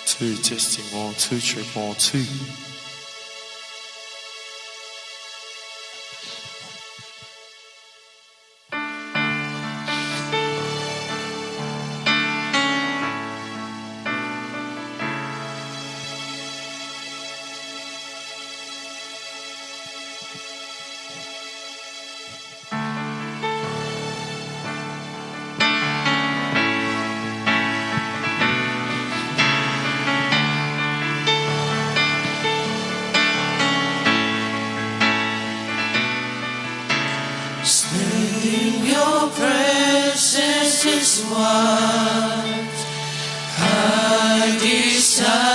Two, testing, 1, 2, check, 1, 2. In your presence is what I desire.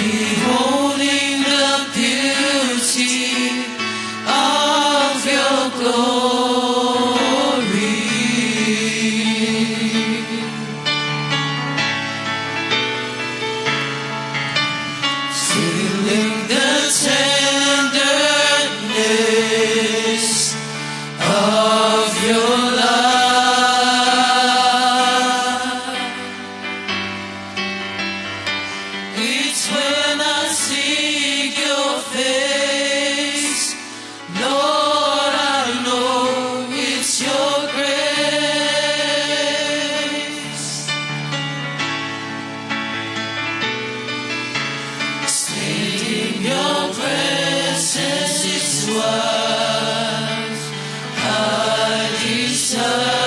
Beholding the beauty of your glory. Feeling the tenderness of your love. It's when I seek your face, Lord, I know it's your grace. In your presence is what I desire.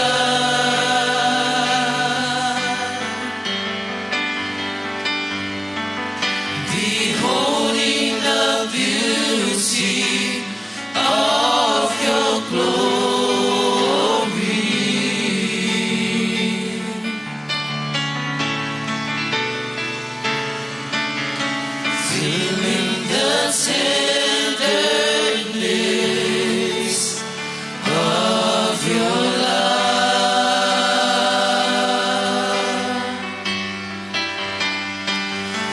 Beholding the beauty of your glory. Feeling the tenderness of your love.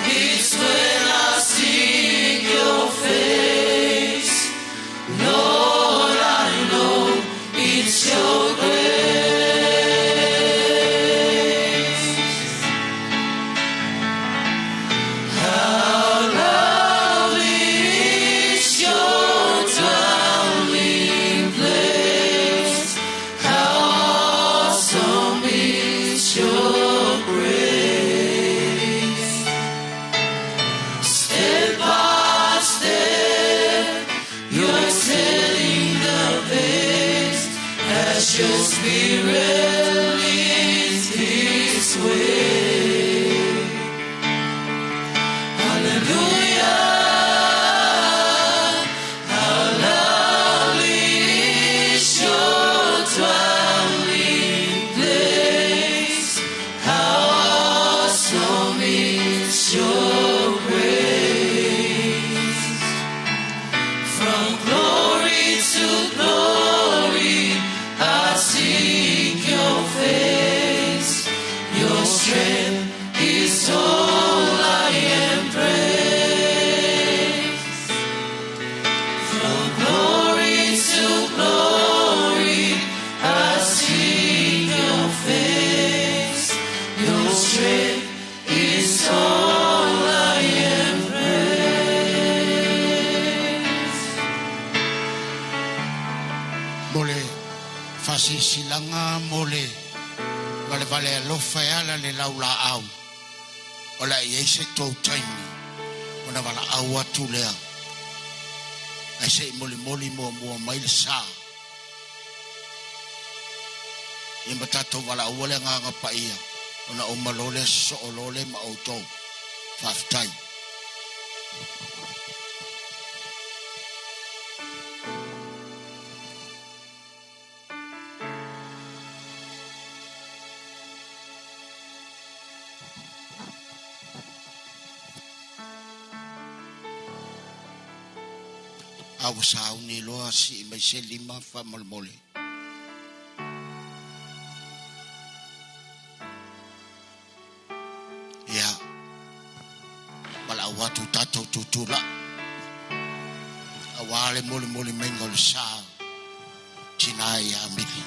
It's when I seek your face, Lord, I know it's your grace. How lovely is your dwelling place. How awesome is your grace. Step by step, you're telling the best as your spirit leads this way. Hallelujah. How lovely is your dwelling place. How awesome is your grace. From glory to glory, I seek your face. Your strength is all I embrace. From glory to glory, I seek your face. Your strength is all I embrace. Mole fasi silanga mole vale vale lofa ala le laula au ola yese to time ona vala au atu lea ai sei mole mole mo mai le sa imba tato vala ole nga pa ia ona o malole so olole ma auto faftai awasau ni loa si mai se lima fa mole ya wale mole mole mengo le sa tinai amili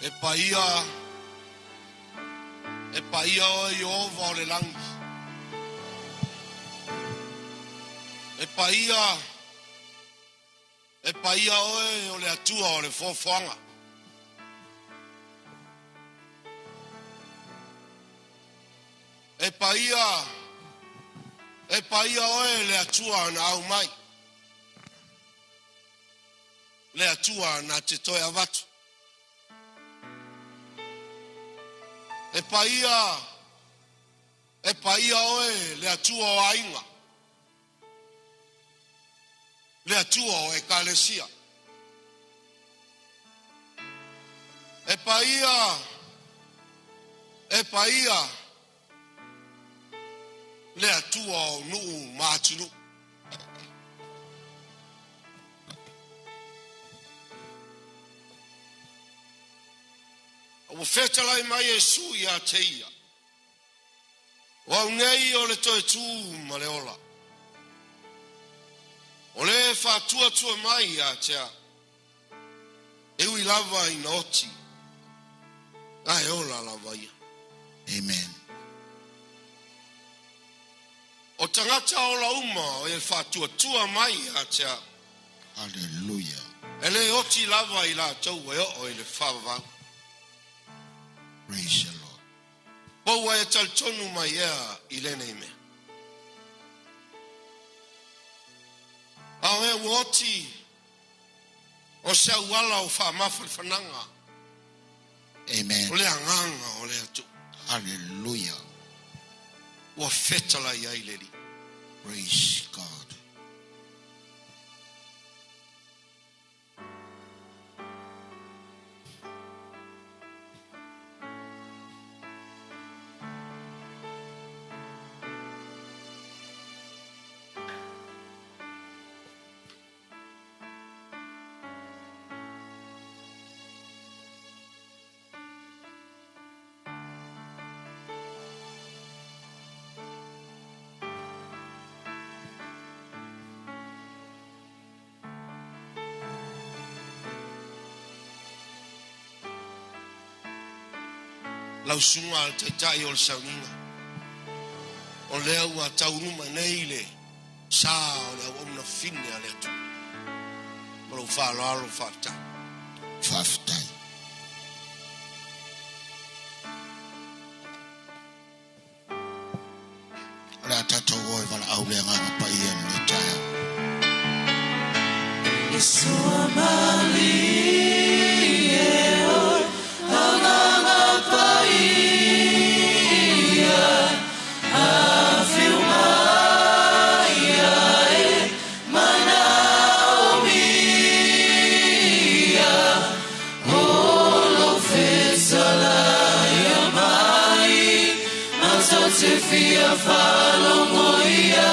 e paia o Jehova o le langi. E paia o le atua o le fofoanga. E paia o le atua na au mai. Le atua na te toi avatu. E paia oe le atua o ainga. Le atua o ekalesia. E paia le atua o nuu mātunu. O fetalai mai Yesu ia teia. Wa unei o le toe tū ma le ola. O le whātua tua mai ia tea. Ewi lava ina oti. Ai ola lava ia. Amen. O tangata ola uma o e whātua tua mai ia tea. Hallelujah. Ele oti lava i la tau e o le whāvau. Praise the Lord. Paua e taltonu mai ea i lene mea. Au e woti o se auala o whaamafa le whananga. Amen. O le anganga o le atu. Hallelujah. Ua fetala i aileri. Praise God. Lau sunga al te tai o le sauninga. O lea ua tauruma nei le sa o lea omna fine a le atu. Maro whaalalo whafta. Whaftai. Ora tatou oi wala au lea nganga pa ia ni taia. Yeshua Mali oi anganga paia afirmaia e manaomia olo fesalaia mai masote fia falomoia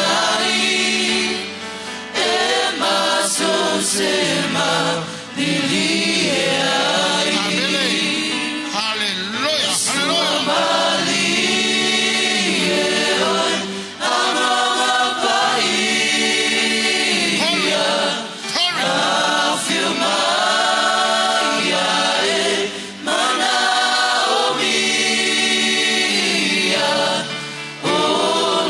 Sema dilia Hallelujah. Oh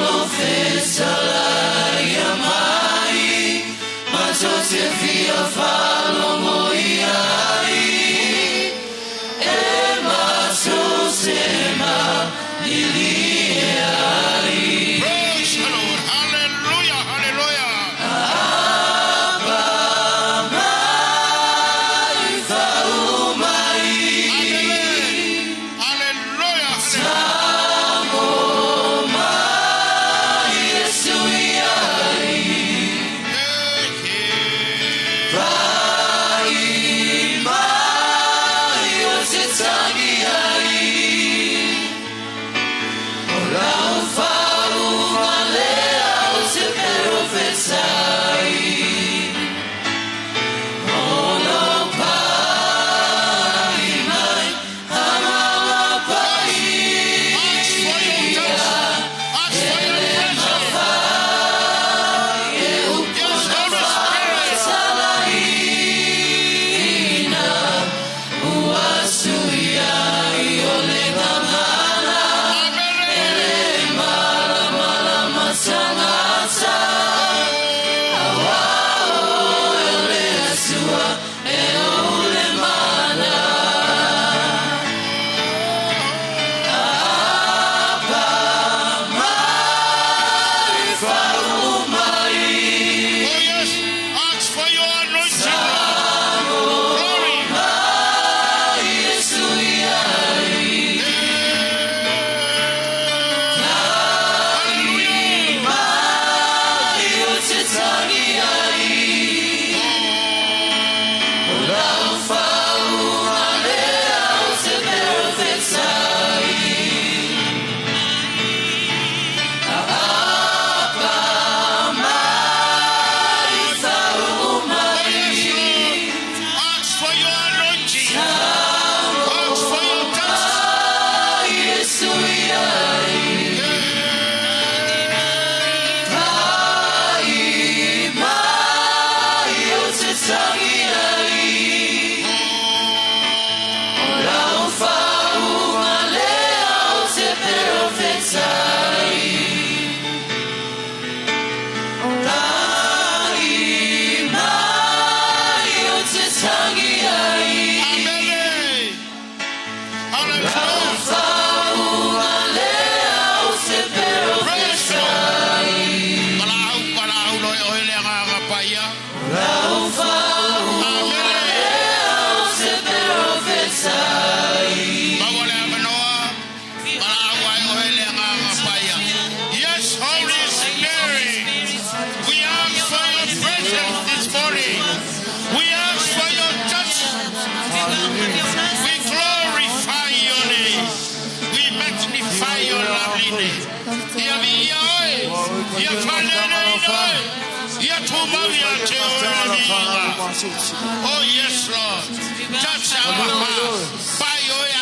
We glorify your name. We magnify your lovely name. Oh yes, Lord. Touch our heart. By your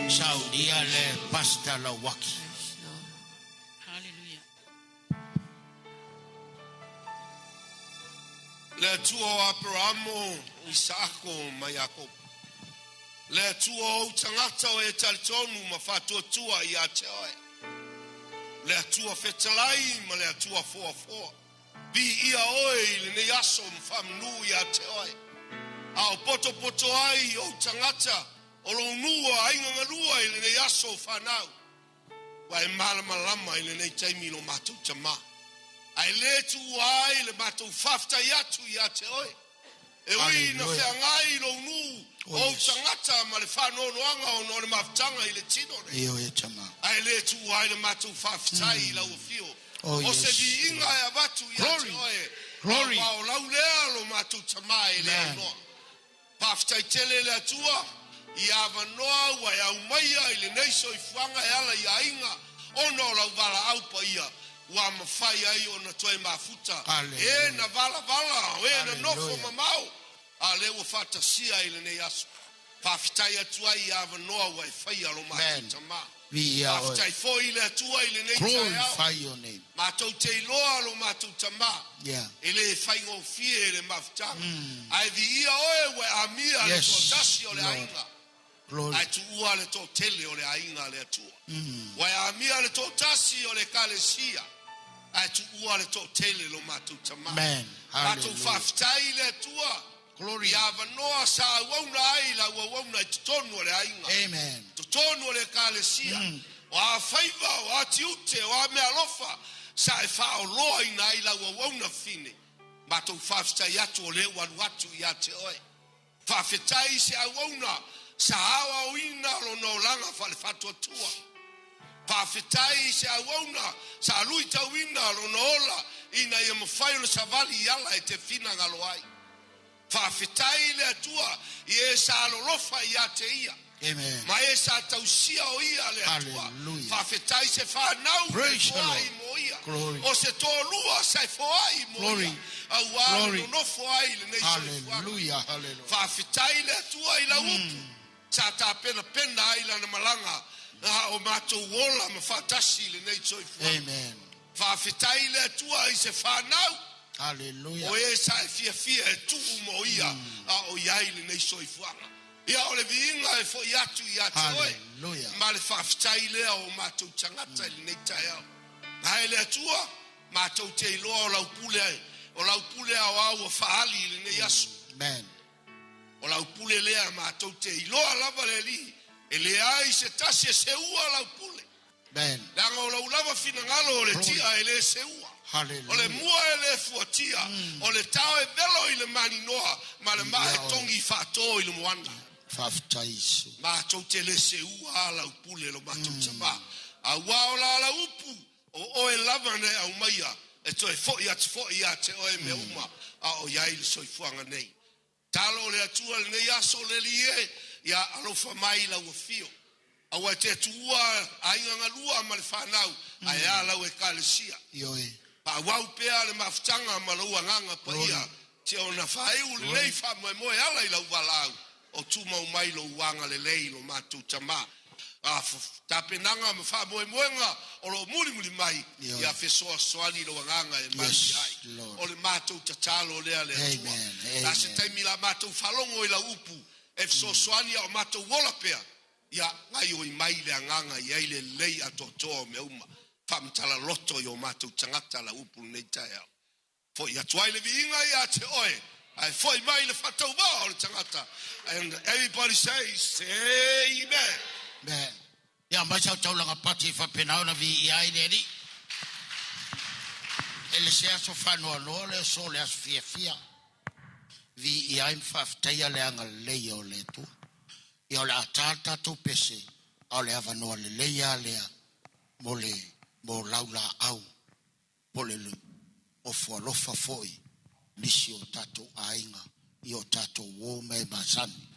Saudia le pasta la waki. Hallelujah. Le tuo Abrahamo, Isako, Mayako. Le tuo tangata o e talitonu mafatua tua i a te oe. Le tua fetalai ma le tua foa. Bi ia oe le ne aso mfamnu i a te oe. Ao poto ai o tangata o lo nua ainga ngalua i le ne aso whanau. Wai malama i le ne taimi lo matu tama. Ai le tu ai le matu fafta i atu i a te oe. E ui na whiangai lo nu o tangata ma le whanonoanga o no le maftanga i le tino re. Io e tama. Ai le tu ai le matu faftai i lau fio. O se vi inga e avatu i a te oe. Glory. Wa o lau lea lo matu tama i le anoa. Paftai tele le atua. I avanoa wa e au maia i le neiso i fuanga e ala i a inga. Ono lau vala aupa ia. Wa mawhai ai o na toe mafuta. E na vala, e na nofo mamau. A le ua whatasia i le nei asu. Pawhitai atua i avanoa wa e whai alo matu tama. Pawhitai fo i le atua i le nei tai au. Glorify your name. Matou te iloa alo matu tama. Yeah. E le whai ngō fie le mawhitanga. Ai vi ia oe wa a mia le tō tasi o le ainga. Glory. Ai tu ua le tō tele o le ainga le atua. Wa a mia le tō tasi o le kalesia. Ai tu ua le tō tele lo matu tama. Amen. Matu whaftai le atua. Glory. Ia vanoa sa wauna ai la wauna i tutonu o le ainga. Amen. Tutonu o le kalesia. O a whaiva, o a tiute, o a mea lofa. Sa e wha o loa i nai la wauna fine. Matu whaftai atu o le wanuatu i a te oe. Whawhetai se a wauna. Sa awa o ina lo no langa whale whatua tua. Pawhitai se a wauna. Sa lui tau ina lo no ola. Ina ia mawhai o le savali iala e te whina ngalo ai. Whawhitai le atua. I e sa alolofa i a te ia. Amen. Ma e sa tausia o ia le atua. Hallelujah. Whawhitai se whanau. Praise the Lord. Mo ia. Glory. O se tō lua sai foai mo Glory. ia. Au a no foai le nei Hallelujah. Hallelujah. Whawhitai le atua i la upu. Sa ta pena ai la na malanga. O mato wola ma fatasi le nei soi fu. Amen. Whawhitai le atua i se whanau. Hallelujah. O e sa e fia e tu mo ia. A o iai le nei soi fuanga. Ia o le viinga e fo i atu i atu oe. Hallelujah. Ma le whawhitai lea o mato tangata le nei tai au. Hai le atua. Mato te iloa o lau pule ai. O lau pule au au o whaali le nei asu. Amen. O lau pule lea mato te iloa lava le li. E le ai se tasi e se ua lau pule. Amen. Langa o lau lava fina ngalo o le tia e le se ua. Hallelujah. O le mua e le fuatia. O le tau e velo i le mani noa. Ma le maa e tongi whato i le moana. Whawhtaisu. Mato te le se ua lau pule lo mato tama. A wao la la upu. O oe lava ne au maia. E to e fo i ate oe me uma. A o iai le soifuanga nei. Talo le atua le nei aso le lie. Ia alofa mai la uafio. A wai te atua a inga ngalua ma le whanau. A ea lau e kalesia. Ioe. Pa wau pea le maftanga ma lau anganga pa ia. Te o na whaeu le lei wha moe ala i lau walau. O tumau mai lo uanga le lei lo matu tama. A tapenanga ma wha moenga o lo muri mai. Ia fesoa soani lo anganga e mai ai. O le matu tatalo lea le atua. Na se taimi la matu whalongo i la upu. E fesoa soani o matu wola pea. Ia ngai o i mai le anganga i eile lei ato toa me uma. Whamtala loto i o matu tangata la upu nei tai au. Fo ia tuai le viinga i a te oe. Ai foi mai le whatau ba o le tangata. And everybody says, amen. Amen. Ia mai sau taulanga pati whapenau na vi i aile ni. E le se aso whanua noa le so le aso fia. vi I am whafteia leanga leia o le tu. I o le atata tu pese, o le avanoa le leia lea, mo laula au, po le o fualofa foi, nisi o tato ainga, I o tato wo me masani.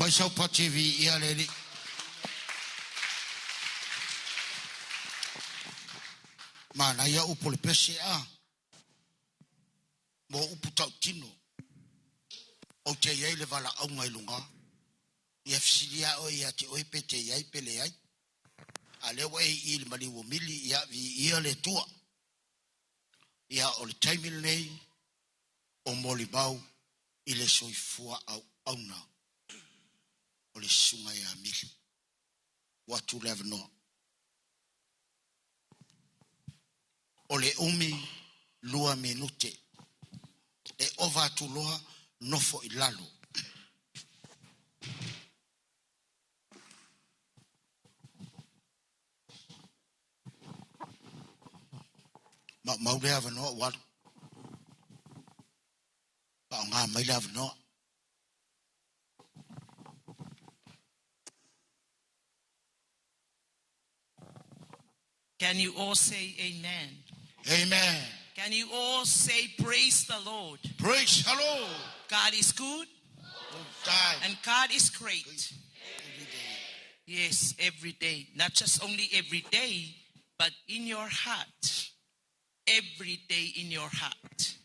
Mai sau patevi ia leli. Mana ia upo le pese a. Mo upu tau tino. O te iai le wala au ngai lunga. Ia fisilia o ia te oi pete iai pele ai. A le wai i le mali wo mili ia vi ia le tua. Ia o le taimil nei o moli bau i le soifua au na. O le sunga ia mili. Watu leve no. O le umi lua minute. E ova tu loa nofo i lalo. Maule ava no wal. Pa nga maile ava no. Can you all say amen? Amen. Can you all say praise the Lord? Praise hello. God is good God. and God is great. Yes, every day. Not just only every day, but in your heart. Every day in your heart.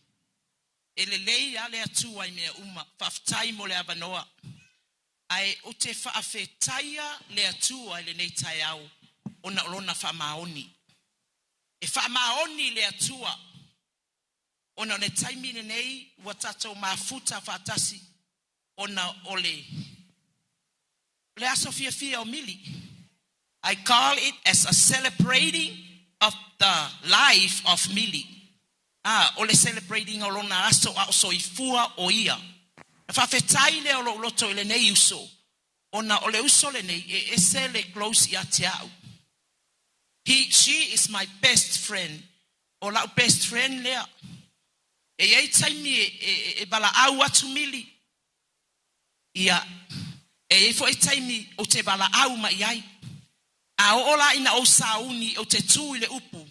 Elelei ale atua I mea uma. Faftai mo le avanoa. Ai o te whaafetaia le atua le nei tai au. Ona olona whamaoni. E whamaoni le atua. Ona ne taimine nei watato mafuta whatasi. Ona ole. Le asofia fia o mili. I call it as a celebrating of the life of Mili. Ole celebrating olona aso so ifua o ia. Whawhetai le olo loto le nei uso. Ona ole uso le nei e se le close ia te au. She is my best friend. Ola best friend lea. E ei taimi e bala au atu Mili. Ia. E ei fo e taimi o te bala au ma iai. A ola ina o sauni o te tū i le upu.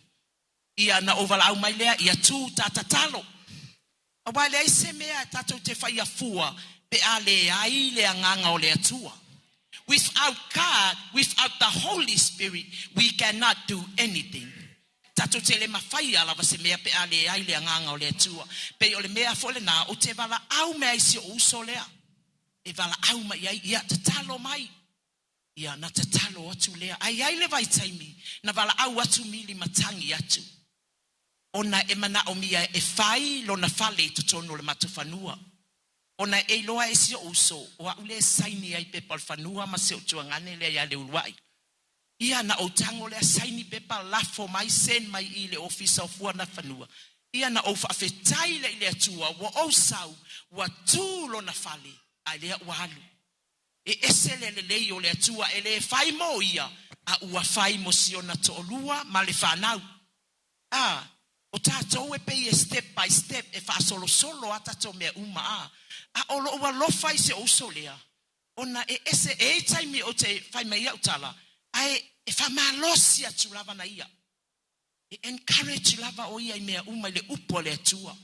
Ia na o vala au mai lea, ia tū tātatalo. A wai lea se mea tatou te whai a fua, pe a le ai le anganga o le atua. Without God, without the Holy Spirit, we cannot do anything. Tatou te le mawhai ala se mea pe a le ai le anganga o le atua. Pe o le mea fole na o te vala au mea isi o uso lea. E vala au mai ia te talo mai. Ia na te talo atu lea. Ai le vai taimi. Na vala au atu mili matangi atu. Ona e mana o mia e whai lo na whale to tono le matuwhanua. Ona e loa e si o uso. O a ule saini ai pepa whanua ma se o tuangane lea ia le uruai. Ia na o tango lea saini pepa lafo mai sen mai i le ofisa o fua na whanua. Ia na o whawhetai le i le atua. Wa o sau. Wa tū lo na whale. Ai lea walu. E esele le lei o le atua e le whai mo ia a ua whai mo si ona to olua ma le whanau. O tātou e pei e step by step e wha solo solo a tātou mea uma a olo ua lofa i se oso lea. Ona e ese e taimi o te whai mea utala a e wha malosi atu lava na ia. E encourage lava o ia i mea uma i le upo le atua.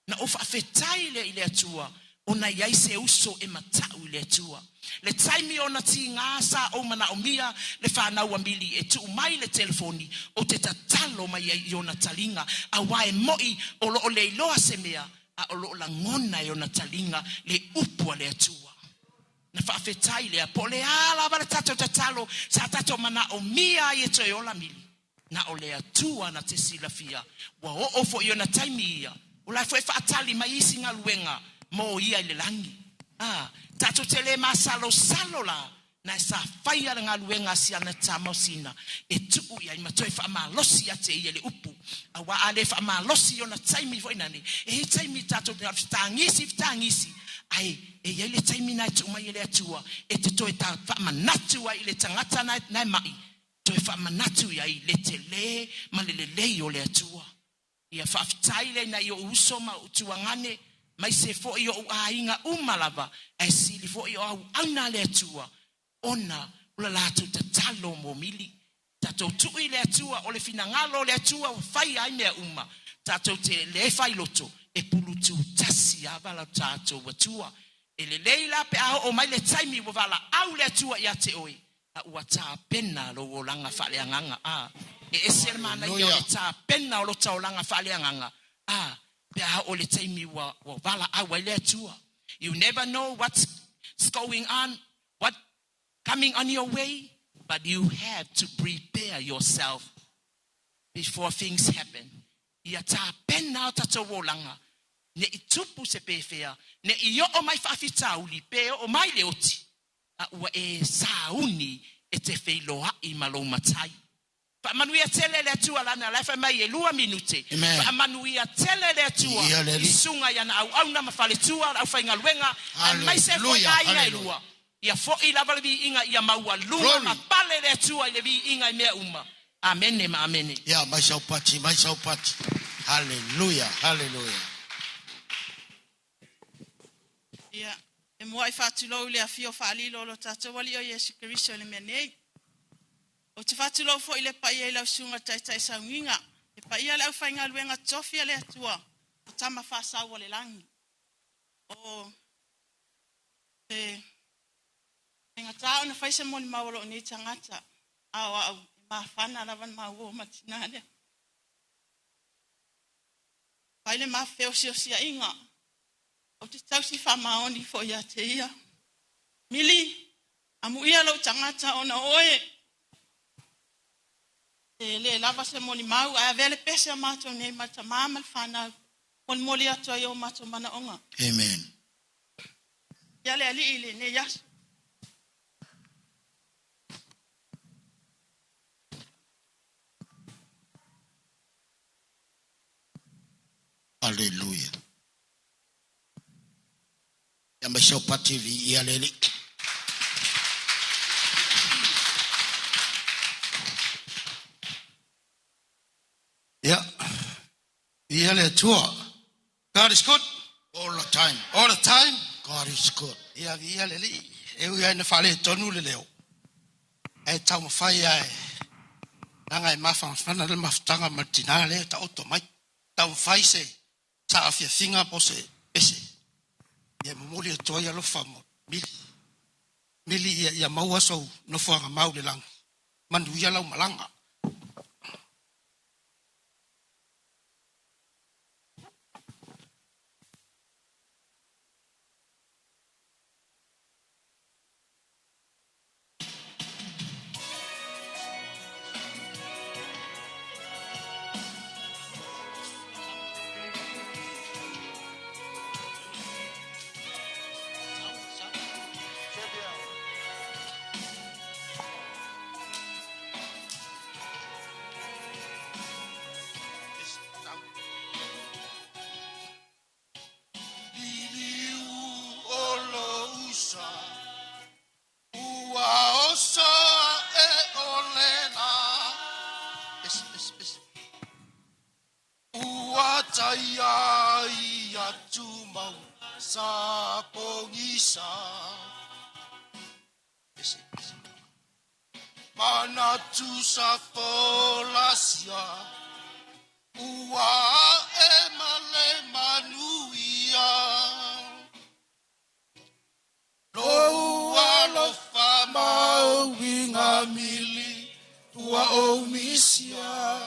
Na o whawhetai le i le atua. Ona iai se uso e matau le atua. Le taimi ona ti ngā sa o mana o mia le whanau a mili e tu mai le telefoni o te tatalo mai i ona talinga a wae moi o lo le iloa se mea a o lo la ngona i ona talinga le upua le atua. Na whawhetai lea po le ala wale tato tatalo sa tato mana o mia i e toi ola mili. Na o le atua na te silafia wa o ofo i ona taimi ia. O lai fwe whaatali mai isi ngā luenga mo ia i le langi. Tato tele masalo salo la na sa faia ngā luenga si ana tamosina e tupu ia i matoi wha malosi ate i le upu a wa ale wha malosi ona taimi fo inani e he taimi tato fitangisi ai e ia le taimi nai tu mai le atua e te toi ta wha manatu ai le tangata nai mai toi wha manatu ai le te le ma le lei o le atua ia wha fitai le na i o uso ma utuangane mai se fo i o ainga umalava e sili fo i o au ana le atua ona ula latu te talo mo mili tato tui le atua o le finangalo le atua o fai ai mea uma tato te le fai loto e pulutu tasi avala tato watua Ele leila pe aho o mai le taimi wa wala au le tua ia te oi. A ua tā pena lo o langa whale anganga. E esel mana i o le tā pena o lo tau langa whale anganga. Pe aho o le taimi wa wala au le tua. You never know what's going on, what coming on your way, but you have to prepare yourself before things happen. Ia tā pena o tato o langa. Ne I tupu se pewhea, ne I o mai whawhitauli, pe o mai leoti, a ua e sauni e te wheiloa I malo matai. Whaamanuia tele le atua lana, lai mai e 2 minute. Whaamanuia tele le atua, I sunga iana au na mawhale tua, au whainga luenga, a mai se whainga inga I lua. Ia fo I lava le vi inga, ia maua lunga, ma pale le atua I le vi inga I mea uma. Amene ma amene. Ia, mai sau pati. Hallelujah, hallelujah. Ia, e moa I whātulou le awhio whaalilo lo tātou wali o Yesu Keriso le mea nei. O te whātulou fo I le paia I lau sunga taitai saunginga. E paia le au whainga luenga tofia le atua. O tama whāsau o le langi. O e ngatao na whaisa moni mauro o ni tangata. Au mawhana lawan maua matina lea. Paile mawheo sia inga. O te tausi whamaoni fo ia te ia. Mili, amu ia lau tangata ona oe. E le lava se moni mau, a vele pese a mato nei mata mamal whanau. Moli atu a yo mato mana onga. Amen. Ia le ali ile ne yasu. Hallelujah. Ya mai sau pati vi ia lele. Yeah. Ia le tua. God is good all the time. All the time. God is good. Ia lele. E ui ai na whale tonu le leo. E tau mawhai ai. Nanga e mawhana le mawhtanga martina le ta oto mai. Tau mawhai se. Ta afia finga po se pese. Ia mamoli a toa ia lo whamo. Mili ia maua sau no whanga mau le lang. Mandu ia lau malanga. Mana tu sapolasia ua e male manuia lo ua lo fama winga mili ua o misia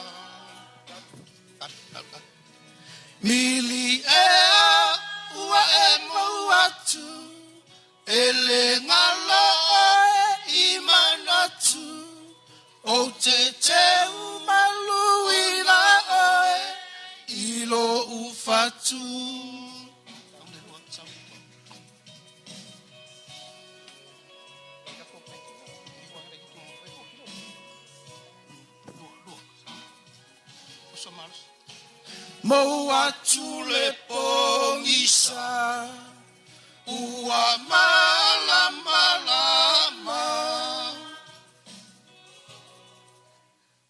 mili ua e mauatu ele ngalo imanatu o te umaluila oe ilo ufatu mo atu le pongisa ua malama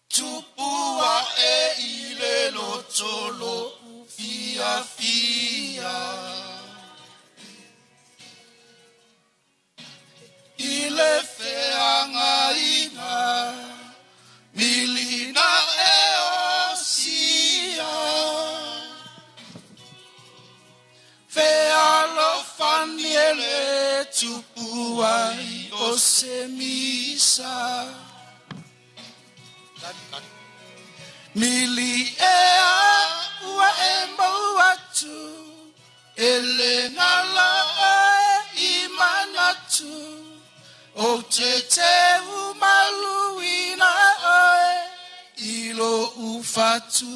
tupua e ile lotolo fia ile feanga inga milina e osia fea lo faniel le tupu ai o se misa. Mili ea ua e mau atu, ele ngala e imanatu, o te umaluina oe, ilo ufatu.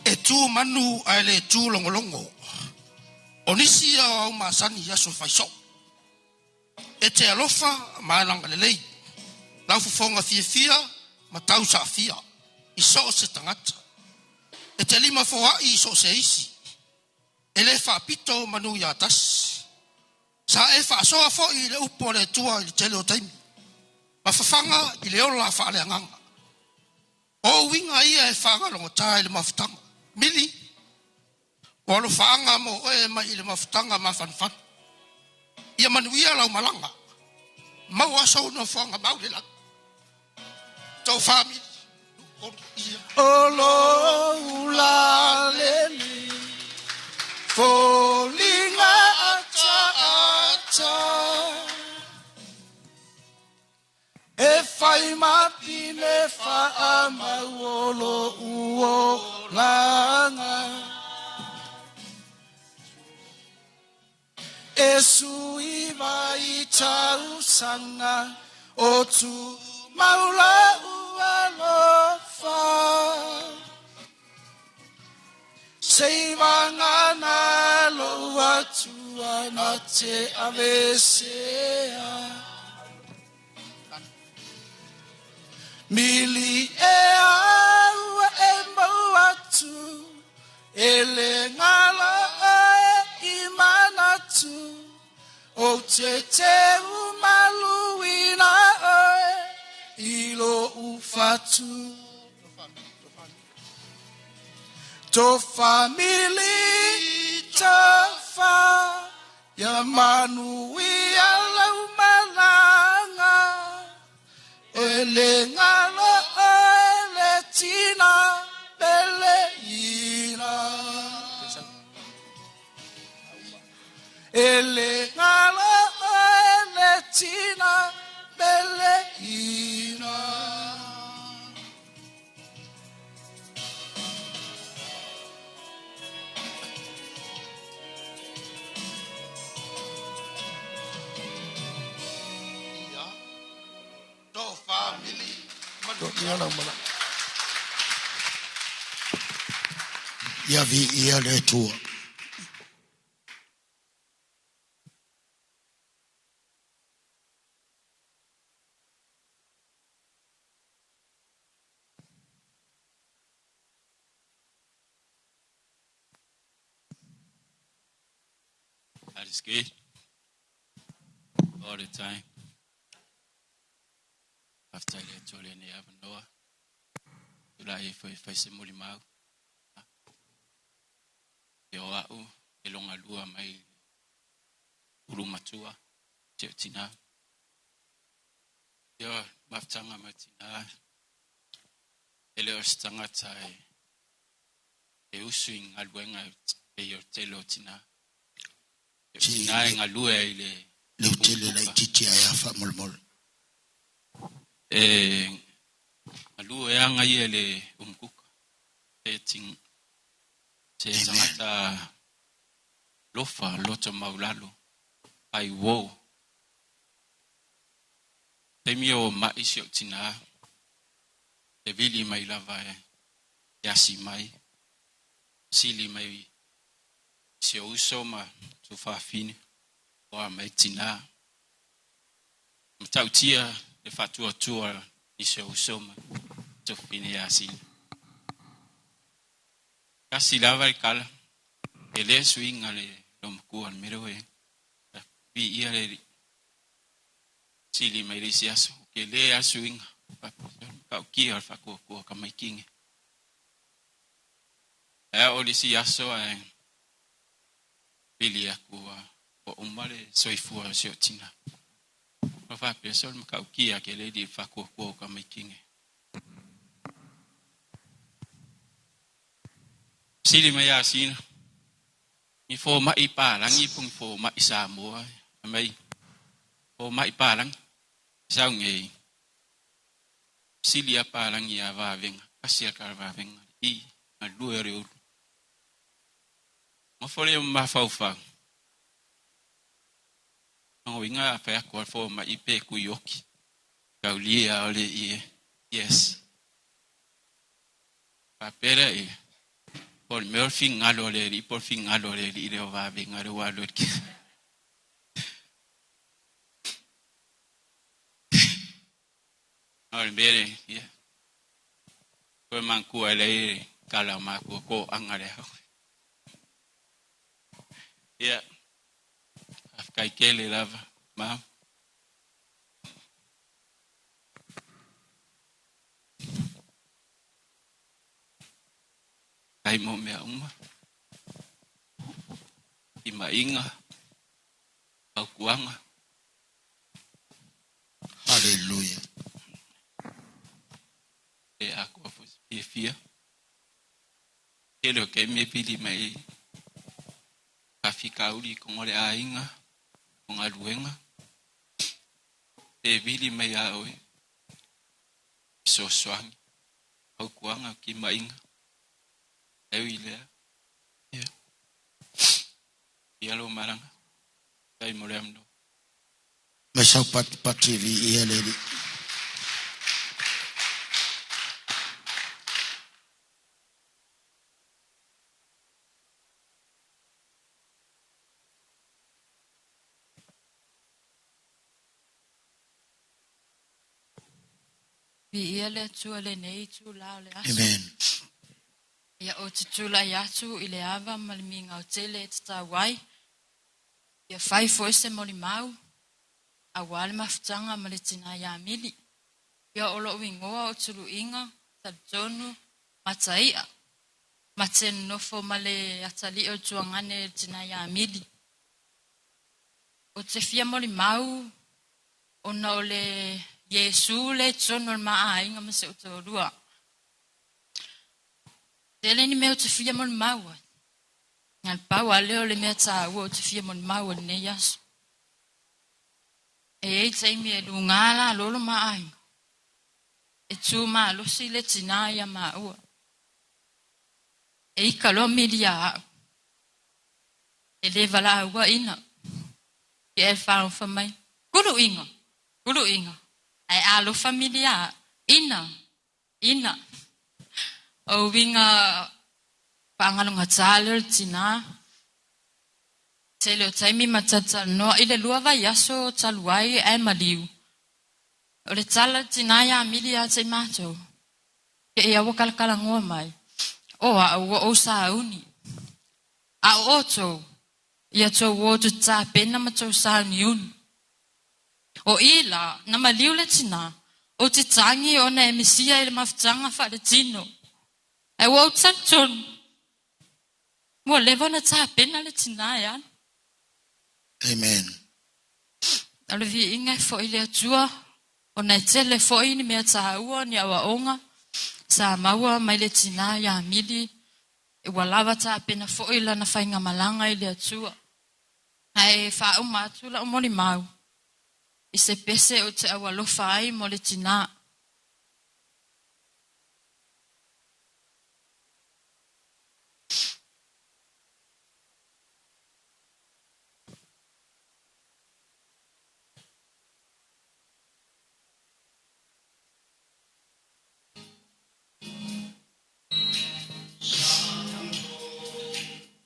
E tu manu ai le tu longolongo. Onisi au masani yaso faiso. E te alofa maelanga lelei. Lau fufonga fia matau sa fia. Iso se tangata. E te lima foa iso se isi. E le fa pito manu ya tas. Sa e fa soa fo i le upo le tua i le tele o taimi. Ma fafanga i le ola fa le anganga. O winga ia e fa longo tai le mafutanga. Mili, walo faanga mo e ma ile mafutanga ma fanfan. Ia manuia lau malanga. Mau aso no faanga maulila. Tau family. Olo ula leli. Folinga ata ata. E fai mapine fa ama olo uo langa. E sui vai tau sanga o tu maula ua lofa. Sei vangana lo atua na te avesea. Mili e au e mau atu, ele ngala e imanatu, o te umaluina e ilo ufatu. To family tofa, ya manuia lau malanga. Ele ngala ele tina bele ina. Ele ngala ele tina bele ina. Ya vi ia le tua. That is good. All the time. After I told you, I have Noah. If I say Mulimau, Yoau, Elongalua, my Urumatua, Tina, your Maftanga Martina, Eleos Tangatai, Euswing, Alwenga, your Telotina, Tina, and Alue, le tele la titi ya fa molmol. Alu anga yele umkuka ting se samata lofa loto maulalo ai wo temio ma isio tina e vili mai lava yasi mai sili mai se uso ma tu fa fine o mai tina mtautia le fatua tua iso usoma to fine yasin kasi lava il kala ele swing ale lomkuan meroe vi iare sili mai risiaso ke le aswing ka ki al fako ko kamai king olisi aso Bili aku o umare soifua siotina fa pesol maka ukia ke le di fa ko ka making sili maya sin mi fo ma ipa lang ipung fo ma isa mo mai fo ma ipa lang sao nge sili apa lang ya va venga asia ka va venga I a due re ma fole ma fa fa no inga fa ko fo ma ipe ku yoki ka lia ole yes pa pere por meu fin alore por fin alore ile va venga re wa lo ki al bere yeah ko man ku ele kala ma ko angare yeah afkai kele lava ma ai mo me uma ima inga au kuanga Hallelujah. e ako fos e fia ele ke me pili mai afika uri ko ngore ainga ko ngaluenga e vili mai aoi so swang au kuanga ki mainga e ile ya lo maranga dai moremdo Mesau patri ele Vi ele tu le nei tu la le asu. Amen. Ya o tu la ya tu ile ava malminga o tele ta wai. Ya fai fo se moli mau. A wale maftanga maletina ya mili. Ya olo wingoa o tulu inga ta jonu mataia. Maten no fo male atali o tuangane tina ya mili. O te fia moli mau ona ole Yesu le tsono maa inga mase o te orua. Tele ni meo te fia mon maua. Ngal paua leo le mea taa ua o te fia mon maua ne yasu. E ei taimi e lungala lolo maa inga. E tu maa losi le tinaya maa ua. E ika lo milia au. E le vala ua ina. E e whao whamai. Kuru inga. Kuru inga. Ai alo familia ina o winga pangalunga tsalel tina tele taimi matata no ile luava yaso tsaluai ai maliu o le tsala tina ya milia tse mato ke ia wakal kala ngoa mai o sa uni a oto ia to wo tu tsa pena mato sa niun o ila na maliu le tina o te tangi o na emisia ile maftanga fa le tino e wo tsanton mo levo na tsa pena le tina ya Amen. ale vi inga fo ile tua o na tele fo ini me tsa ua ni awa onga sa maua mai le tina ya mili e walava tsa pena fo ile na fainga malanga ile tua ai fa uma tula mo ni mau I se pese o te awalofa ai mo le tina.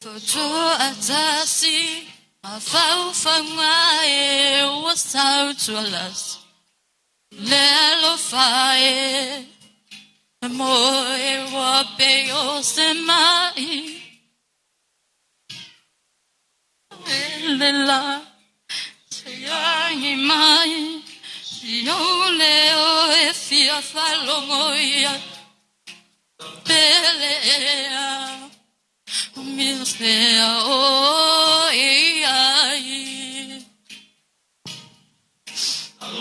Foto atasi a fau fangae o sau tualas lelo fae moe wa pe o se mai lela yangi mai yo leo e fia falongoia pelea mi sea o ai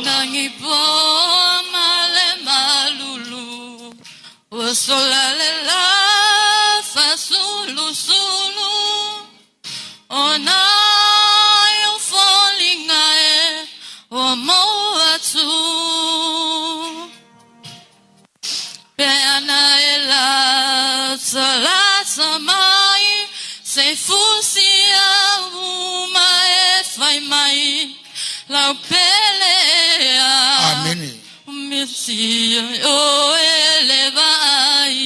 na langi po male malulu Sola le la fa sulu sulu Ona yo falling ae O mo atu Peana e la salasa mai Se fusia uma e fai mai Lau pelea Amen. Mesia o elevai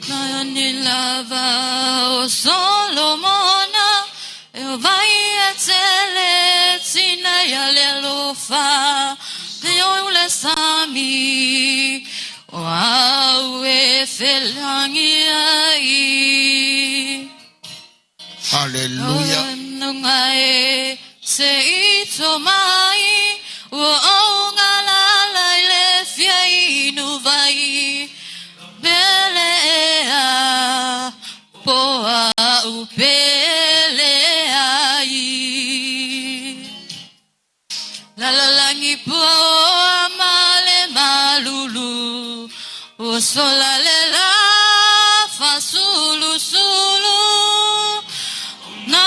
Nayani lava o Solomona E vai a tele tina ya le lofa Te oule sami Wow, felangi ai. Hallelujah. Nungai se ito mai. Wow, ngala le fiai nuvai. Belea poa upeleai. Lalalangi poa male malulu. O sola le la fa sulu sulu na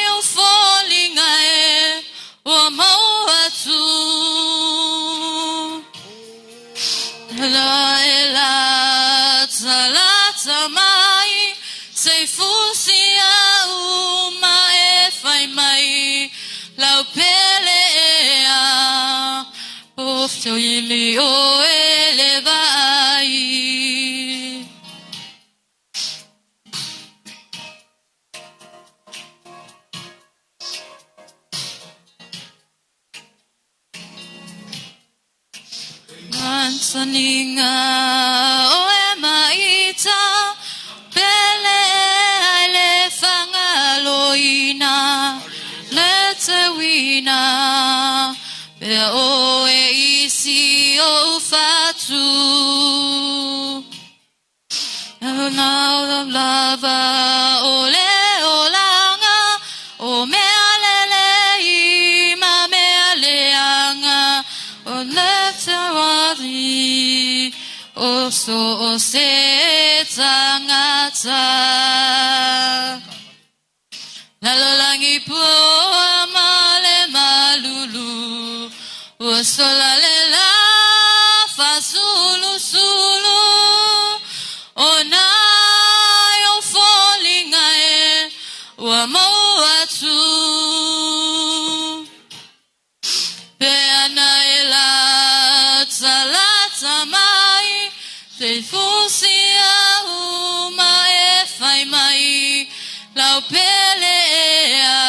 yo falling ae o mau atu la salata mai se fusia uma e fai mai lau pelea of toili o elevai Gansaninga o emaita pele ale fangaloina letewina Pe o e isi o fatu Now the lava o le o langa O me alele ima me aleanga O letawari O so o se tangata Lalolangi po amale malulu O sola le la fa sulu sulu O na yo falling ae Wa mo atu Peana e la talata mai Te fusia uma e fai mai Lau pelea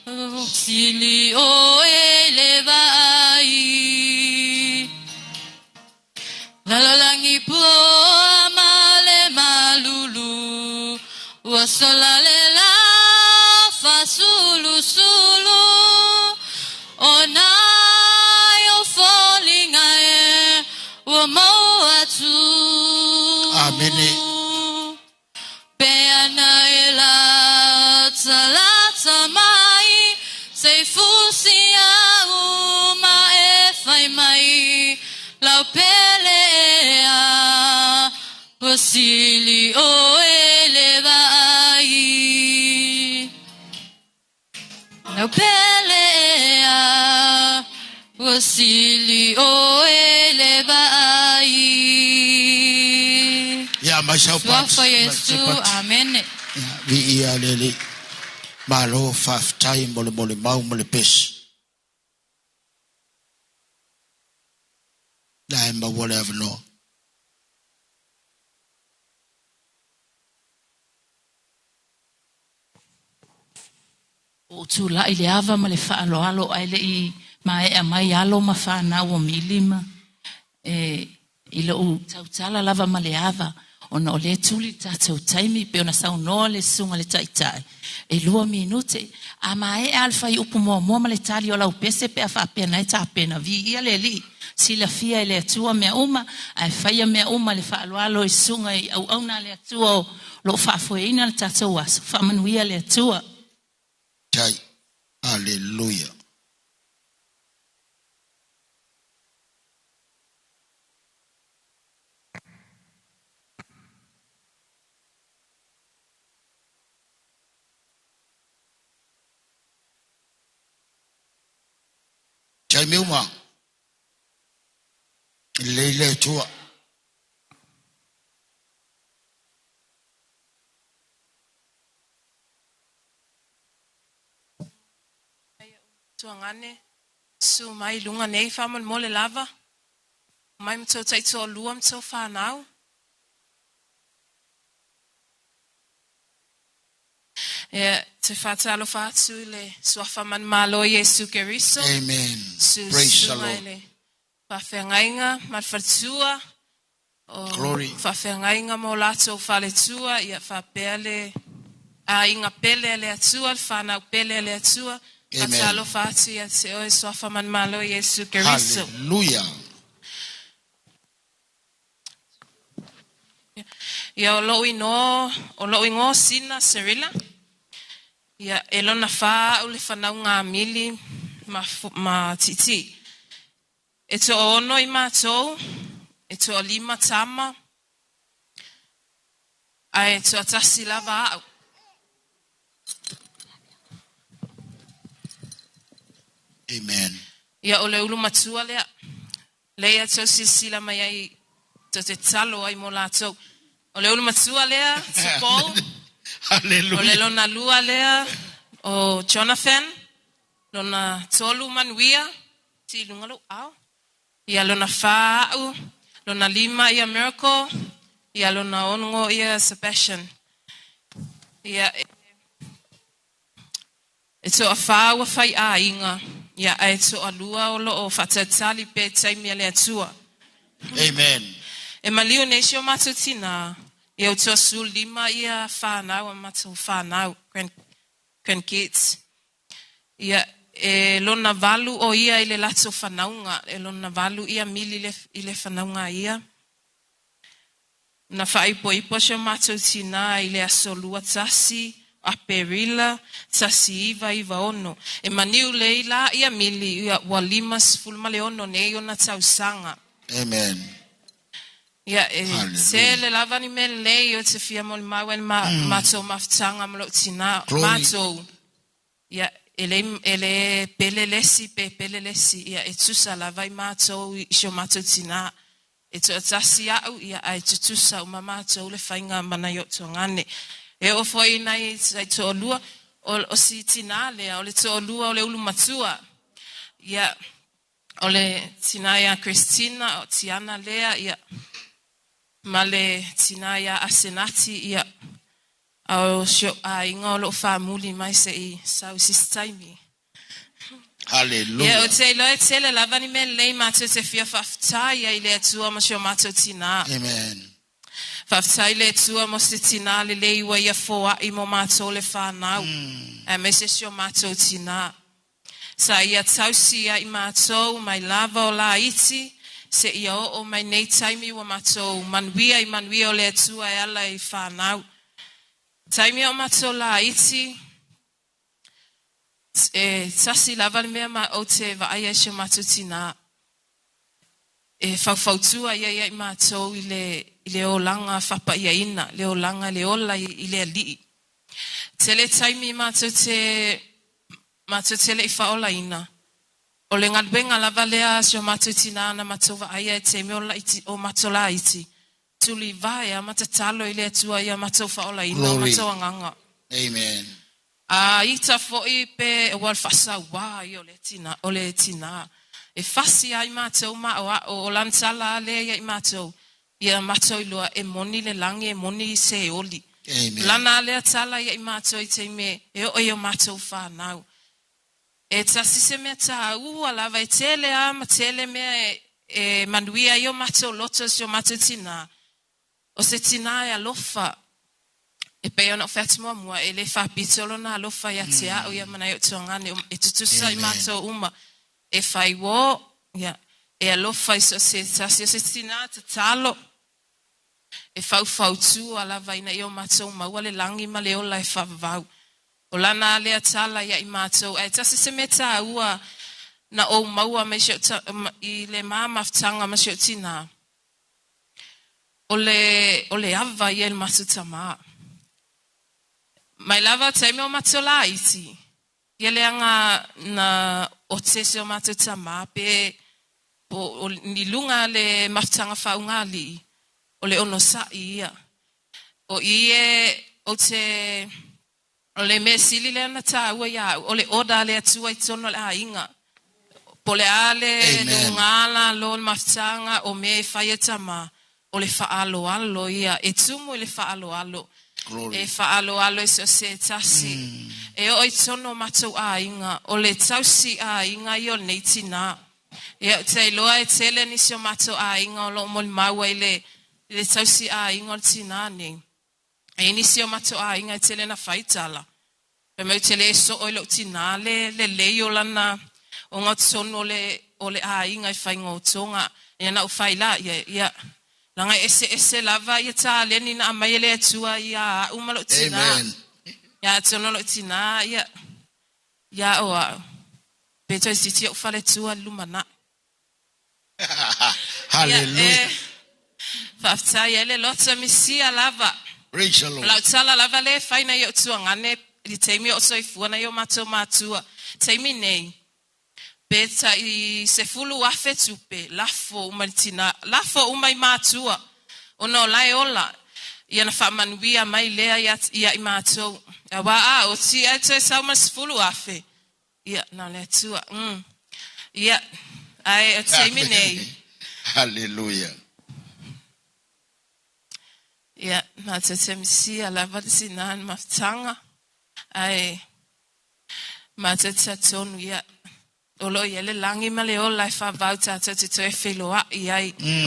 Auxili o elevai Lalalangi po amale malulu Wa sola le la fa sulu sulu O na yo falling ae Wa mau atu Amen. Peana e la talata mai Se fusia uma e fai mai Lau pelea Osili o elevai Lau pelea Osili o elevai Ya masau Swafa Yesu, amen. Vi ia lele. Malo faf tai mole mau mole pes. Dai ma whatever no. O tu la ile ava ma le whaalo alo aile I mai a mai alo ma whanau o milima. Ile o tautala lava ma le ava. ona o le tuli tatou taimi pe ona saunoa le sunga le taitai. E 2 minute a mai alfa i upu mo ma le tali o lau pese pe a whapena e tapena vi ia le li. Sila fia e le atua mea uma, ai whaia mea uma le whaaloalo i sunga i au auna le atua o lo whaafoeina le tatou aso. Whamanuia le atua. Tai. Hallelujah. Tai meuma. Leile tua. Tuangane su mai lunga nei faman mole lava mai mto tai to luam to fa now te fata lo fatu le su faman malo Yesu Keriso. Amen. Praise the Lord. Fa fengainga mal fatua Glory. Fa fengainga mo lato fa le tua ia fa pele a inga pele le atua fa na pele le atua. Amen. Malo Yesu Keriso. Hallelujah. Ya lo ingo sina serila. Ya elona fa ule fanau nga mili ma titi. Eto ono ima to, eto lima tama. Ai eto atasi lava. Amen. Ya ole ulu matua lea. Lea to sisila mai ai to te talo ai molato. Ole ulu matua lea, tupo. Hallelujah. Ole lona lua lea, o Jonathan. Lona tolu manuia. Ti lungalo au. Ya lona fa'u. Lona lima ia Miracle. Ya lona ongo ia Sebastian. Ya eto a fa'u fai a inga. Ya eto alua o lo o fatatali pe taimi ale atua. Amen. E maliu nesio matutina. E o to sul lima ia whanau a matu whanau. Grandkids. Ya e lona valu o ia ile lato whanaunga. E lona valu ia mili ile whanaunga ia. Na whaipo ipo sio matutina ile asolua tasi. A perila tasi iva ono. E maniu leila ia mili ia walimas fulma leono ne ona tausanga. Amen. Ya se le lavani mele yo te fia mol mawen mato maftanga mlo tina mato. Ya ele pelelesi ya etsusa lavai mato isho mato tina. Eto tasi au ya etsusa umamato le fainga manayo tongane. E o foi nai sai to lua o si tinale o le to lua o le ulu matua ya o le tinaya Christina o Tiana Lea ya male tinaya Asenati ya o sho a inga lo famuli mai se I sau sistaimi. Hallelujah. Ya o te lo te le lavani me le mato te fia fafta ya ile tua ma sho mato tina. Amen. Faftaile tua mostitina le leiwa ia foa I mo mato le whanau. E mese sio mato tina. Sa ia tausia I mato mai lava o la iti. Se ia o mai nei taimi wa mato manuia o le tua e ala I whanau. Taimi o mato la iti. E tasi lava le mea ma o te vaaya sio mato tina. E faufautua ia I mato ile o langa whapa ia ina, le o langa le ola ile ali. Tele taimi mato te le I whaola ina. O le ngadwenga lava lea sio mato tina na mato wa aia te me o mato la iti. Tuli vai a matatalo ile atua ia mato whaola ina, mato anganga. Amen. A ita foi pe e wal fasa wa I o le tina. E fasi ai mato ma o lansala le ia I mato. Ia mato I loa e moni le langi e moni se oli. Amen. Lana le atala ia I mato I te me e o mato whanau. E tasi se mea ta ua lava e tele a ma tele mea e manuia I o mato loto si o mato tina. O se tina e alofa. E pe ona ofet mua e le fa pitolo na alofa ya tia o ya mana yo tongane e tutusa I mato uma e fai wo ya e alofa iso se tina te talo e fau tu ala vai na yo mato uma wale langi ma le ola e fa vau o lana le tala ya I mato e tasi se meta ua na o maua me sho I le mama ftanga ma sho tina ole ava ye il matutama mai lava taimi o matola iti yele anga na otese o matutama pe o ni lunga le maftanga faungali ole ono sa ia o ie o te ole mesili le na taua ya ole oda le atua I tono le ainga pole ale lungala lo maftanga o me fayetama ole faalo alo ia e tumu le faalo alo e faalo alo e so se tasi e o itono matou a inga ole tausi a inga yo neitina e te loa e tele ni so matou a inga lo mol maua ile le tausi a inga tinani e ni so matou a inga tele na faitala pe me tele so o lo tinale le leyo lana o ngotsono ole a inga I faingo tonga e na ufaila ya langa ese lava ia ta leni na maile tua ia umalo tina ya tono lo tina ya o beto siti o fale tua lumana hallelujah fafta yele lotsa misia lava praise the Lord la tsala lava le faina yo tua ngane li temi o soifu na yo matua temi nei beta I se fulu afe tupe lafo umaltina lafo umai matua ono lai ola ia na famanuia mai lea ia I matou wa o ti ate sa mas fulu afe ia na le tua ia ai temi nei hallelujah ia na tsemsi ala vadsinan maftanga ai ma tsetson ia Olo yele langi male ola fa vauta te te feloa ia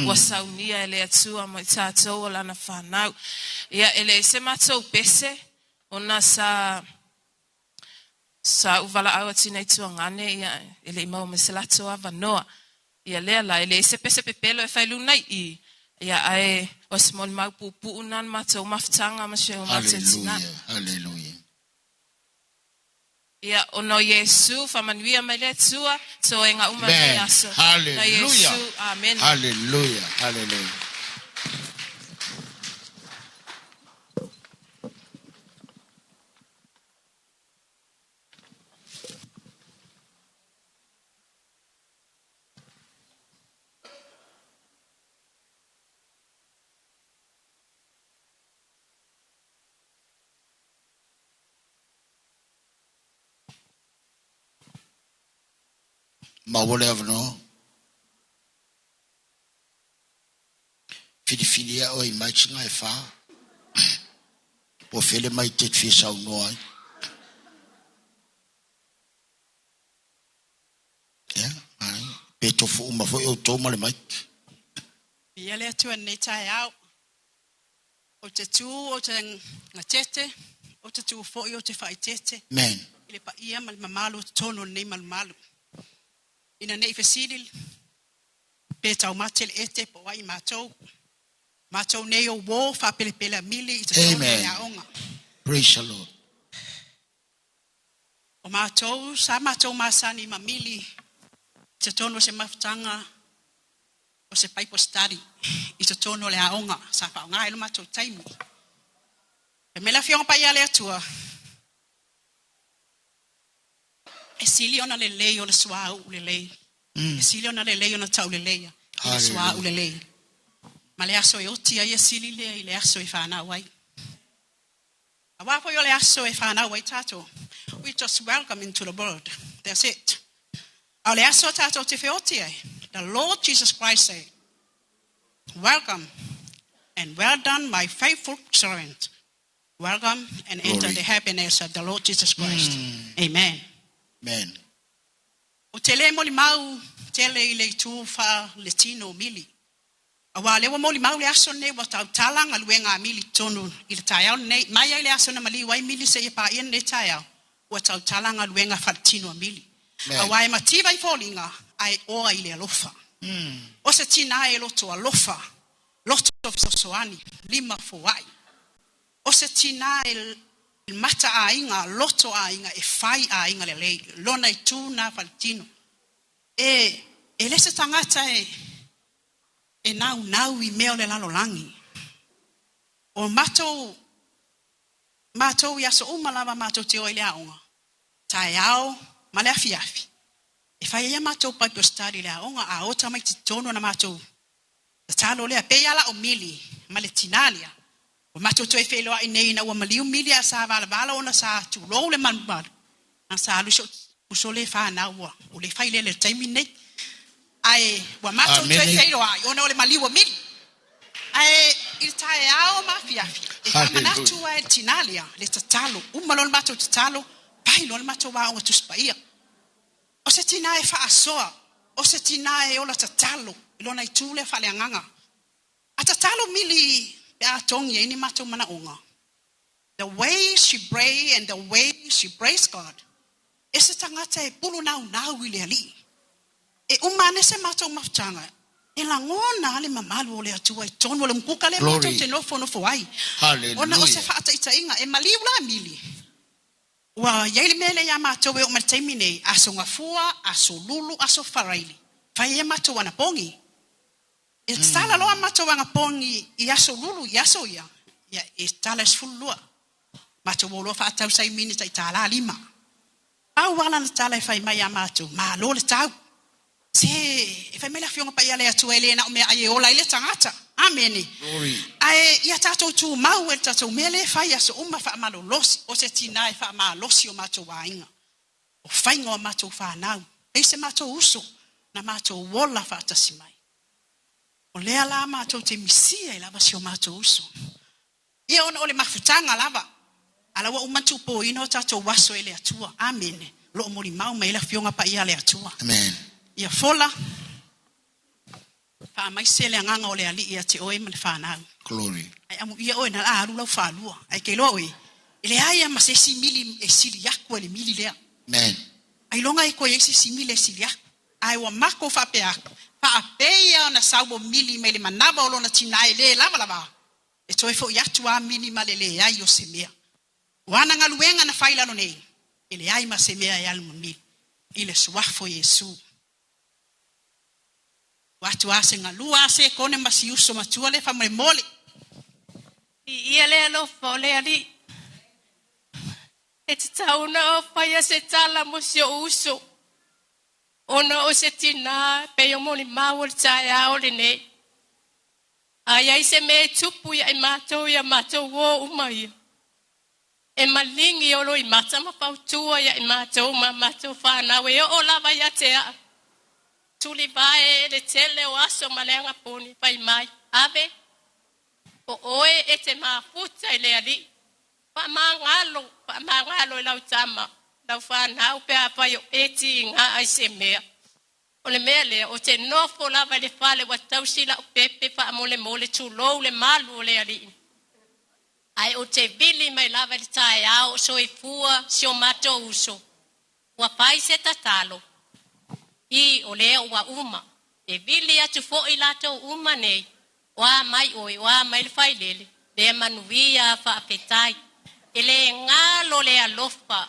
wasaunia ele atua mo tato ola na fanau ia ele se matou pese ona sa uvala awatina ituangane ia ele mau meselato avanoa ia lela ele se pese pepelo e failu nai ia ai osmol mau pupu unan matou maftanga ma sheu matetsina hallelujah ia ono Yesu famanuia mai le tua toenga uma mai aso hallelujah Yesu amen hallelujah hallelujah ma wole avno filia o imagine e fa po fele mai te fisa no ya ai peto fu ma fo o to male mai ia le tu nei tai au o te tu o te ngatete o te tu fo o te fai tete men ile pa ia mal mamalu tono nei mal malu ina nei fesidil peta o matel ete po wai matou nei o wo fa pele mili I te amen onga praise the Lord o matou masani mamili te tono se maftanga o se paipo study I te tono le aonga sa fa ngai lo matou taimi e mela fiong pa ia le atua e sili ona le lei ona swa u le lei e sili ona le lei ona tau le lei e swa u le lei ma le aso e oti ai e sili le aso e fana wai awa po yo le aso e fana wai tato we just welcome into the world that's it ale aso tato te fe oti ai the Lord Jesus Christ said welcome and well done my faithful servant welcome and enter the happiness of the Lord Jesus Christ amen amen o tele mo li mau tele ile tu fa letino mili Awa le wa moli maule aso ne wa tau talanga luenga mili tonu il tayao ne mai le aso na mali wai mili se pa ien ne tayao wa tau talanga luenga faltino mili. Awa e mativa I fallinga ai oa ile alofa. O se tina e loto alofa. Loto sosoani lima foai. O se tina il mata a inga loto a inga e fai a inga le lei lona I tu na faltino. E le se tangata e nau I meo le lalo langi. O matou ia so umalava matou te oile aonga. Tai au, male afi. E fai ia matou Bible study le aonga a ota mai titono na matou. Ta talo lea pe ala o mili, male tinalia. O matou toi felo a inei na ua maliu mili a sa vala ona sa tu lou le manumar. Na sa aluso usole fa na ua. O le fai le taimi nei. Ai, wa matou toi felo a ona o le maliu o mili. Ai, il tae ao mafiafi. E kamanatu a tinalia, le tatalo. Umalon matou tatalo, pai lon matou wa onga tuspaia. O se tina e fa asoa. O se tina e ola tatalo. Ilona I tule fa le anganga. A tatalo mili a tongi e ni matou mana onga. The way she pray and the way she praise God. E se tangata e pulu nau ile ali. E umane se matou maftanga. E la ngona ale mamalu ole atua I tonu ole mkuka le matou te nofo ai. Hallelujah. Ona o se whaata ita inga e maliu la mili. Wa yaile mele ya matou e o maltaimi nei aso ngafua, aso lulu, aso faraili. Fai e matou wana pongi. E tala loa matou wana pongi I aso lulu, I aso ia. Ia e tala esfulua. Matou o loa whaatau sai minita I tala lima. Au wala na tala e fai mai a matou. Ma lo le tau. Se, e fai mele fionga pa ia le atua ele na o mea aie ola ile tangata. Amene. Ai, ia tatou tu mau e tatou mele fai aso uma wha amalo losi. O se tina e wha amalo losi o matou wainga. O whainga o matou whanau. E se matou uso. Na matou wola wha atasi mai. O lea la matou te misia e lava si o matou uso. Ia ona ole mafutanga lava. Alawa umantu po ino tatou waso ele atua. Amene. Lo mori mau me la fionga pa ia le atua. Amen. Ia fola. Fa mai sele nganga ole ali ia te oe male whanau. Glory. Ai amu ia oe na la aru lau whalua. Ai ke loa oe. Ele aia ma se si mili e sili yaku ele mili lea. Amen. Ai longa e koe se si mili e sili yaku. Ai wa mako fa peaka. Fa apeia na saubo mili me le manaba o lona tina e le lava. E toe fo yatu a mili ma le le ai o se mea. Wana ngaluenga na faila no nei. Ele ai ma se mea e alma mili. Ile suafo Yesu. Watu ase ngalua ase kone masi uso matua le famre mole. Ia le alofa o le ali. E te tauna o whaia se tala mo si o uso. Ona o se tina pe o moni mau o le tae a o le ne. Ai ai se me tupu ia I matou o umaia. E malingi o lo I mata ma pautua ia I matou ma matou whanau e o lava ia te a. Tuli vai le tele o aso malenga poni pai mai. Ave o oe e te mafuta I le ali. Pa mangalo I lau tama. Lau whanau pe a pai o eti ngā ai se mea. O le mea lea o te nofo lava le whale wa tausila o pepe pa mole tu lou le malu o le ali. Ai o te vili mai lava le tae au so e fua si o mato uso. Wa pai se tatalo. I o lea ua uma. E vili atu fo I lato uma nei. Wa mai oi, wa mai le fai lele. Le manuia fa apetai. Ele ngalo le alofa.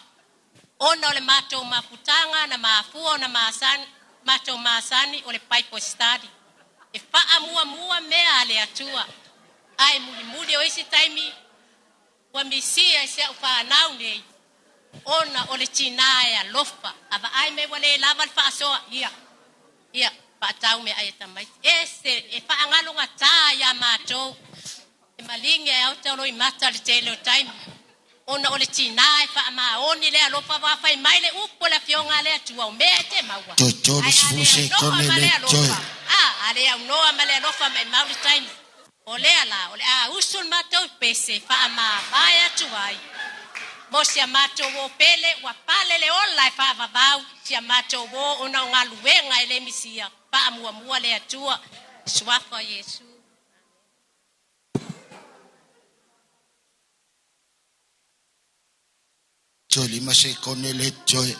Ona o le mato maputanga na maafua na maasani. Mato maasani o le paipo stadi. E fa mua mea le atua. Ai muli o isi taimi. Wa misia se ufa nau nei. Ona o le tinaya lofa. Ava ai me wale lava fa asoa. Ia. Pa tau me ai tamai. E fa angalo ngata ya mato. E malinge au te olo I mata le tele o taimi. Ona o le tinaya fa ama oni le alofa wa fa mai le upo le fionga le atua. O mea te maua. Totoro sfuse kone le joy. Ale au noa ma le alofa me mau le taimi. O lea la. O le usul mato pese fa ama vai atuai. Mo si amato wo pele wa pale le ola fa vavau si amato wo ona ngaluenga ele misia pa mua le atua swafa Yesu Joy lima se kone le joy.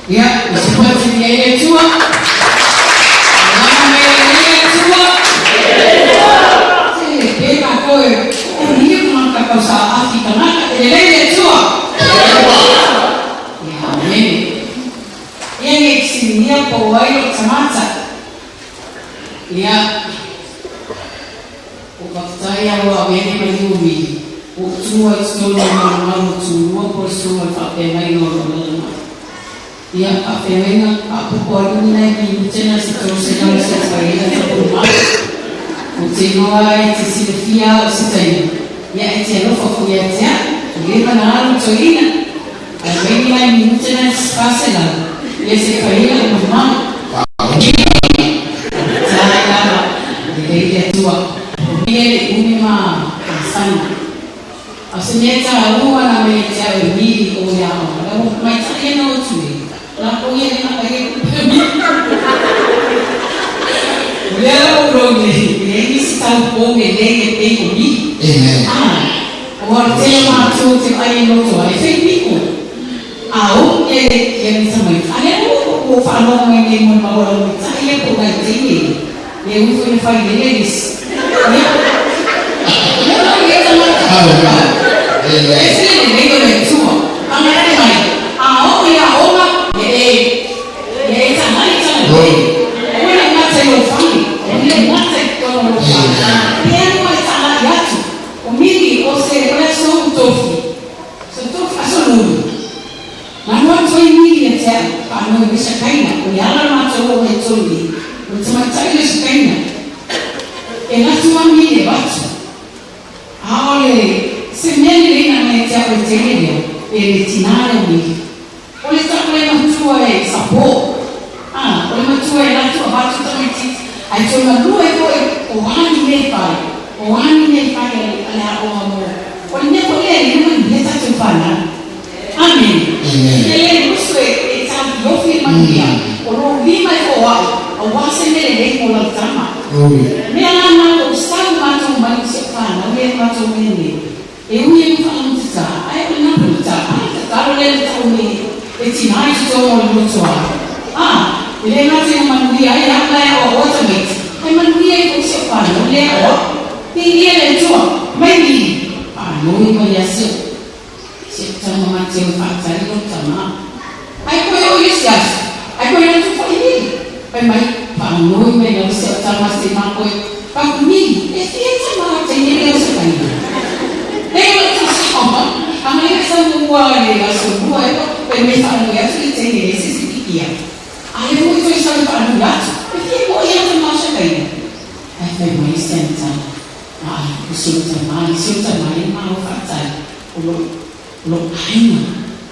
Ya, seperti dia tua. Nama dia tua. Sini, dia kau ini mengangkat kau saat kita nak dia tua. Ya, ini. Yang sini dia kawai semasa. Ya. Saya wa bene mayumi. Utua stolo mama utua posua pape mai no. Ya afenga apokuwa nina kichena sitosema safari ya kwa utinoa itisifia usitani ya itelo fofuya tia ngema na haru toina abenga minutena spasela ya safari ya mama sana ndio tua ile umima sana asinyeta huwa na mecha nyingi kwa yao na maisha yana utui la punya nak bagi dia urongi ini sekali ponge lenge peko ni orang tema tu ai no tu ai peko au yang sama ada ko falo ngai mon mawala saya ko ngai tini dia ufu ni fai delis ese ni nego de tu amara mai au ya oma sangat mili o se ole so tofu. So tofu aso nuru. Nanu toi mili e te anu e bisa kaina. O yala mato o e toli. O te matai le se kaina. E natua mili e watu. Aole se mele reina me te o te leo. E le tinare mili. O le takule matua e sapo. O le matua e natua watu tamiti. Ai toi malua e koe o hani me pai. O hani me pai ale a o amor. O le nepo le ni mo ni ta tu fana. Amen. Ele russo e sa yofi mania. O lo lima e o o wase me le ko la tama. Me ana na o sa ma to ma se fana, me ma to me ni. E u ye fa no tsa. Ai o na no tsa. Ka ro le ta o ni. E ti mai to o lo tsa. Ele na te ma ni ai a la o automate. Ai ma ni e ko se fana, le o. Ti ele to. Mai ni. No iba ya se tama mate o fatari o tama ai ko yo yesias ai ko yo tu fa ini ai mai pa no iba ya se tama se ma ko pa mi e tama te ni o se pa ni e o tu se ama amai sa mo wa le la so bu ai ko me fa no ya se te ni se se kia ai mo to sa pa no ya e mo ya te ma sa kai ai fa mai senta Siuta mai mau fatai lo aina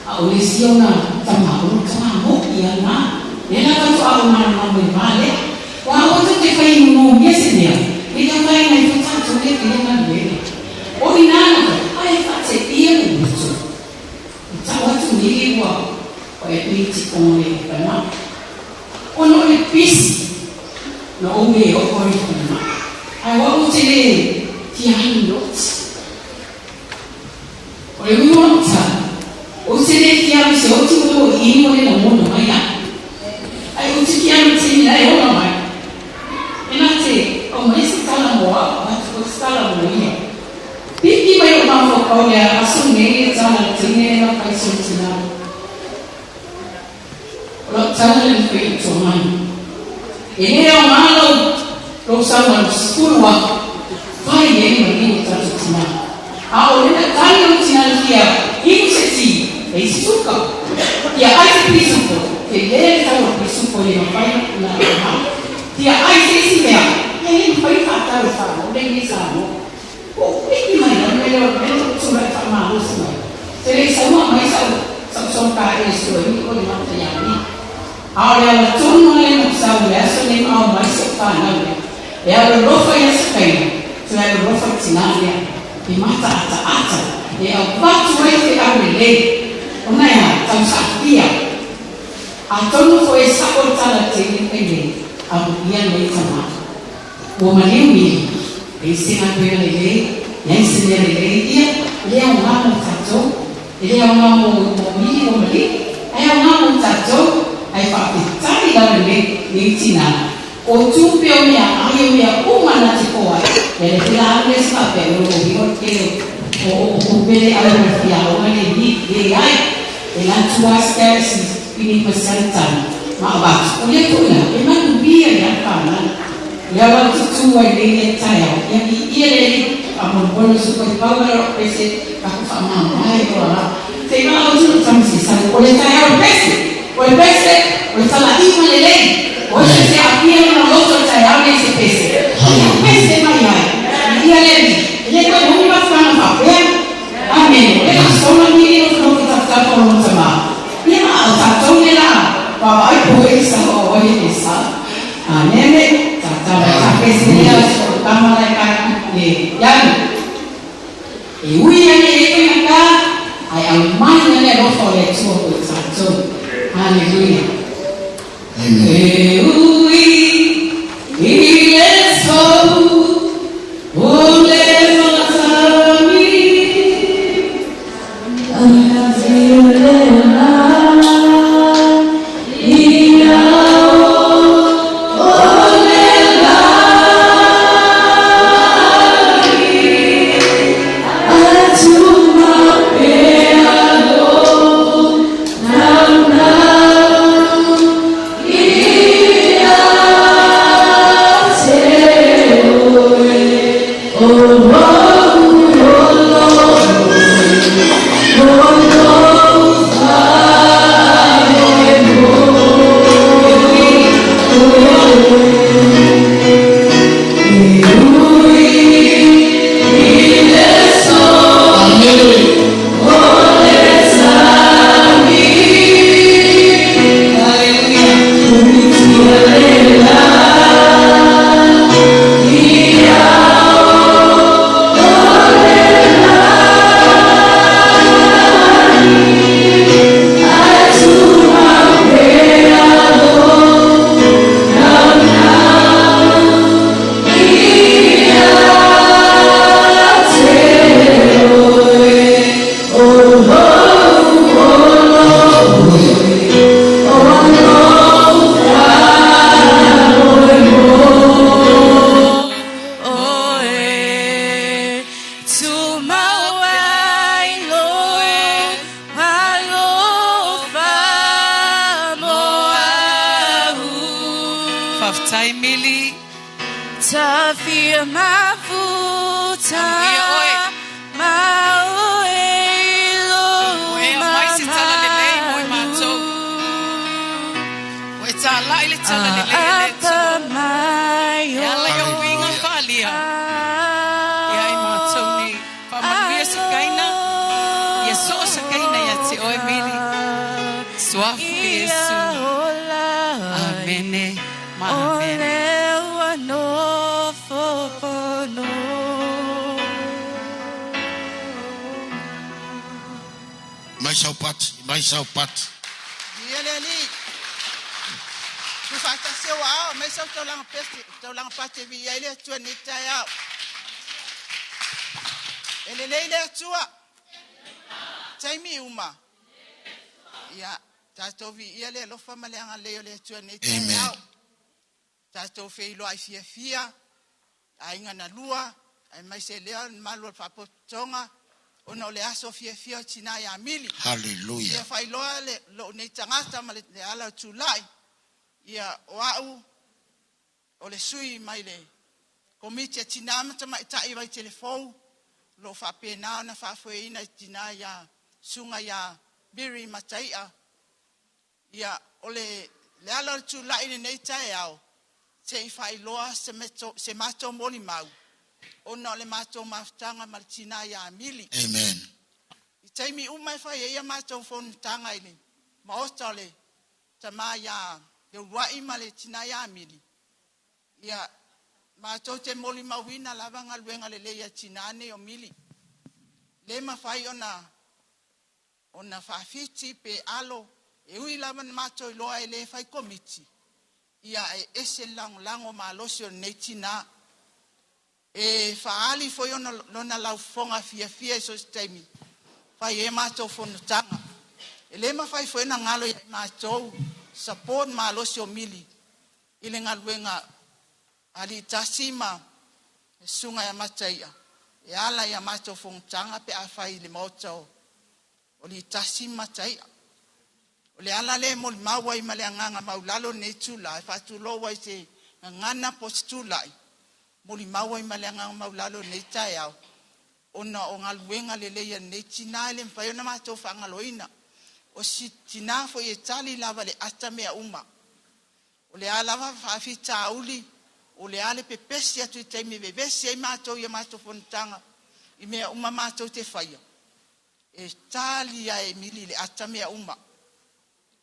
a ole siona tama o kama mo ia na nela ka to au na mo vale wa o te fai no mesenia ni ka fai na to tanto ke ke na le o ni na ai fate ia no to ta wa tu ni wa o e ni ti ko le na o no le pisi no o me o ko ni na ai wa o te le Tiani lot. Ole mi wanta. O se le tiani se o ti o i mo le na mo no mai. Ai o ti tiani ti ni ai o na mai. E na te o mai se tala mo a o tala mo ia. Piki mai o ma fo ka ole a so ne tala ti ne na pai so ti na. Lo tala le fi to mai. E ne o ma lo sa ma skulu wa. Vai ele ali tá tudo a olha tá no sinal que é inseti é suco e a ai prisuco que ele tá no prisuco ele não vai na e a ai se ele vai fatar o falo bem examo o que mais melhor sobre a fama isso se ele sama mais são cara isso ele pode não ter ali a olha tudo não é não sabe essa nem ao mais se fala é a roupa essa cair Tunayo rofa tinalia di mata ata e a watu wete a rele ona ya tamsakia a tono foi sakotala tele ele a buia le tama o maniumi e sina pele le nem sina le dia le un amo tato le un amo momi o mali ai un amo tato ai fa pitari da le tina o tu peo mia ai mia uma na tipo ai ele fila le sta per lo dico che o bene alla fia o le di ai e la tua scarsi quindi passata ma va o le tuna e ma tu via ya kana ya va tu ai le taia e ele a mon buono su quel povero pese a fa mamma ai ora se ma o tu non si sa o le taia o pese sta la ima le lei Hoje se aqui no nosso trabalho esse peixe. Peixe mai. E ele não vai ficar no papel. Amém. Ele só não me não está falando sama. E a tá tão lá. Vai por isso olha isso. Amém. Tá peixe lá câmera cá e já. E o ele cá. Ai a mãe ele não fala tudo certo. Aleluia. Amen. Yeah. tafia mafuta mauelo Myself part. Yeleli. Tu fata se wa, mais ça to lang peste, to lang pate vi yele tu ni taya. Ele leile tua. Taimi uma. Ya, ta to vi yele lo fa male nga le tu ni taya. Ta to fe lo ai fia. Ai nga na lua, ai mai se le malo fa potonga. Ona le aso fia tina ya mili. Hallelujah. Ia fai loa le lo nei tangata ma le ala tulai. Ia wau o le sui mai le komiti tina mata mai tai vai telefon lo fa pena na fa foi na tina ya sunga ya biri mataia. Ia o le ala tulai nei tai au. Se fai loa se mato moli mau. Ona le mato maftanga martina ya mili. Amen. Taimi umai fa ya mato fon tanga ile. Maostale tama ya de wai male tina ya mili. Ya mato te moli mawina lavanga lwenga le ya tinane o mili. Le mafai ona fa fiti pe alo e ui lavan mato loa ele fai komiti. Ia ese lango malosio netina. E faali foi ona lona lau fonga fia so taimi fai e mato fono tanga ele ma fai foi na ngalo ya mato support malo sio mili ile ngalwenga ali tasima sunga ya mataia e ala ya mato fono tanga pe afai le moto oli tasima taia ole ala le mol mawai male nganga maulalo ne tula fa tulo wai se ngana postula moli mawai malanga maulalo nei tai au ona o ngaluenga lele ya nei tina le mfa ona mato fanga loina o si tina fo ye tali lava le atame uma o le alava fa fita uli o le ale pepesi atu taimi bebesi ai mato ye mato fontanga i me uma mato te faia e tali ya emili le atame uma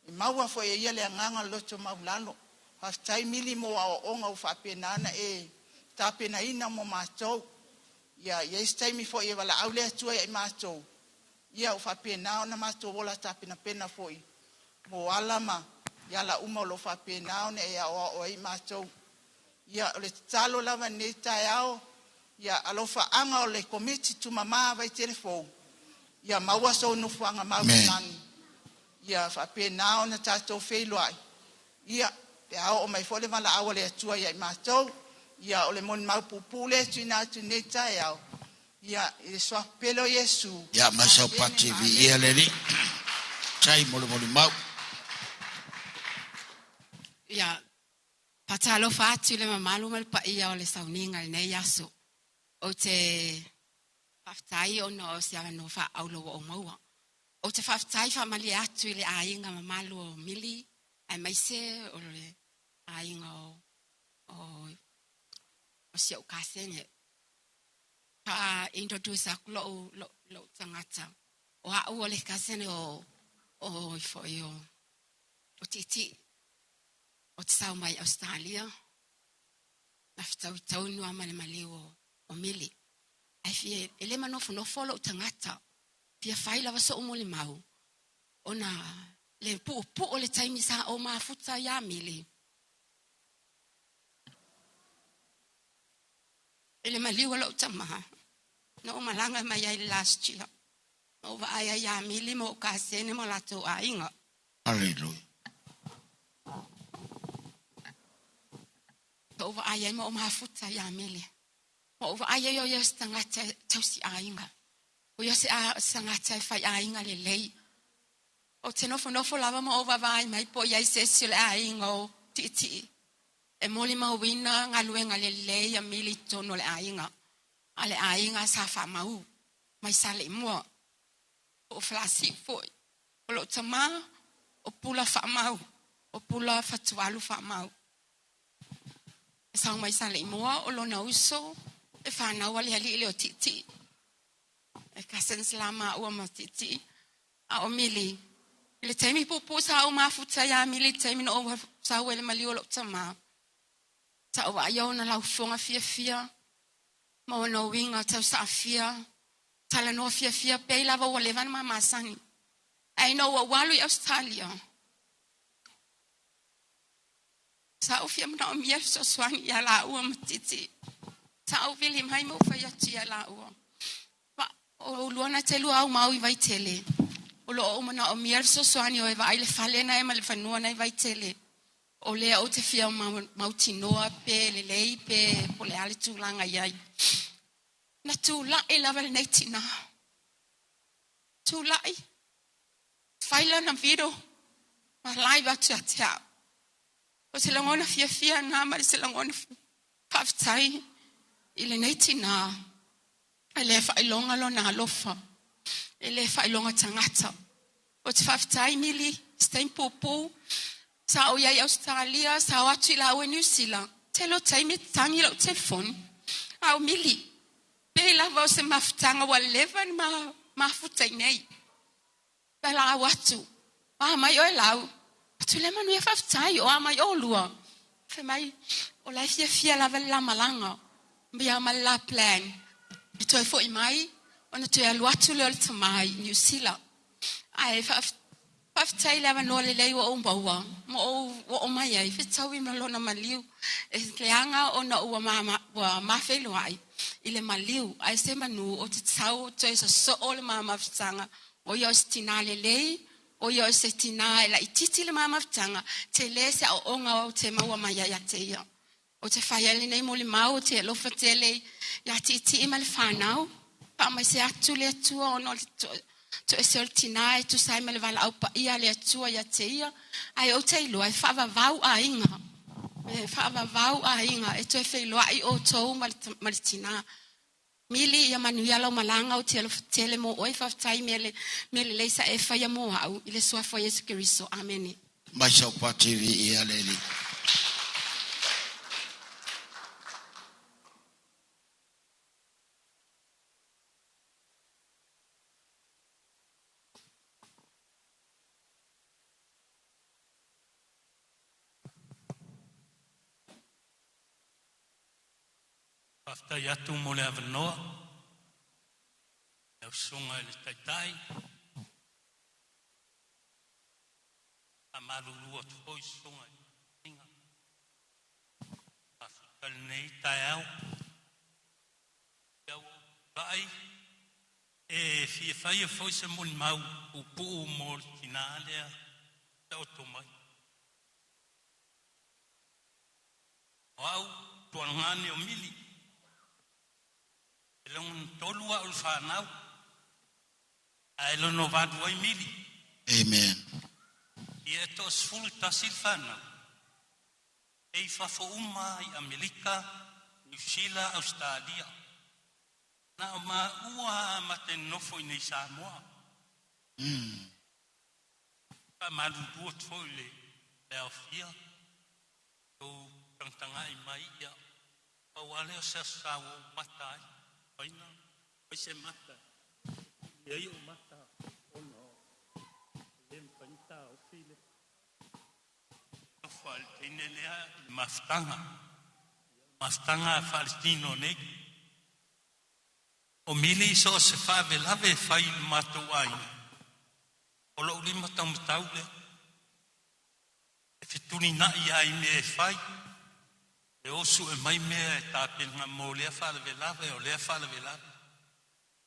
e maua fo ye le nganga loto maulalo fa tai mili mo o onga fa penana e tapena ina mo matou ya taimi fo e wala aule atua e matou ia o fa pena na matou wala tapena pena foi mo alama ya la uma lo fa pena ne ya o e matou ia le talo lava ne taiao ya alofa anga o le komiti tu mama vai telefon ya maua so no fuanga maunani ya fa pena na tatou feiloi ia ya o mai fo le mala awale atua ya matou ia ole mon mau pupule tina tuneta yao ia e so pelo Yesu ya masau pati vi ia leli chai mole mau ia patalo fatu le mamalu mal pa ia ole sauninga nei yaso o te aftai ono sia no fa aulo o maua o te aftai fa mali atu le ainga mamalu o mili ai mai se ole ainga o sia ukasene pa introduce aklo lo tangata o a o le kasene o fo yo o titi o tsau mai Australia after tau no amale maleo o mili ai fie ele manofu no follow tangata fia faila va so mo le mau ona le pu o le taimi sa o ma futa ya mili ele maliwa lo tama no malanga mai ai last year no va ai ya mili mo kasene mo la to ainga hallelujah over ai mo ma futa ya mili over ai yo yes tanga tausi ainga o yes sanga fai ainga le lei o te no lava mo over vai mai po ia se sile ainga titi E moli mawina ngā luenga le lei a mili tono le ainga. A le ainga sa wha mau. Mai sa le mua. O flasi foi. O lo tama, o pula wha mau. O pula whatualu wha mau. E sa mai sa le mua, o lo na uso. E whanau ali ali le o titi. E kasen slama ua ma titi. A o mili. Le taimi pupu sa o mafuta ya mili taimi no o sa wele mali o lo tama. Sa o ayo na lau fonga fia. Ma o no winga tau sa fia. Tala no fia pe lava o levan ma masani. Ai no wa walu i Australia. Sa o fia mna o mier so swani ya la ua matiti. Sa o vili mai mo fa ya tia la ua. O luana te lua au mau i vai tele. O lo o mana o mier so swani o e vai le fale na e ma le fanua na i vai tele. O le o te fia mau tinoa pe le lei pe po le ale tūlanga iai. Na tūlai lava le nei tina. Tūlai. Whaila na viro. Ma lai batu a te au. O se langona fia na ma se langona paftai. I le nei tina. E le whailonga lo na alofa. E le whailonga tangata. O te paftai mili. Stein pupu. Sa o iai Australia. Sa o atu ila o New Zealand. Te lo taimi tangi lo telefon. Au mili. Pe lava o se mafutanga wa levan mafutai nei. Pe la watu. Wa mai o e lau. Tu le manu e fafutai o amai o lua. Fe mai o lai fia lava la malanga. Bia ma la plan. I toi fo i mai. Ona tu e luatu le o le tamai. New Zealand. Ai fafutai lava no le lei o umbaua. Mo o mai ai. Fe tau i malona maliu. E leanga o na ua mawhelu ai. Ile maliu, ai se manu o te tau toi so o le mamafutanga o ia o se tina le lei, o ia o se tina e la ititi le mamafutanga, te le se o onga o te maua mai ia te ia. O te whaiale nei mo le mau, te lofa te le ia te iti ima le whanau, pa mai se atu le atua o no to e se o le tina e tu sai me le wala au pa ia le atua ia te ia, ai o te ilo, ai whavavau a inga. E whaavavau a inga, e toi whailoa i o tau maritina. Mili ia manuia lau malanga o te tele mo oi whaftai mele leisa e whaia mo au, i le suafo Yesu Keriso. Amen. Mai sau pativi i aleli. Paftai atu mo le avanoa. E usunga le taitai. A marurua tui sunga i inga. Paftai nei tai au. Iau vai. E fie fai e foi se moni mau. Upu mo tina lea. Tau tomai. Au tuangane o mili. Long tolua ul whanau. Ai lono vadu ai mili. Amen. Ia tos fulu tasil whanau. Ei whafo uma i Amerika, New Zealand, Australia. Na ma ua mate nofo i nei Samoa. Pa maru dua tole le awhia. Tau tangtanga i mai ia. Pawale o se sawo matai. Aina, se mata. E aí o mata, ou não. Lempanta o filho. Eu falo, tem nele a maftanga faltino ne. O mili só se fave lave fai mato aina. O lo lima tam taule. E fituni na ia i me fai. E osu e mai mea e tāpena mō lea whale velave o lea whale velave.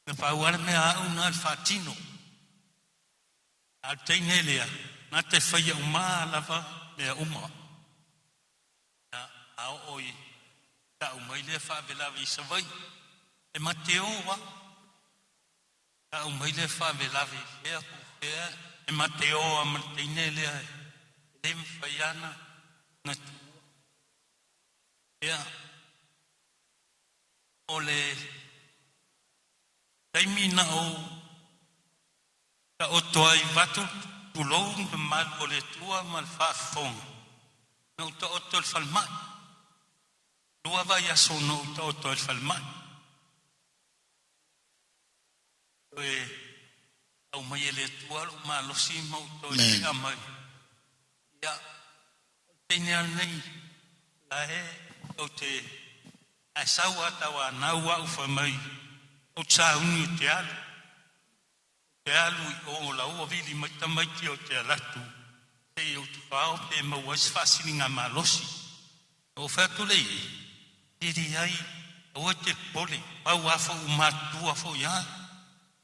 Me pauara mea au nā whātino. Al teine lea, nā te whaia umā lava mea uma. Ao oi, ta umai lea whale velave i savai. E mateo wa. Ta umai lea whale velave i fea kufea. E mateo a mateine lea. Lem whaiana na tu. Ia, o le taimina o ka o toa I watu tulou me mal o le tua mal whaafonga. Na uta o tol whalmai. Lua vai aso no uta o tol whalmai. Oe, au mai ele tua lo ma lo si mau toi te amai. Ia, teine anei, la he, o te, ai sau atawa nau au whamai, o tsa uni o te alu. Te alu I o la ua vili mai tamaiti o te alatu. Te o te whao pe maua isfasini ngā malosi. O whatu lei, tiri ai, o te pole, pau afo umatua fo ia.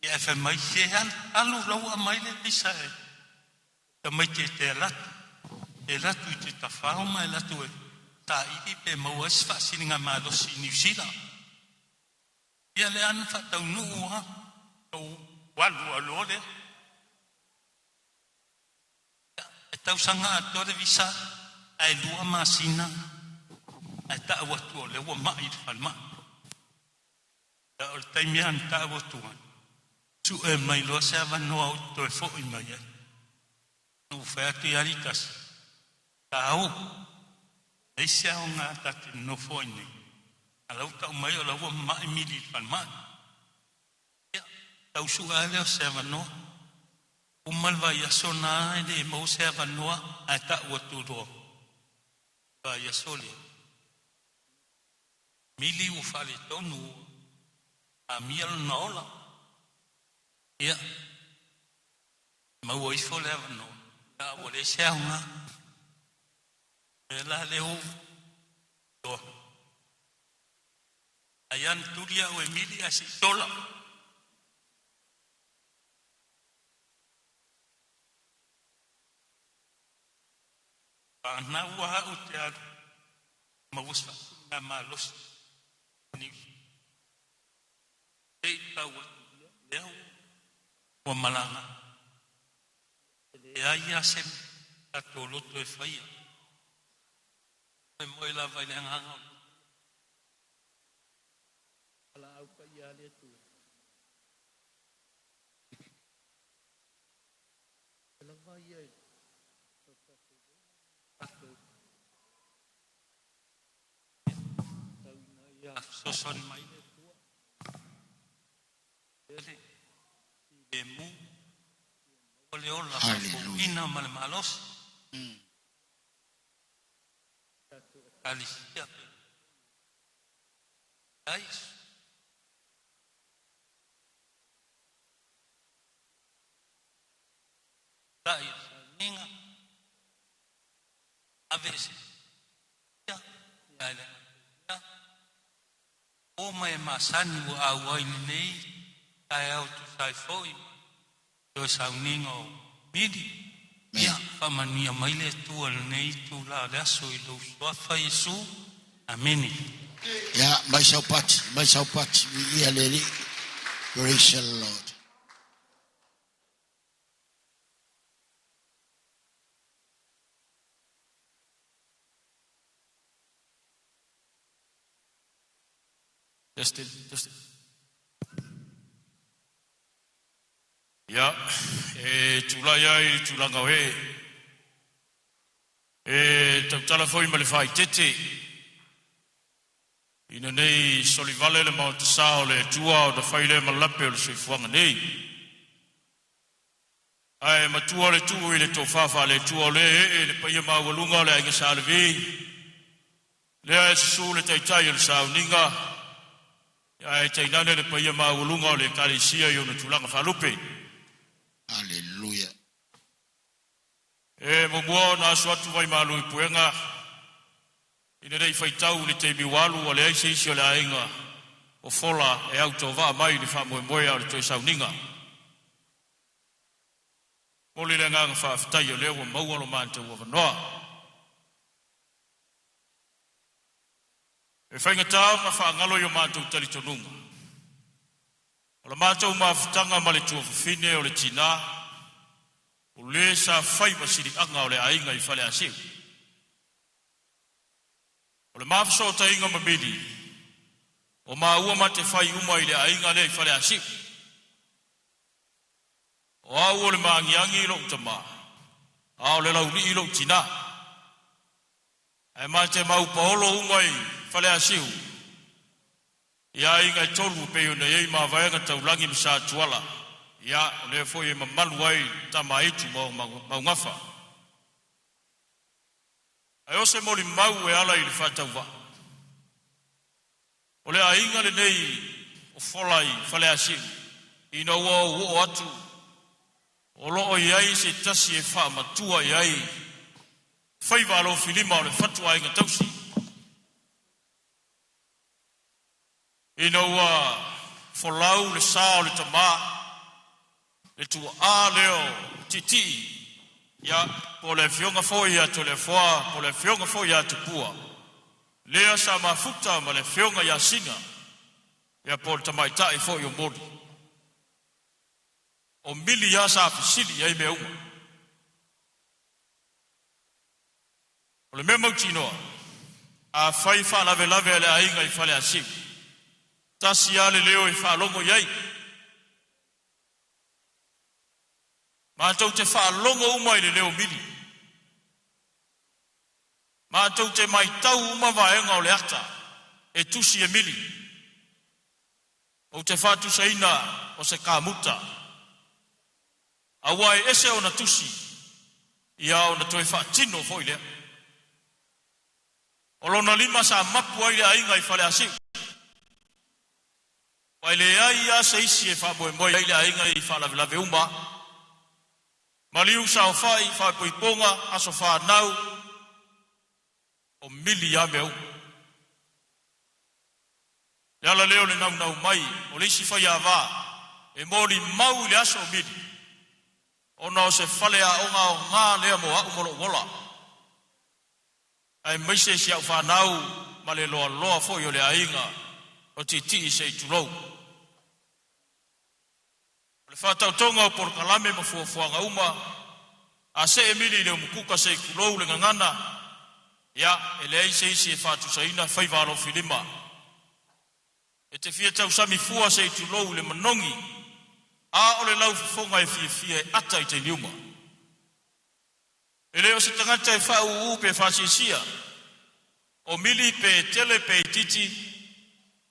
Ia e whamai se alu lau a mai le pisa e. Tamaiti e te alatu. Te alatu I te tawhao mai latu e. Ta iri pe maua isfasini ngā malosi New Zealand. Ia le ana whatau nuu ha. Walu alole. E tau sanga atore visa ai lua masina ai ta watu le wa mai falma. Da o taimi an ta watu. Tu e mai lo se ava no auto e fo I mai. No fati aritas. Ta o. E se o nga ta no fo ni. Ala uta mai o la wa mai mili falma. Tau suga leo se avanoa. Umalva yaso na ele mau se avanoa a ta watu roa. Va yaso le. Mili u fale tonu a miel naola. Ia. Mau i fole avanoa. Ta wale se aunga. E la leo roa. Ayan tulia o Emili a si tola. Na wa o te alu mawusfa na malos ni e tau leo o malanga e ai asem a tolo to e faia e moi la vai lenga ala au ka ia le tu la vai ai Soson mai le tua. Ele le mu ole ola ina mal malos. Alicia. Guys. Dai, ninga. A veces. Ya, ya. O mai masani o awai nei ai au tu sai foi o sauningo midi ia famania mai le tu nei tu la aso I lo swafa Yesu ameni ya mai saupati ia leli praise the Lord. Just ya tulaya I tulanga we tala foi male fai tete ina nei solivale le mau tsao le tua o da fai le malape o le soifuanga nei ai matua le tua I le tofafa le tua le paia mawalunga le ainga salvi le su le taitai le sauninga ai tainane le paia mawalunga le kalisia I ona tulanga falupe. Hallelujah. Mo na swatu vai malu puenga ina dei faitau le te biwalu o le aise isi o le ainga o fola e auto va mai ni fa moe au le toi sauninga o le nganga fa aftai o le o maua lo mante o vanoa e whainga tau ma wha ngalo yo mante o tali tonunga o le mante o mawhitanga ma le tua fine o le tina o le sa fai masiri anga o le ainga I fale asiu. O le mafso ta inga mabidi. O maua mate fai uma ile ainga le fale asip. O au le mangiangi ilo utama. Au le lauli ilo tina. E mate mau paolo umai fale asiu. Ia inga tolu peo na yei mawaianga taulangi msa tuala. Ia le foi mamalu ai tamaitu mau ngafa. Ai ose moli mau e ala ili fatauwa. O le ainga le nei o folai fale asiu. Ina ua uo atu. O loo iai se tasi e wha matua iai. Whaiva alo filima o le fatua inga tausi. Ina ua folau le sao le tama. Le tua a leo titi. Ya po le fionga foi atu le foa. Po le fionga foi atu pua. Lea sa mafuta ma le fionga ya singa. Ya po le tamaitai foi o modi. O mili ya sa fisili ya ime uma. O le mea tinoa. A fai fa lave lave le ainga I fale asim. Tasi ale leo I fa longo yai. Ma tau te fa longo uma I le leo mili. Ma tau te mai tau uma vaenga o le ata. E tusi e mili. O te fa tu saina o se kamuta. Awai ese o na tusi. Ia o na toe fa tino foi lea. O lona lima sa mapu ai le ainga I fale asiu. Wai le ai a se isi e fa moe moe ai le ainga I fa lave uma. Maliu sa o fai fa poiponga aso fa nau. O mili ya meu. Le ala leo le nau mai. O le isi fai a va. E mori mau le aso mili. Ona o se fale a onga o ngā lea mo au molo wola. Ai maise si au whanau ma le loa loa fo yo le ainga o titi se I tulou. O le whatau tonga o porkalame ma fuafuanga uma a se emili leo mukuka se kulou le ngangana ia ele ai se isi e whatu saina whaivalo filima. E te fia tau sami fua se tulou le manongi a ole lau fonga e fia ata I te liuma. E leo se tangata e whau upe whasisia. O mili pe tele pe titi.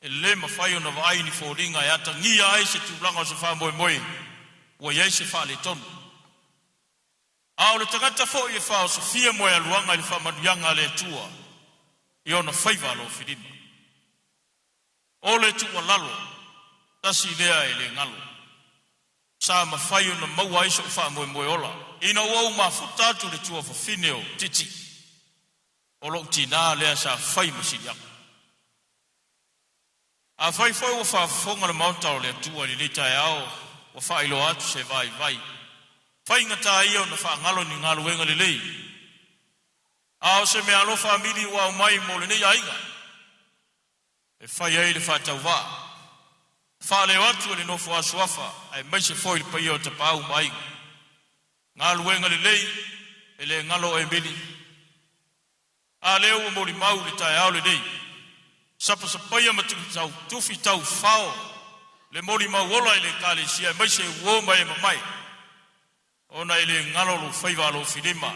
E le mawhai o na vai ni fōringa e ata ngia ai se tūlanga o se wha moe moe. Ua iei se wha le tonu. A ole tangata fo I e wha o se fia moe aluanga I le wha manuanga le tua. I ona whaiva lo whirima. Ole tua lalo. Tasi lea e le ngalo. Sa mawhai o na maua iso wha moe moe ola. Ina wau mafuta tu le tua whawhineo titi. O lo tina lea sa whai masiri aku. A whai whai o whafonga na mautao lea tua ni lita e ao. O whailo atu se vai vai. Whai ngata ia o na whaangalo ni ngalo wenga le lei. A o se mea alo whamili wa o mai mo le nei ainga. E whai ei le whatau waa. Whale watu le nofo asuafa, ai maise foi pa ia o te pau mai. Ngā luenga le lei, e le ngalo e mili. A leo o mori mau le tae au le lei. Sapa sa paia matuki tau, tufi tau whao. Le mori mau ola e le kale sia, maise uo mai e mamai. Ona e le ngalo lo whaiva lo filima.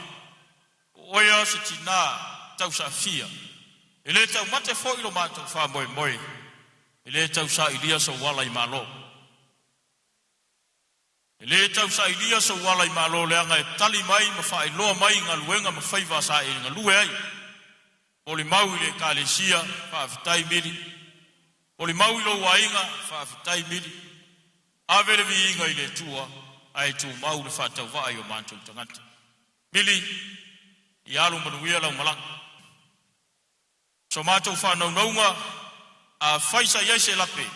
Oia se tina tau sa fia. E le tau mate foi lo mātou wha moe moe. Ele tau sa ilia so wala I malo. Ele tau sa ilia so wala I malo leanga e tali mai ma wha e loa mai ngā luenga ma whaiva sa e ngā lue ai. Oli mau I le kālesia wha afitai miri. Oli mau I lo wainga wha afitai miri. Avere vi inga I le tua ai tu mau le whatau vai o mātou tangata. Mili I alu manuia lau malanga. So mātou whanau naunga a faisa ia se lape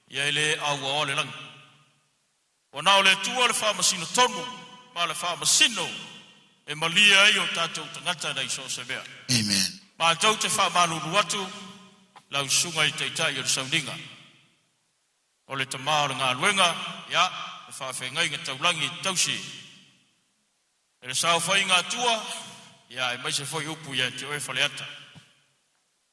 ia ele au o le lang o na le tua le fa masino tonu ma le fa masino e malia ai o tatou tangata nei so se mea amen ma tau te fa malulu atu lau sunga I teitai o le sauninga o le tamā o le ngā luenga ia le fa whengai ngā taulangi tausi e le sao whai ngā tua ia e maise foi upu ia te oe whaleata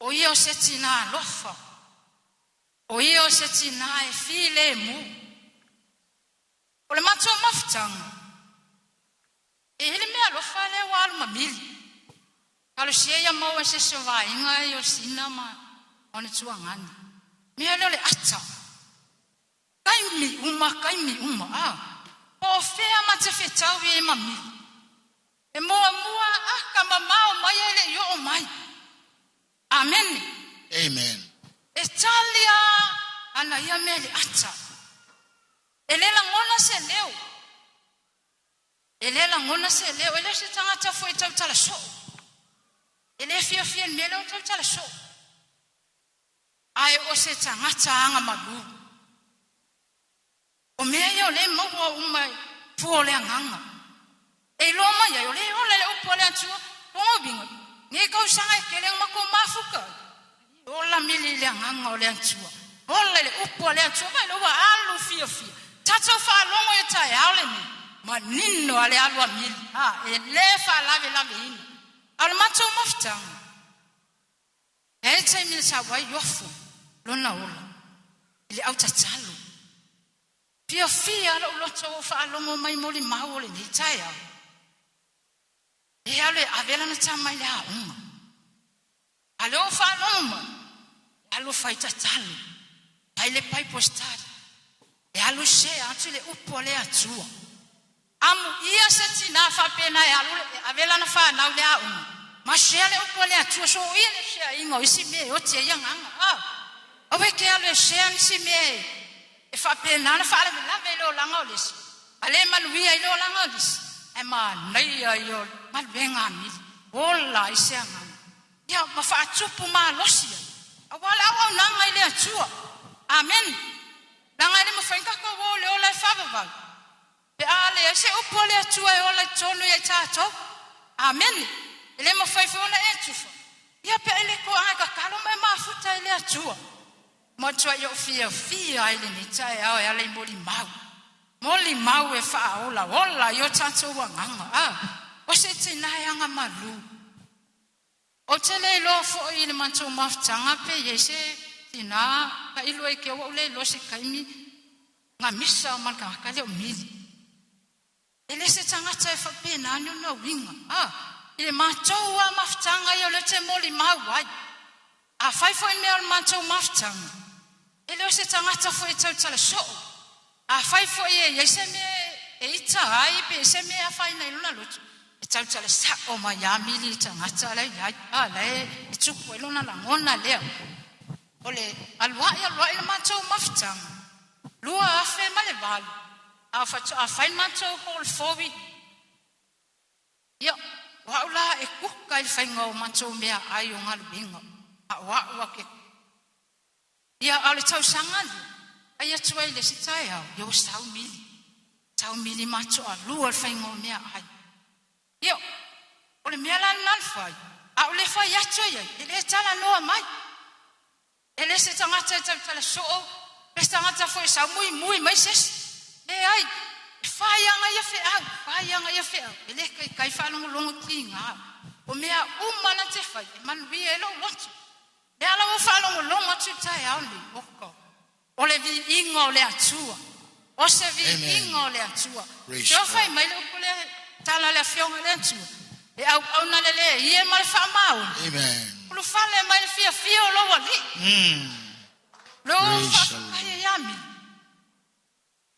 O ia o se tina lofa. O ia o se tina e file mu. O le matua mafutanga. E hele mea lofa le o alu mamili. Kalo sia ia mau e se sova inga e o sina ma o ne tua ngani. Mea leo le ata. Kaimi uma. O fea ma te fetau e mamili. E moa ka mamao mai ele yo o mai. Amen. Amen. E talia ana ia mele ata. Elela ngona se leo. Ele se tangata foi tau tala so. Ele fia mele o tau tala so. Ai o se tangata anga malu. O mea yo le maua umai puole anganga. E loma ya yo le upole atua. Pongo bingo. Ni kau sanga keleng mako mafuka. Ola mili le anganga o le atua. Ola le upole atua. Vai lo wa alu fia. Tato fa longo e tai aule ni. Ma nino ale alu amili. E le fa lave ino. Al mato maftanga. E tai mili sa wai yofu. Lona ola. Ili au tatalo. Fia lo loto fa longo mai moli maole ni tai au. E ale avela na tama ile a uma. Alo fa longo. Alo fa tatalo. Ai le pai postari. E alu se atu le upole atua. Amu ia se tina fa pena e alu avela na fa na ule a uma. Ma se le upole atua so ia le se ingo isi me o te yang anga. Owe ke alu se an si me e fa pena na fa le lo langa o lesi. Ale manuia ilo langa o lesi. E ma nei ayo mal venga mi. Ola ise anga. Ia ma fa tupu ma losia. Awala awa nanga ile atua. Amen. Langa ni mo fenka ko wo le ola favava. Pe ale se upole atua e ola tonu e tato. Amen. Ele mo fai fona e tufa. Ia pe ele ko anga kalo me mafuta ile atua. Mo tua yo fia ile ni tai au ale moli mau. Moli mau e fa ola yo tato wa nganga. O se tina yanga malu. O tele lo fo ile manto maftanga pe yese tina ka ilo e ke o le lo se kaimi nga misa man ka le o mili. Ele se tanga tai fa pe na no winga. Ile manto wa maftanga yo le te moli mau wai. A fai fo me al manto maftanga. Ele se tanga ta fo e tau tala so. A fai fo yese me e ita ai pe se me a fai na ilona lotu. Tau tala sa o ma ya mili tanga tala ya ala e tuku elona la ngona leo. Ole alwa il manto maftanga. Lua afe male valu. A fai manto hol fowi. Yo wa ula e kuka il fai ngau manto mea ayo ngalu bingo. Wa ke. Ya ale tau sangali. Aya tua ile sitai au yo tau mili. Tau mili manto a lua il fai ngau mea ayo. Yo, ole mea lan fai. A ole fai atu ia. Ele tala noa mai. Ele se tangata tala so. Pe tangata foi sa mui mai ses. Le ai. Fai anga ia fe au. Ele kai fa longo kinga. O mea umana te fai. Man vi elo lotu. Le ala mo fa longo tu tai au ni. Oko. Ole vi ingo le atua. O se vi ingo le atua. Jo fai mai le kule tala le fionga le tu e au na le ie mal fa mau. Amen. Lu fale mai fia lo wali. Lo fa ai yami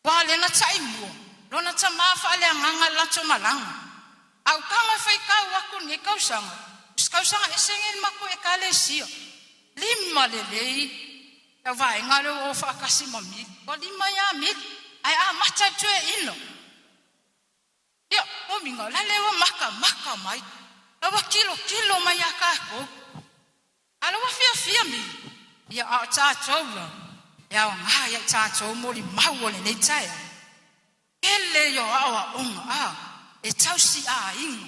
wale na taimu lo na tama fa le nganga la tomalanga au kanga fai ka wa ku ni ka usanga esengel mako e kale sio lima le e vai ngale o fa kasi mami ko lima ya mi ai mata tu ino. Yo, o minga la lewa maka mai. Lawa kilo mai akako. Alawa fia mi. Ya a tato la. Ya nga ya tato mori mawole ne tai. Ele yo awa unga e tausi a inga.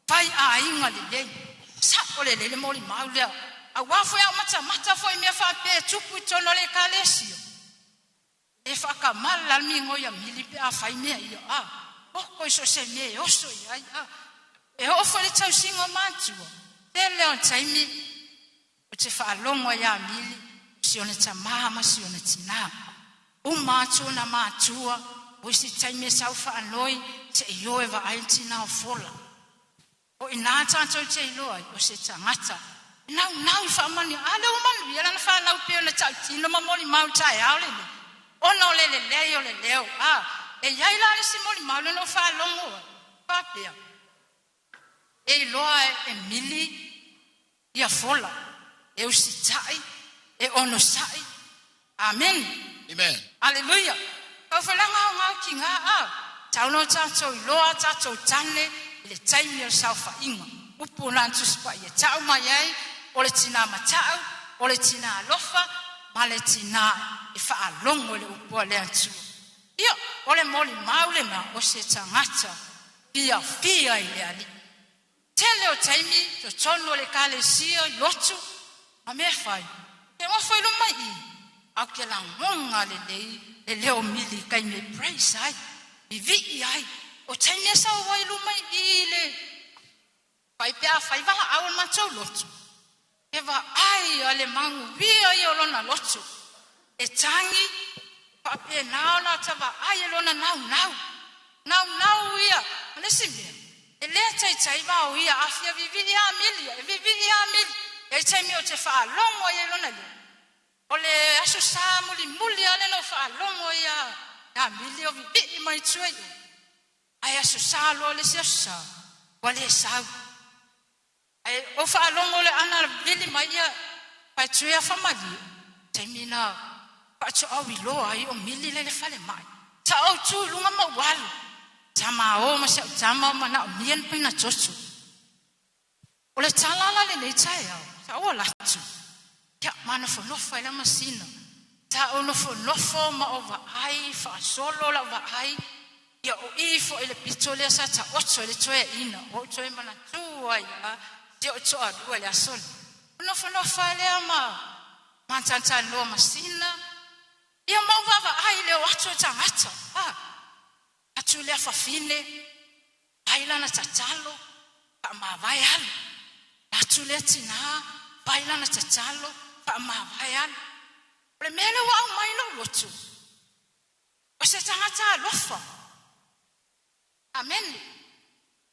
Pai a inga le. Sa ole le mori mawle. A wa fo ya mata fo me fa pe tupu tono le kalesio. E fa ka mala mi ngoya milipe a fai me yo Oko iso se me oso ia. E ofo le tau singo matua. Tele o taimi. o te whaalongo ia mili, si ona ta mama, si ona tina. O mātua na mātua, o isi taime sau whaanoi, te ioe wa ai tina o fola. O ina tātou te iloa, o se tangata. Nau i whaamani, ale o manu, ia lana whanau peo na tau tino mamoni mau tai au lele. Ona o lele leo le leo, e iai lale si moni mau leno whaalongo, whapea. E iloa e mili, ia fola, e usi tai, e ono sai. Amen. Amen. Alleluia. Kau whalanga o ngau ki ngā au. Tauno tātou iloa, tātou tane, le taimi o sau whainga. Upu nā ntuspa ia tau mai ai, o le tina matau, o le tina alofa, ma le tina e whaalongo le upua le antua. Ia, o le moli maule na o se tangata, fia i le ali. Tele o taimi, to tono le kale sia i lotu, ma mea whai. Ke ngofo ilo mai i, au ke la ngonga le lei, le leo mili kai me praise ai, i vi ai, o taimi e sao wai ilo mai i le, pai pia whai waha au al matou lotu. E wa ai ale mangu, via i o lona lotu. E tangi, pape nao na tawa ai e lona nau ia, alesi mea. E lea tai wao ia, afia vivi a mili, e taimi o te whaalongo ia lona lea. O le aso sa muli ale no whaalongo ia mili o vivi mai tuai. Ai aso sa lo le si aso sa, wale sau. Ai o whaalongo le ana mili mai ia, pai tuia whamali, taimi na pato au iloa ai o mili le whale mai. Ta au tu lunga mawalu, tama o masau tama mana o mien pina totu. O le talala le nei tai au, ta o latu. Kia mana whanofo ila masina. Ta o no whanofo ma o wa ai, whaasolo la wa ai. Ia o ifo ile pito lea sa ta oto ile toe ina. O toe mana tua ia. Dia o toa dua lea soli. No whanofo lea ma tanta loa masina. Ia ma wa ai leo atu tangata. Atu lea whawhine. Baila na tatalo. Pa ma vai alu. Atu lea tina. Baila na tatalo. Pa mawayan. Ole mele wa au mai no lotu. O se tangata alofa. Amen.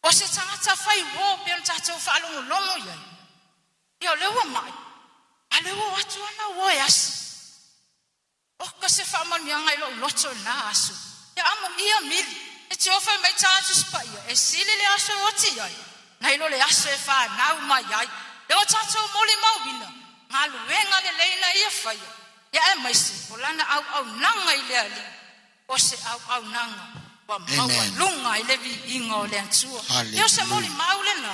O se tangata whai wo pe on tatou whaalongo longo iai. Ia lewa mai. A lewa watu ana wo e asu. O ka se whaamanianga ilo loto na asu. Ia amo ia mili. E te ofa mai tātu spa ia. E sili le asu oti iai. Na ilo le asu e whanau mai iai. E o tatou moli mauina. Ngā luenga le leina ia whaia. Ia e maise, o lana au nanga i lea li. O se au nanga. Wa maua lunga i levi inga o lea tua. Ia se moli maule na.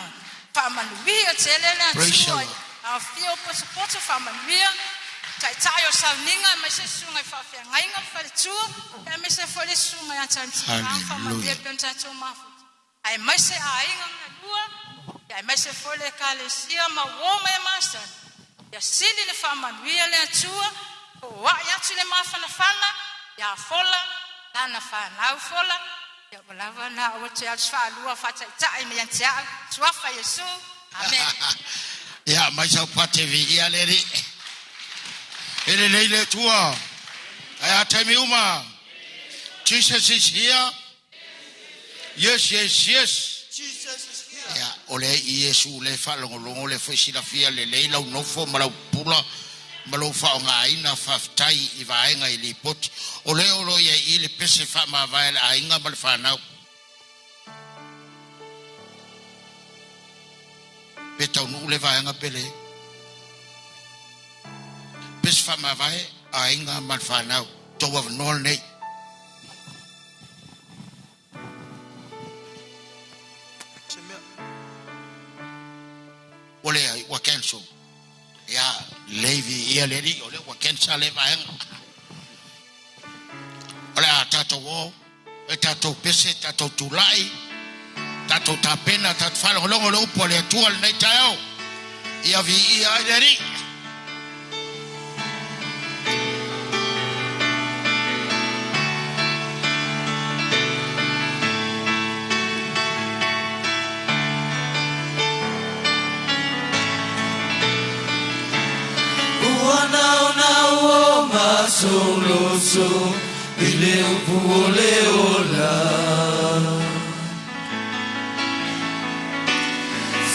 Whaamanuia te lea tua. A fio posa whaamanuia. Tai o sauninga, mai se sunga i whawhia ngainga whare tua. Ia mai se whare sunga i atanti. Whaamanuia pe on tatou mafuta. Ai mai se a inga ngā lua. Ia mai se whare kale sia ma woma e masan. Ia sili le whamanuia le atua, o wai atu le mawhanawhana, ia fola, tana whanau fola, ia walawa na o te atu whalua whataitai me antia, suafa Yesu, amen. Ia, mai sau patevi, ia leri. Ele leile tua. Ai atemi uma. Jesus is here. Yes. Jesus is here. Ya, ole Yesu le whalongolongo le whaisira fia le leila unofo malau pula malau whaonga aina whaftai i vaenga i li poti. Ole olo ia i le pese whama vaela ainga male whanau. Petau nu le vaenga pele. Pese whama vae ainga male whanau. Tau av nol nei. Ole ai wa cancel ya levi ia leri ole wa cancel le vaeng ole tato wo tato pese tato tulai tato tapena tato falo longo lo pole tual nei tao ia vi ia leri masoloso ile upole ola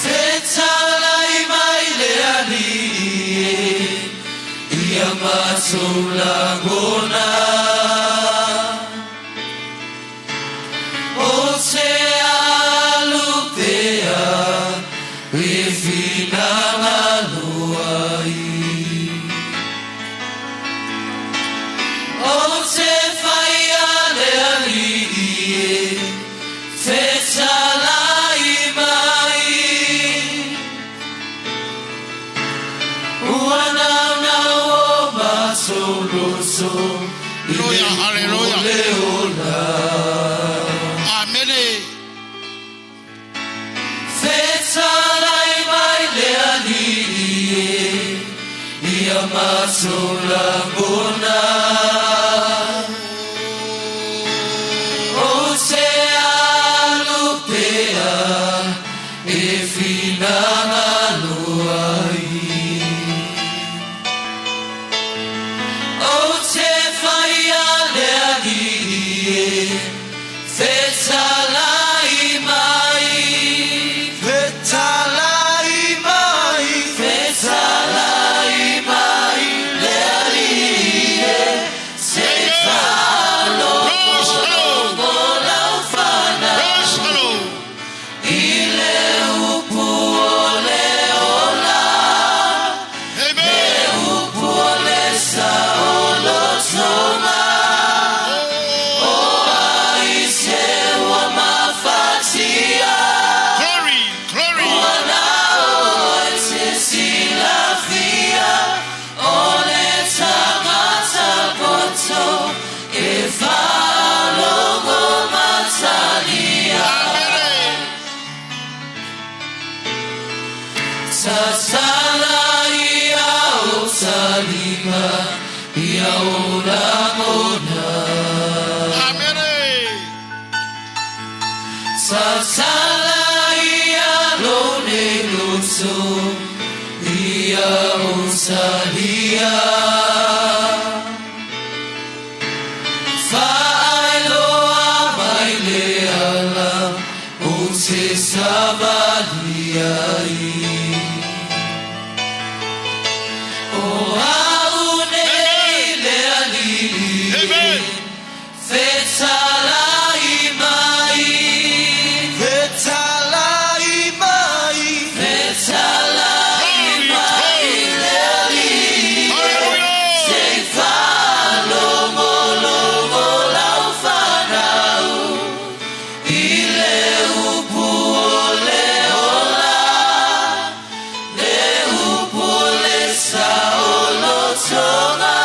fetala imaile ali ia masola gona ose alupea refina maluai ose faia le ali fetala imai uana na o masoloso hallelujah amen fetala imai le ali ia masola gona ose alupea e fina maluai ose faia le ali fetala imai fetala imai fetala imai le ali se falo mola ufana ile upu ole ola le upu ole sa olo soma o aise wa mafatia wana oise silafia ole tamata poto e falo go matalia sasala ia o salima ia o ramona sasala ia lone luso ia o salia failo amaile ala o se sabaliai o aune le ali fetala imai fetala imai fetala imai le ali se falo molo mola ufanau ile upu ole ola le upu ole sa olo tonga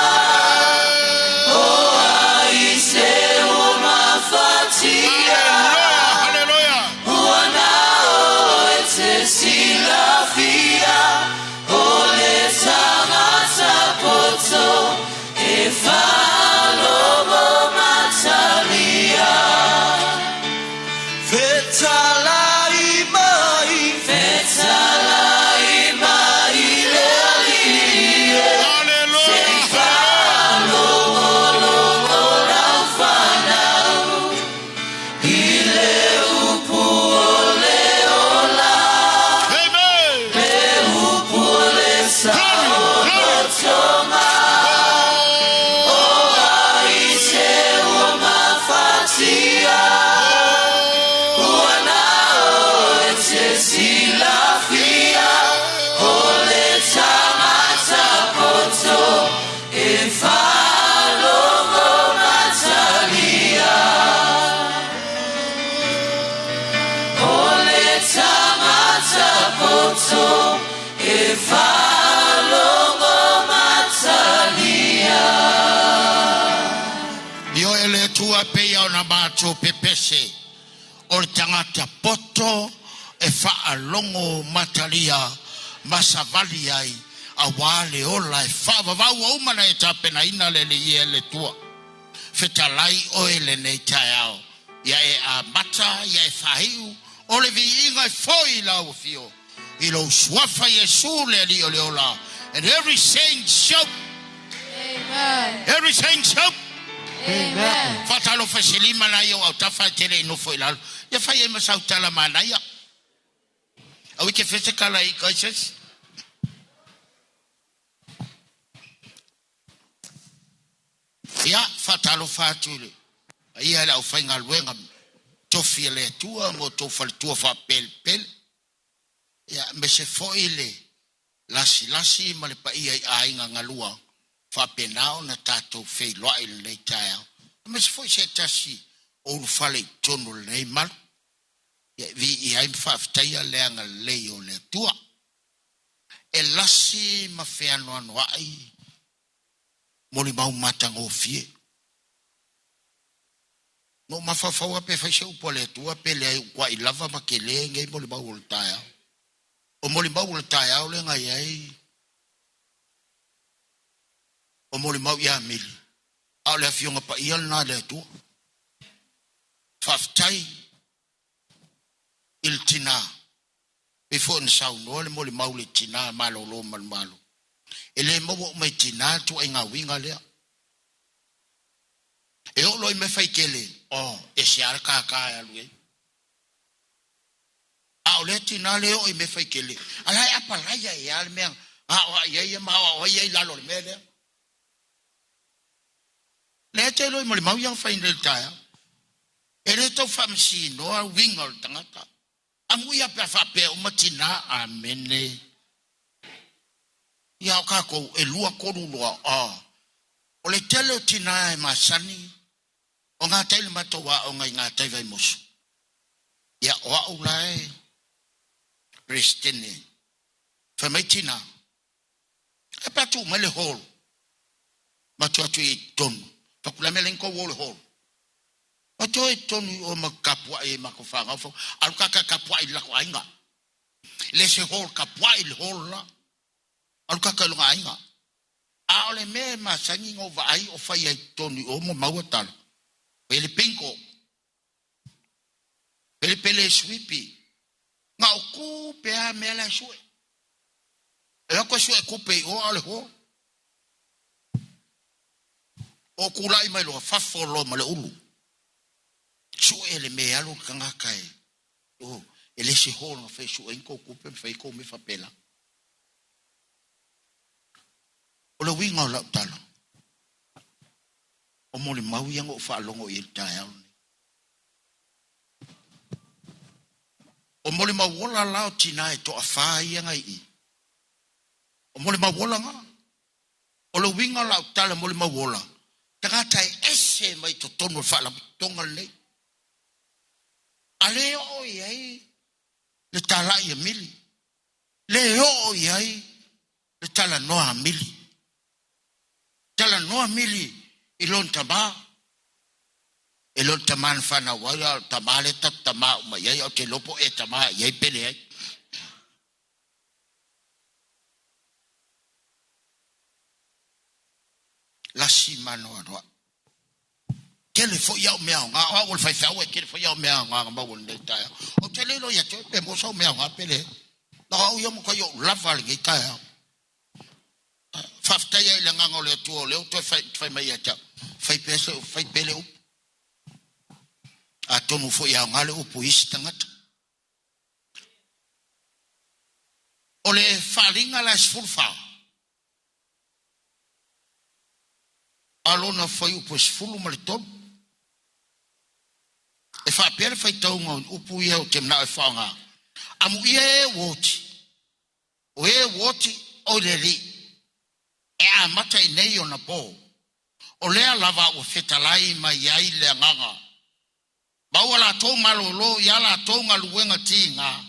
o aise o mafatia wana oete silafia ole tamata poto e falo mo matalia fetala imai fetala imai le ali se falo molo mola ufanau ile upu ole ola le upu ole sa olo toma o aise o mafatia wana oete silafia ole tamata poto e falo mo matalia ole tamata poto e falo mo matalia Io ele tua peia ona mato pepese o le tangata poto e whaalongo matalia masavali ai a wale ola e whaavavau au mana e tapena ina le ie le tua fetalai o ele nei tai au ia e a mata ia e whahiu o le vi inga e foi lau fio i lo suafa Yesu le li o le ola and every saint shout Everything so. Amen. Fatalo fasilima na yo tafa tele no foi la. Ya fa ye masau tala mana ya. Awi ke physical ai coaches. Ya fatalo fatule. Ia la ufainga luenga tofiele tua mo tofal tua fa pel. Ya me se foile. Lasi male pa ia ainga ngalua. Fa penao na tato fei loa il nei taia. Me se foi se tasi o fale tonu nei mal. Ya vi ia fa ftaia leanga leo le tua. E lasi ma feano anu ai. Moli mau matang o fie. No mafafaua pe fa se upole tua pe le kwa ilava makele ngai moli mau ultaia. O moli mau ultaia o le ngai ai. O moli mau ia mili. Au le fionga pa ia na le tu. Faftai il tina. Before in sau no le moli mau le tina malo lo malo. Ele mo mai tina tu inga winga le. E o lo me fai kele. Oh, e se arka ka lui. Au le tina le o me fai kele. Ala apa la ya al me. Ah, ya ma o ya la lo me le. Le te lo mo mau yang fai del taia. Ele to famsi no a wingol tangata. Amu ya pa fa pe o matina amene. Ya ka ko e lua ko lua a. O le tele tina e masani. O ngā teile matoa o ngā teiwai mosu. Ia oa ulai. Pristine. Whamaitina. E patu mele hall. Matu atu i tonu. Pakula mele inko wole hall. Matu i tonu o makapua e makofanga. Alukaka kapua i lako ainga. Lese hall kapua i hall la. Alukaka lunga ainga. A ole me masangi ngo vai o fai ai tonu o mo mauatala. Pele pinko. Pele swipi. Nga o kupe a mela sue. E ako sue kupe o ale ho. O kulai mai loa fafolo male ulu. Sue ele me alu kanga kai. O ele se ho na fe sue inko kupe me fai ko me fa pela. O le winga o la tala. O moli mau yang o whaalongo i tae o moli mau wola lao tina e to a whaia ngai i. O moli mau wola nga. O le winga lao tala moli mau wola. Tagatai ese mai to tonu whaala tonga nei. A leo o iai le tala i a mili. Leo o iai le tala noa mili. Tala noa mili. Ilon tama. Ilon taman fana waya tamale tama ma yai o te lopo e tama yai pele ai. Lasi mano anwa. Kele fo yao mea nga a wol fai fau e kele fo yao mea nga ma wol nei taia. O tele lo ya te pe mo so mea nga pele. Na au yo mo ko yo lava ngi taia. Faftai le nganga le tuo le to fai mai ata fai pele u a tonu fo ya ngale u puis tangata ole falinga la sfulfa alona fai u pus fulu maliton e fa pele fai tonga u puia o temna e fanga amu ie woti o le ri e a mata i nei o na po. O lea lava o fetalai mai ai le nganga. Baua la tau malolo, ia la tau ngaluenga tinga.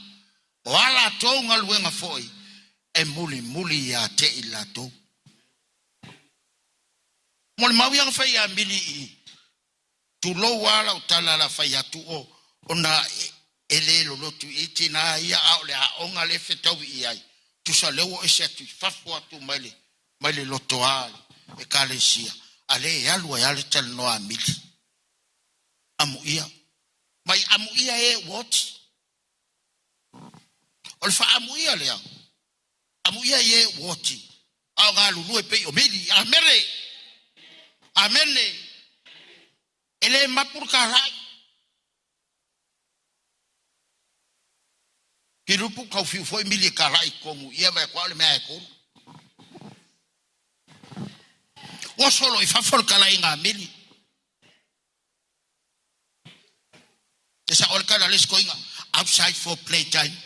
O ala tau ngaluenga foi. E muli ia te i la tau. Moli mau yang fai a mili i. Tu lo wala o tala la fai atu o. O na ele lo tu iti na ia au le a onga le fetau i ai. Tu sa lewo ese atu fafu atu maile. Maile lotoale e kalesia ale e alu e ale tal no amili amu ia mai amu ia e what o fa amu ia le amu ia e what au ga lulu e pe o mili a mere Amene. Ele mapur karai. Kirupu kau fiu foi mili karai kongu. Ia vai kwa le mea kono. O solo I fafor karai ngā mili. Tesa ol kara les koinga. Outside for playtime.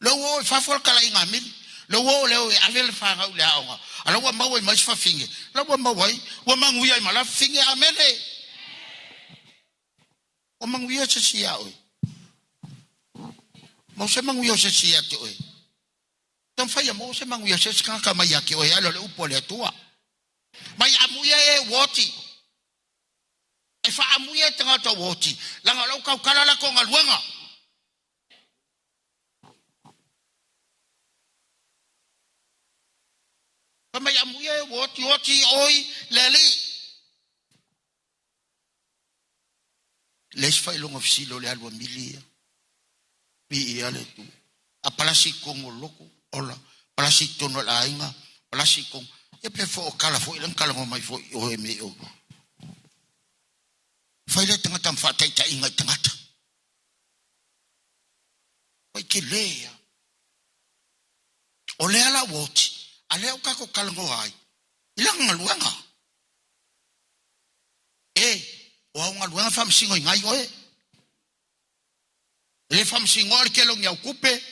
Lo I fafor karai ngā mili. Lo leo e avele whanga ule aonga. Ala wa mawai mais fa finge. La wa mawai. Wa manguia I mala finge amene. Wa manguia se sia oi. Mau se manguia se sia te oi. Tam faya mau se manguia se skaka mai ake oi. Alo le upo le tua. Mai amuia e woti. E fa amuia e tangata woti. Langa lau kau kalala ko ngaluenga. Pamai amuia woti oi leli. Les fai longa fisilo le alwa milia. Bi ale tu. A palasi kongo loko ola. Palasi tono la inga. Palasi kong. E pe fo kala fo ilang kala mai fo o e me o. Fai le tangata mfatai ta inga tangata. Fai ke lea. O lea la woti. Aleo kako kalango ai. Ilang ngaluanga. O ngaluanga fam singo ngai oe. Le fam singo al kelo ngia kupe.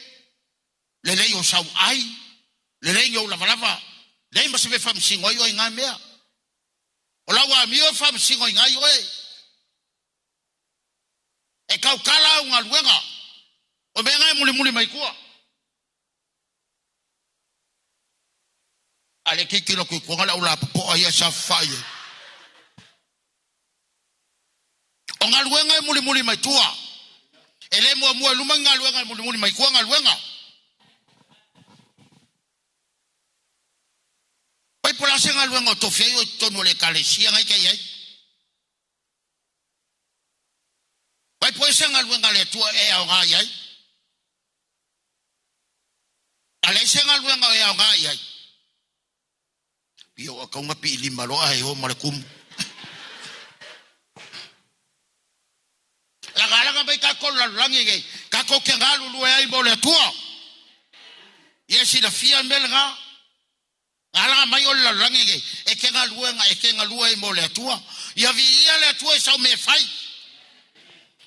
Le le yo sau ai. Le le yo lava. Le ma se fam singo yo ngai mea. O la wa mio fam singo ngai oe. E kau kala ngaluanga. O me ngai muli mai kua. Ale kikilo ku ko ngala ula po aya sa faye. O ngaluenga muli mai tua. Ele mo luma ngaluenga muli mai ku ngaluenga. Pai pola se ngaluenga to feio to no le kalesia ngai kai ai. Pai po se ngaluenga le tua e a ngai ai. Ale se ngaluenga e a ngai ai. Pio kau ngapi lima lo ai ho malakum. La gala bai ka ko la langi ge. Ka ko ke galu lu ai bo le tua. Yesi la fia melga. Ala mai o la langi ge. E ke galu ai mo le tua. Ya vi ia le tua sa me fai.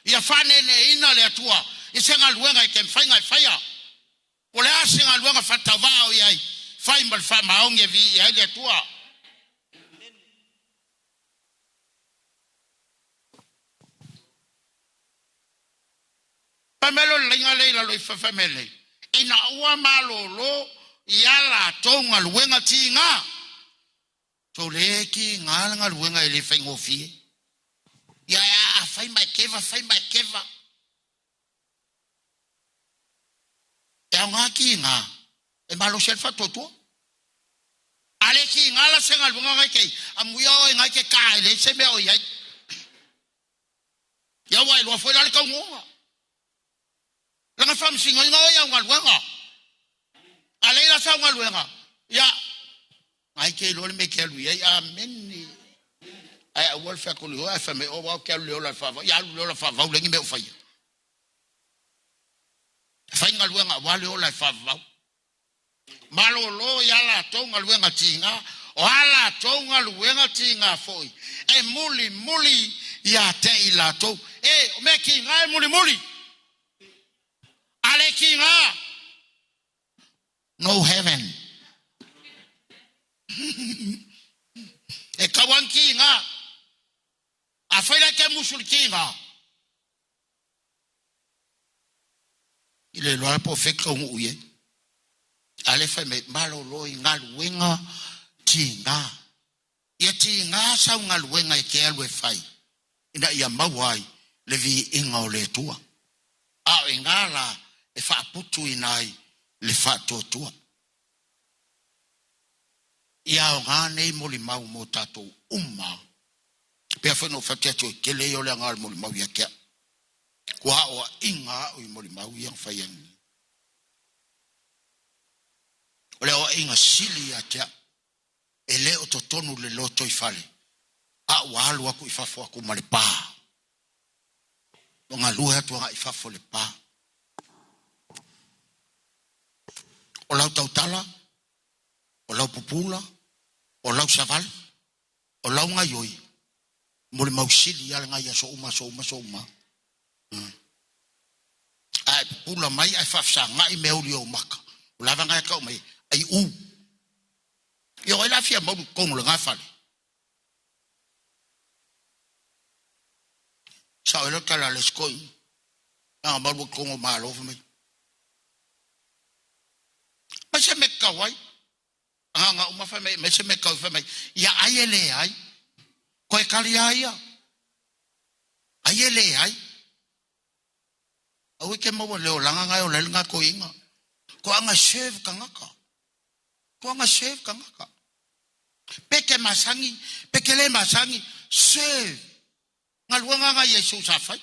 Ya fane ne ina le tua. E se galu nga ke fai ngai faia. O le ase galu nga fatava o ai. Fai mal fa maonge vi ai le tua. Pamelo linga leila lo fa mele. Ina ua malolo yala tonga luenga tinga. To leki ngala luenga ele fengo fie. Ya fai mai keva. Ya ngaki nga. E malo selfa toto. Ale ki ngala senga luenga ngai ke. Amuyo ngai ke ka ele se me o yai. Ya wa lo foi dal ka ngo. Langa fam singo ngo ya ngaluenga. Ale la sa ngaluenga. Ya ai ke lo me ke lu ya amen. Ai wol fa ko lu fa me o wa ke lu la fa. Ya lu la fa va le ngi me fa. Fa ngaluenga wa le la fa va. Malolo ya la tonga luenga tinga. O ala tonga luenga tinga foi. E muli ya te ila to. O me ki ngai muli. Ale kinga. No heaven. E kawan kinga. Afaila ke musul kinga. Ile lo apo feka uye. Ale fa me malo lo ngaluenga tinga. Ia tinga sa ngaluenga ke alwe fai. Ina ia mawai levi inga ole tua. A ingala e fa putu inai le fa totua. Ia o ngane moli mau mo tato umma. Pea wheno whateato ke leo le ngal moli mau ia kia. Kua o inga o i moli mau ia whaiani. O le o inga sili ia kia. ele o totonu le loto I fale. A walu aku I fafo aku ma le pā. O ngā lua atu I fafo le pā. O lau tautala, o lau pupula, o lau savali, o lau ngai oi. Mo le mausili ala ngai so uma. Ai pupula mai ai fafsa ngai meuli o maka. O lava ngai kau mai ai u. Yo ela fia mau kong le ngai fale. Sa ela kala le skoi. Ah mau kong o malo fa mai. Mese me kawai. Nga uma fa mai, mese me kawai fa mai. Ya aiele ai. Ko e kali ai ya. Aiele ai. Au ke mau leo langa ngai o le nga ko inga. Ko anga serve kangaka. Ko anga serve kangaka. Peke masangi, peke le masangi, serve. Ngaluanga nga Yesu sa fai.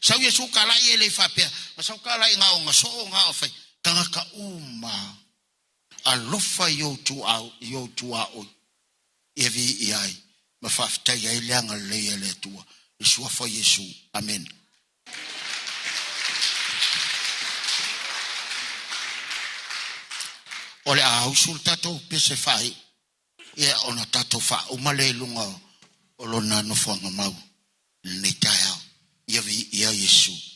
Sa Yesu kala ele fa pe. Sa kala nga o nga so nga o fai. Kangaka uma. Alofa yo tu au. Evi iai. Mafafta ya ileanga le tua. Isua fa Yesu. Amen. Ole au sul tato pese fai. Ia ona tato fa umale lunga olona no fonga mau. Nei taia. Evi ia Yesu. Amen.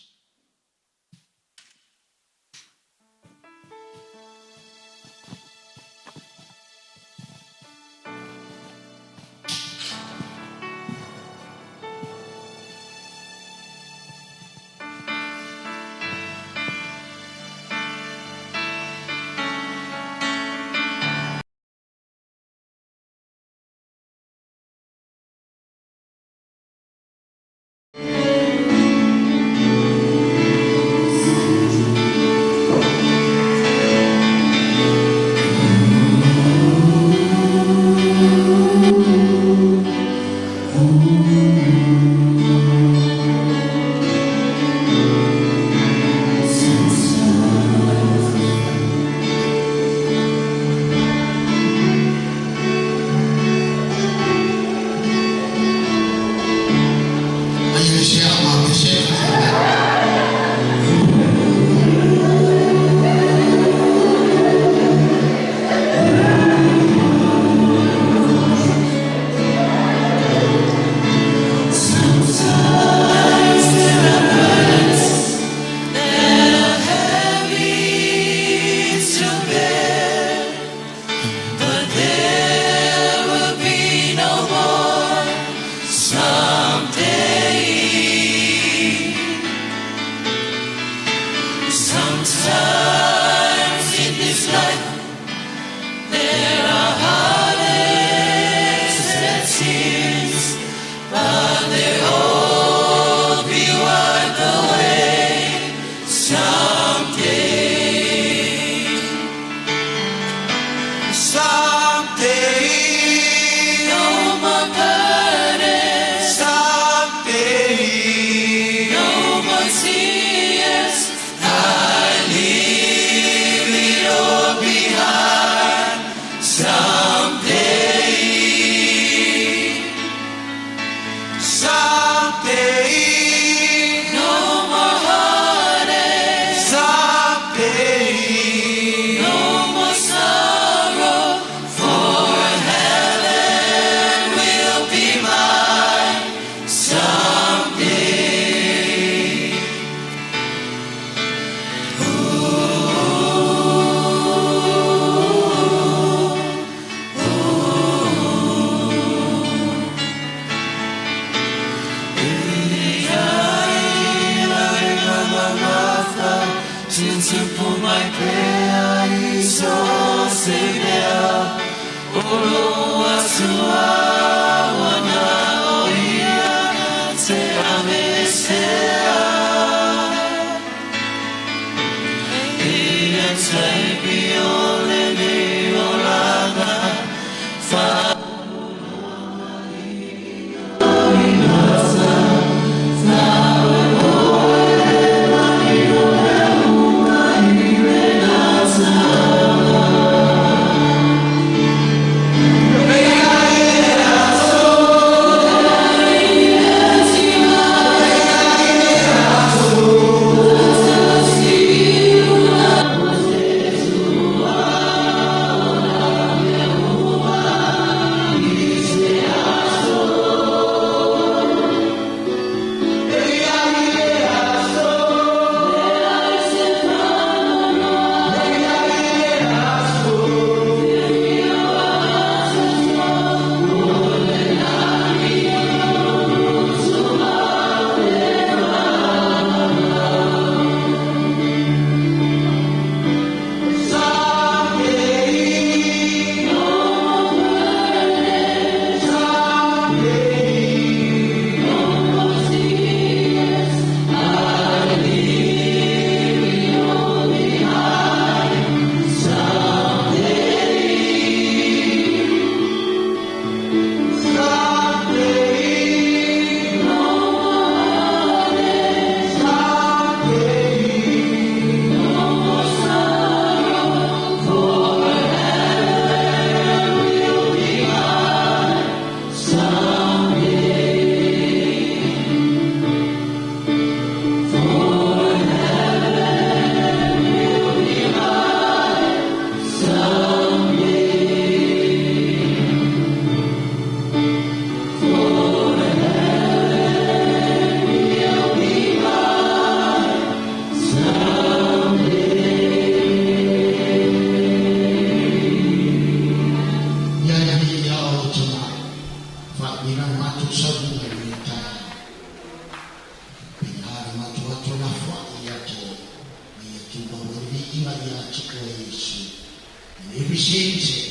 change.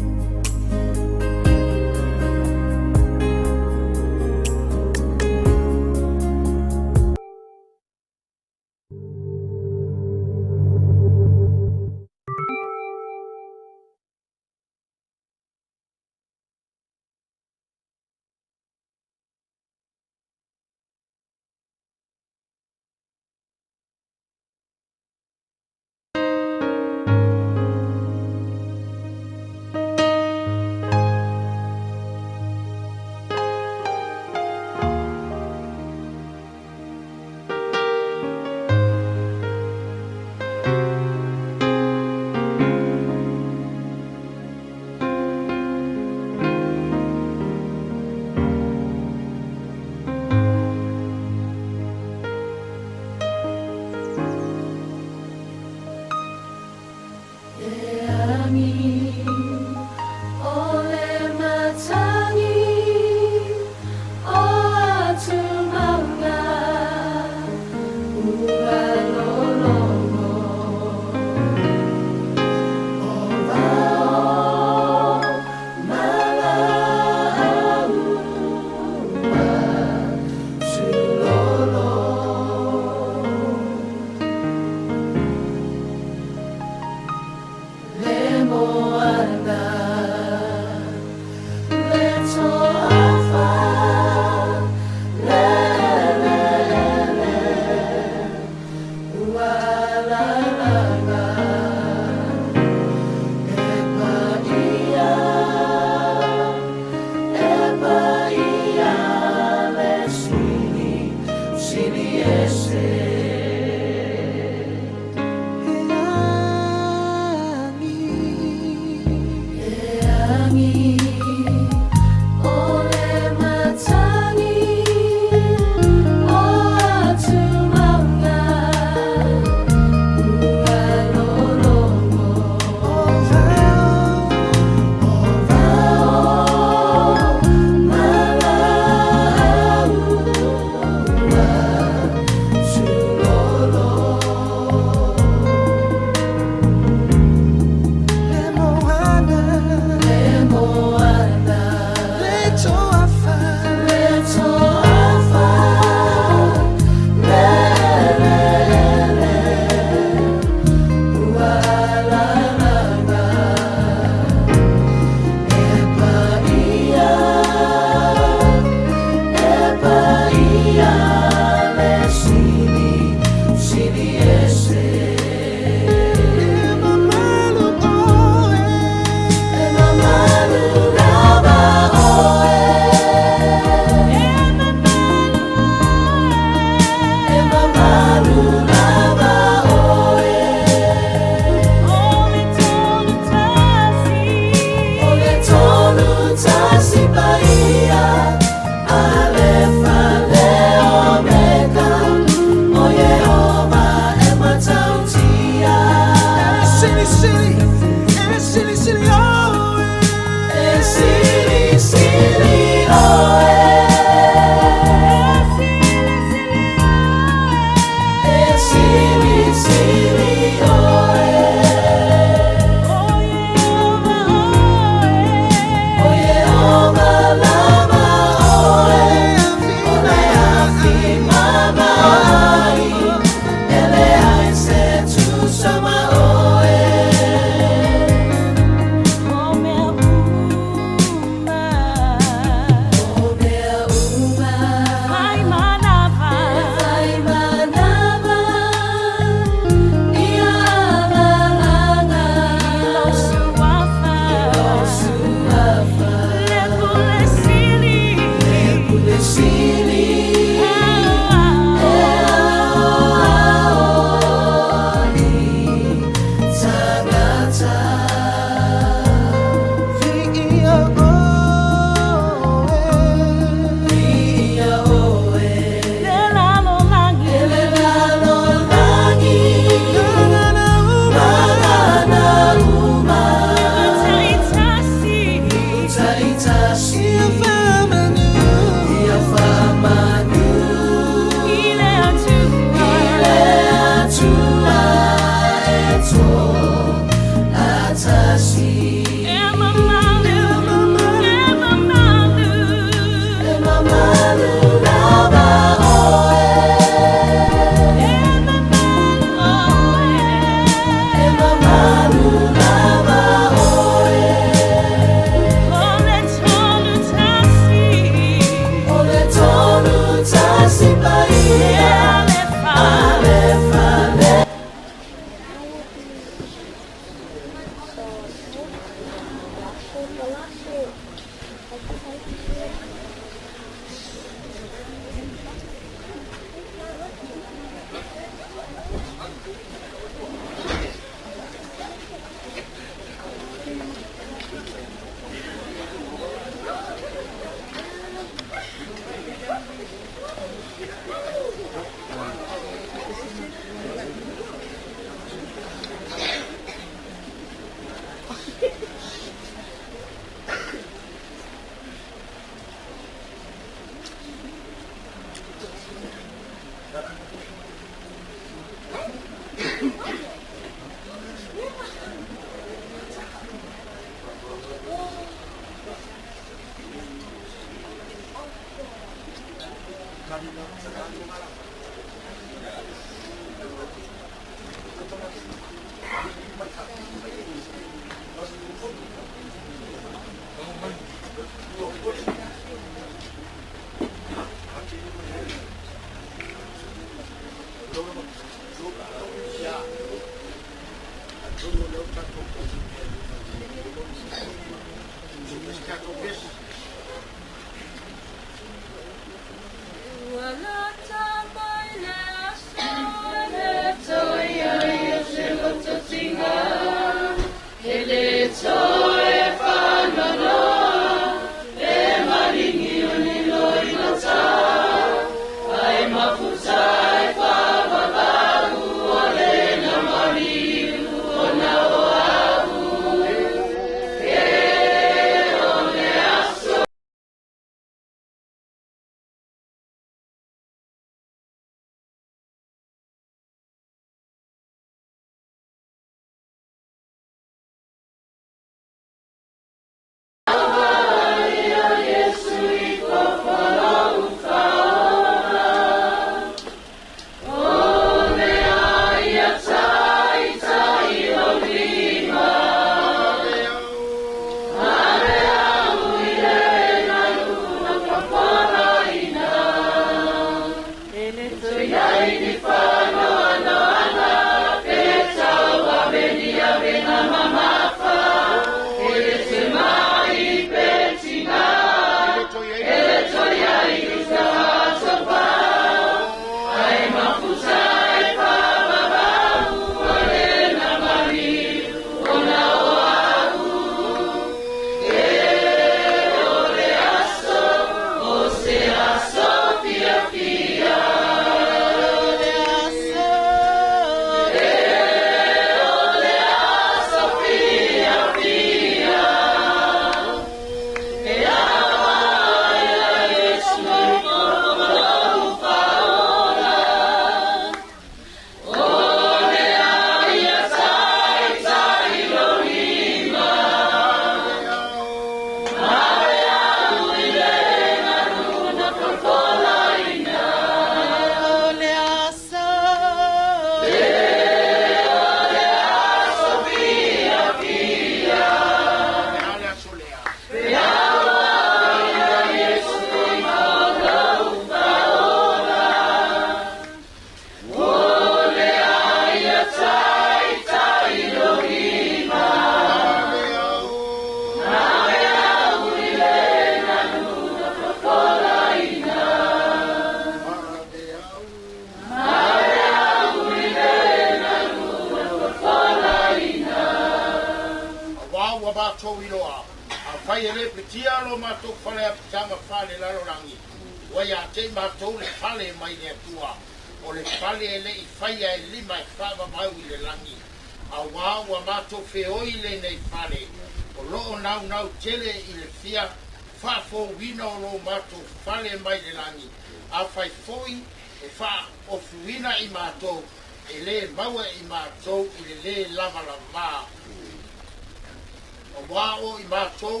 wao i mātou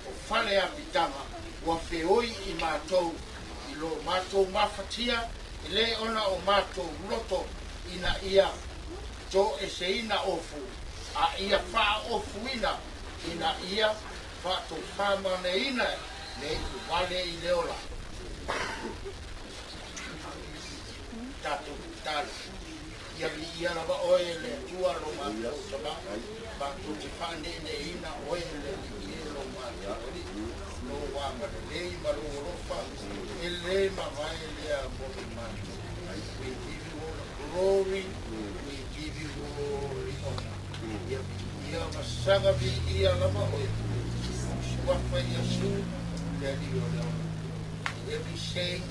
o whale a pitanga ua whioi i mātou i lo mātou mafatia i le ona o mātou roto ina ia to e se ina ofu a ia wha ofu ina ia wha to whamane ina le i wale i leola tato tala ia li ia lava oe le tua lo mātou tama mātou te whane ne ina oe le i lo mātou lo wama le lei ma lo rofa e le ma vai le a moki mātou we give you all the glory we give you all the honor ia masanga vi ia lava oe wafa ia su le li o le every say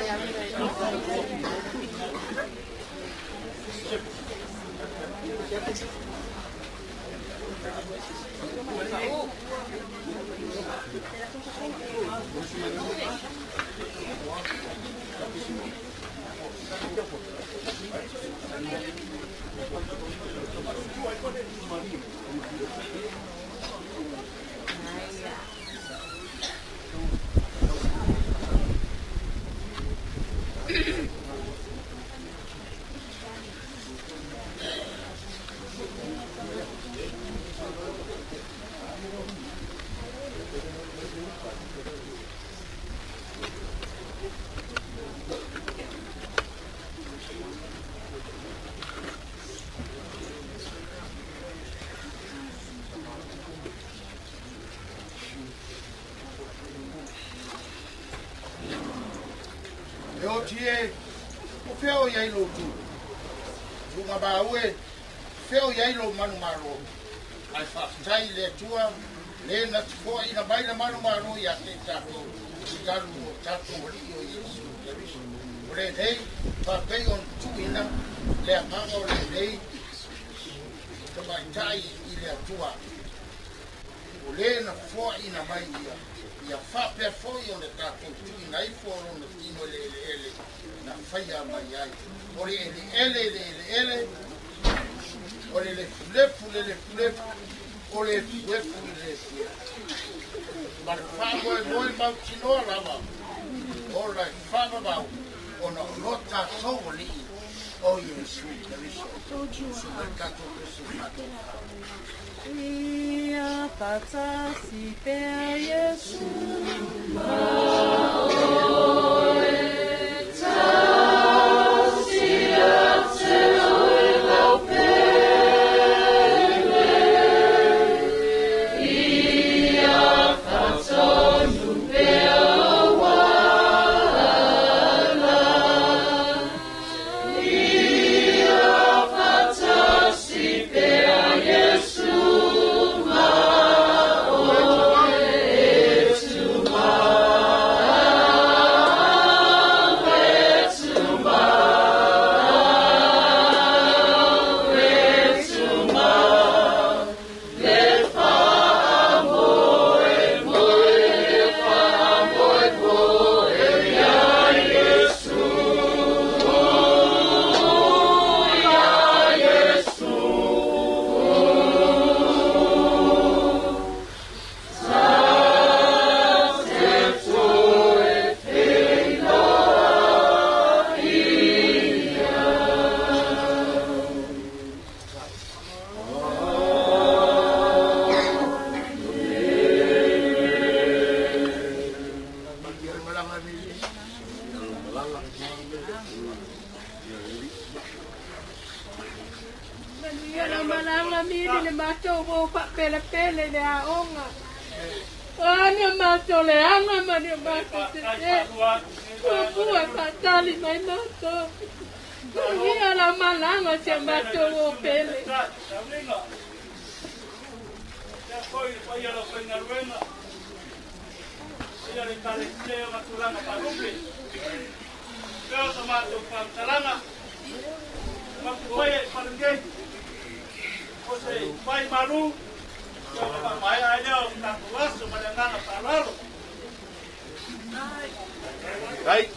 amen. Tie o feo ia ilo tu lunga ba ue feo ia ilo manu maro ai fa tai le tua le na fo ina bai na manu maro ia te tato galu tato rio Yesu ore dei fa pei on tu ina le amago le dei to mai tai ile tua o le na fo ina mai ia fa pe fo io le tato tu ina i fo on tino le na faya mai ai ore ele ore le flep ore le ma fa mo ma tino lava ora fa ba ona lota soli o Yesu Cristo mercato Cristo ia pata si per Yesu Yes, wo pa pele pele le aonga. Ane mato le anga mane mato te te. Kupua patali mai mato. Ia la malanga te mato wo pele. Ia le tale leo matulanga parupe. Leo tomato pantalanga. Makuoye paruke. Ose pai malu. Yo le mai ayo takuaso malangana palalo. Right.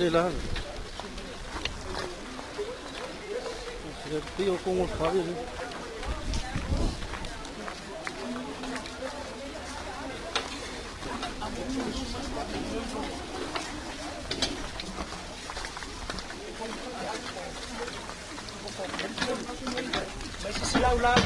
Lelah. Dia kong khawi ni. Masih silau lah.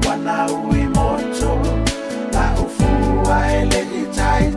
Wana uwi moto la ufua ele itai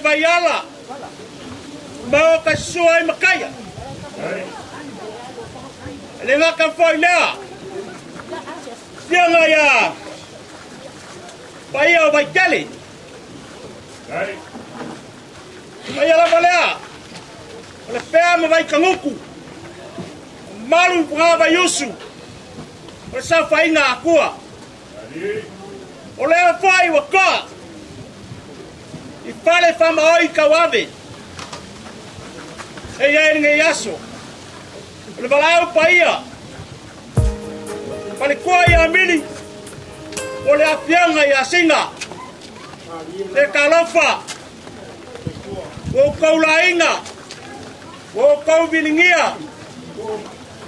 Vaiala mau ka suai makaya le ngaka foi lea sianga ya paia vai tele paia la balea le pea me vai kanguku malu pra vai usu o sa fainga akua o le fai wa ka I pale fama oi kawabe. E ia nge yaso. Le balao paia. Pale kwa ia mili. O le afianga ia singa. Le kalofa. O kaulainga. O kau vilingia.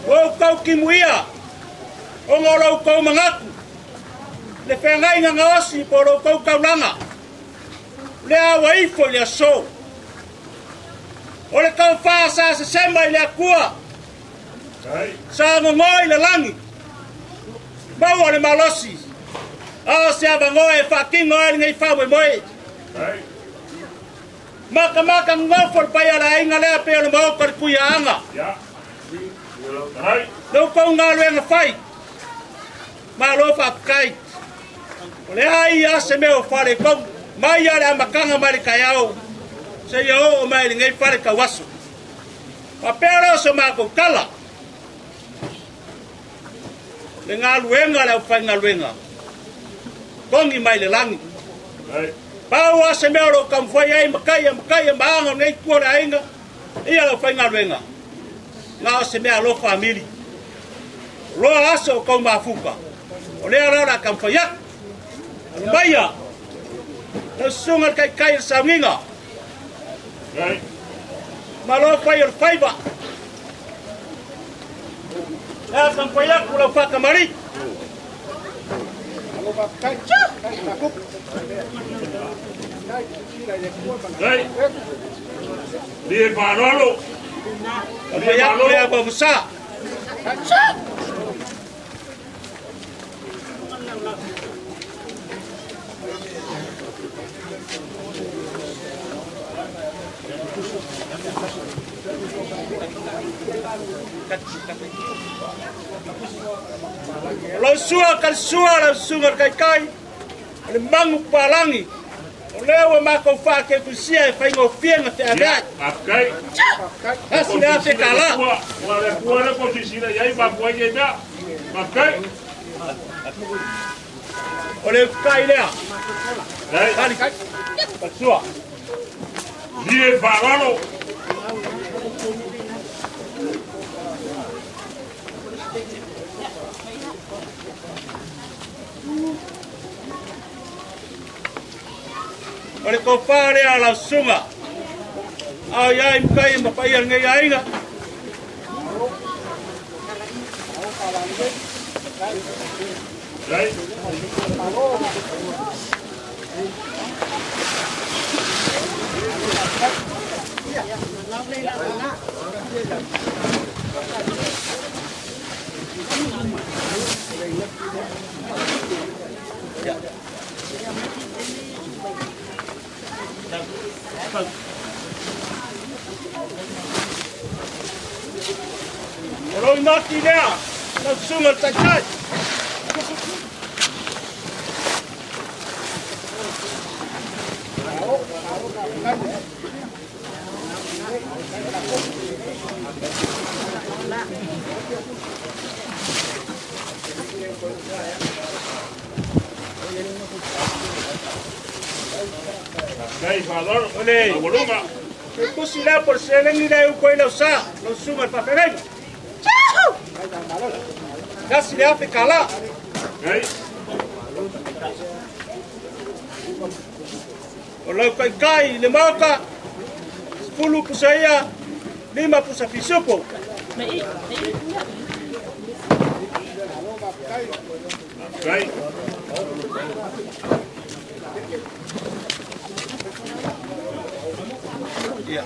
O kau kimuia. O ngoro kau mangaku. Le whengai nga ngaosi poro kau kaulanga. Le awaifo le so. O le kau wha sa se sema i le akua. Sa ngongoi le langi. Mau le malosi. A se avangoe whakingo e ngai whawe moe. Maka ngofo le pai ala inga lea peo le mao kari kuia anga. Lau kau ngā luenga whai. Ma lo whapkai. O le hai a se meo whare kong. Mai ale amakanga mai kai au. Se yo o mai ngai pare ka waso. Pa pero so ma ko kala. Le nga luenga le fa nga luenga. Kongi mai le langi. Pa wa se me ro kam foi ai makai ba nga ngai ko la inga. Ia le fa nga luenga. Nga se me alo family. Lo aso ko ma fuka. O le ara kam foi ya. Maya. Na sunga kai sa nginga. Malo fai el faiba. Ya san paya kula fa kamari. Dia parolo. Dia ya babusa. Lo sua kal sua la sunga kai le mangu palangi Oleo mako fa ke kusia fa ngo fienga te ada. Akai. Asira te kala. Wala kuala ko sisira yai ba ko ye da. Akai. Ole kai lea. Dai. Kali kai. Pasua.Lie varano. Ole ko pare ala sunga. Ai ai kai ma pai al ngai ainga. Dai. Olo naki lea. Na sunga takai. Dai valor. Ole. Voluma. Ku sila por seleng ni dai ko ila sa. Lo sunga pa pegeng. Kasi lea te kala. Dai. Olau kai kai le mauka 10 pusaya 5 pusa pisupo. Dai. Ya.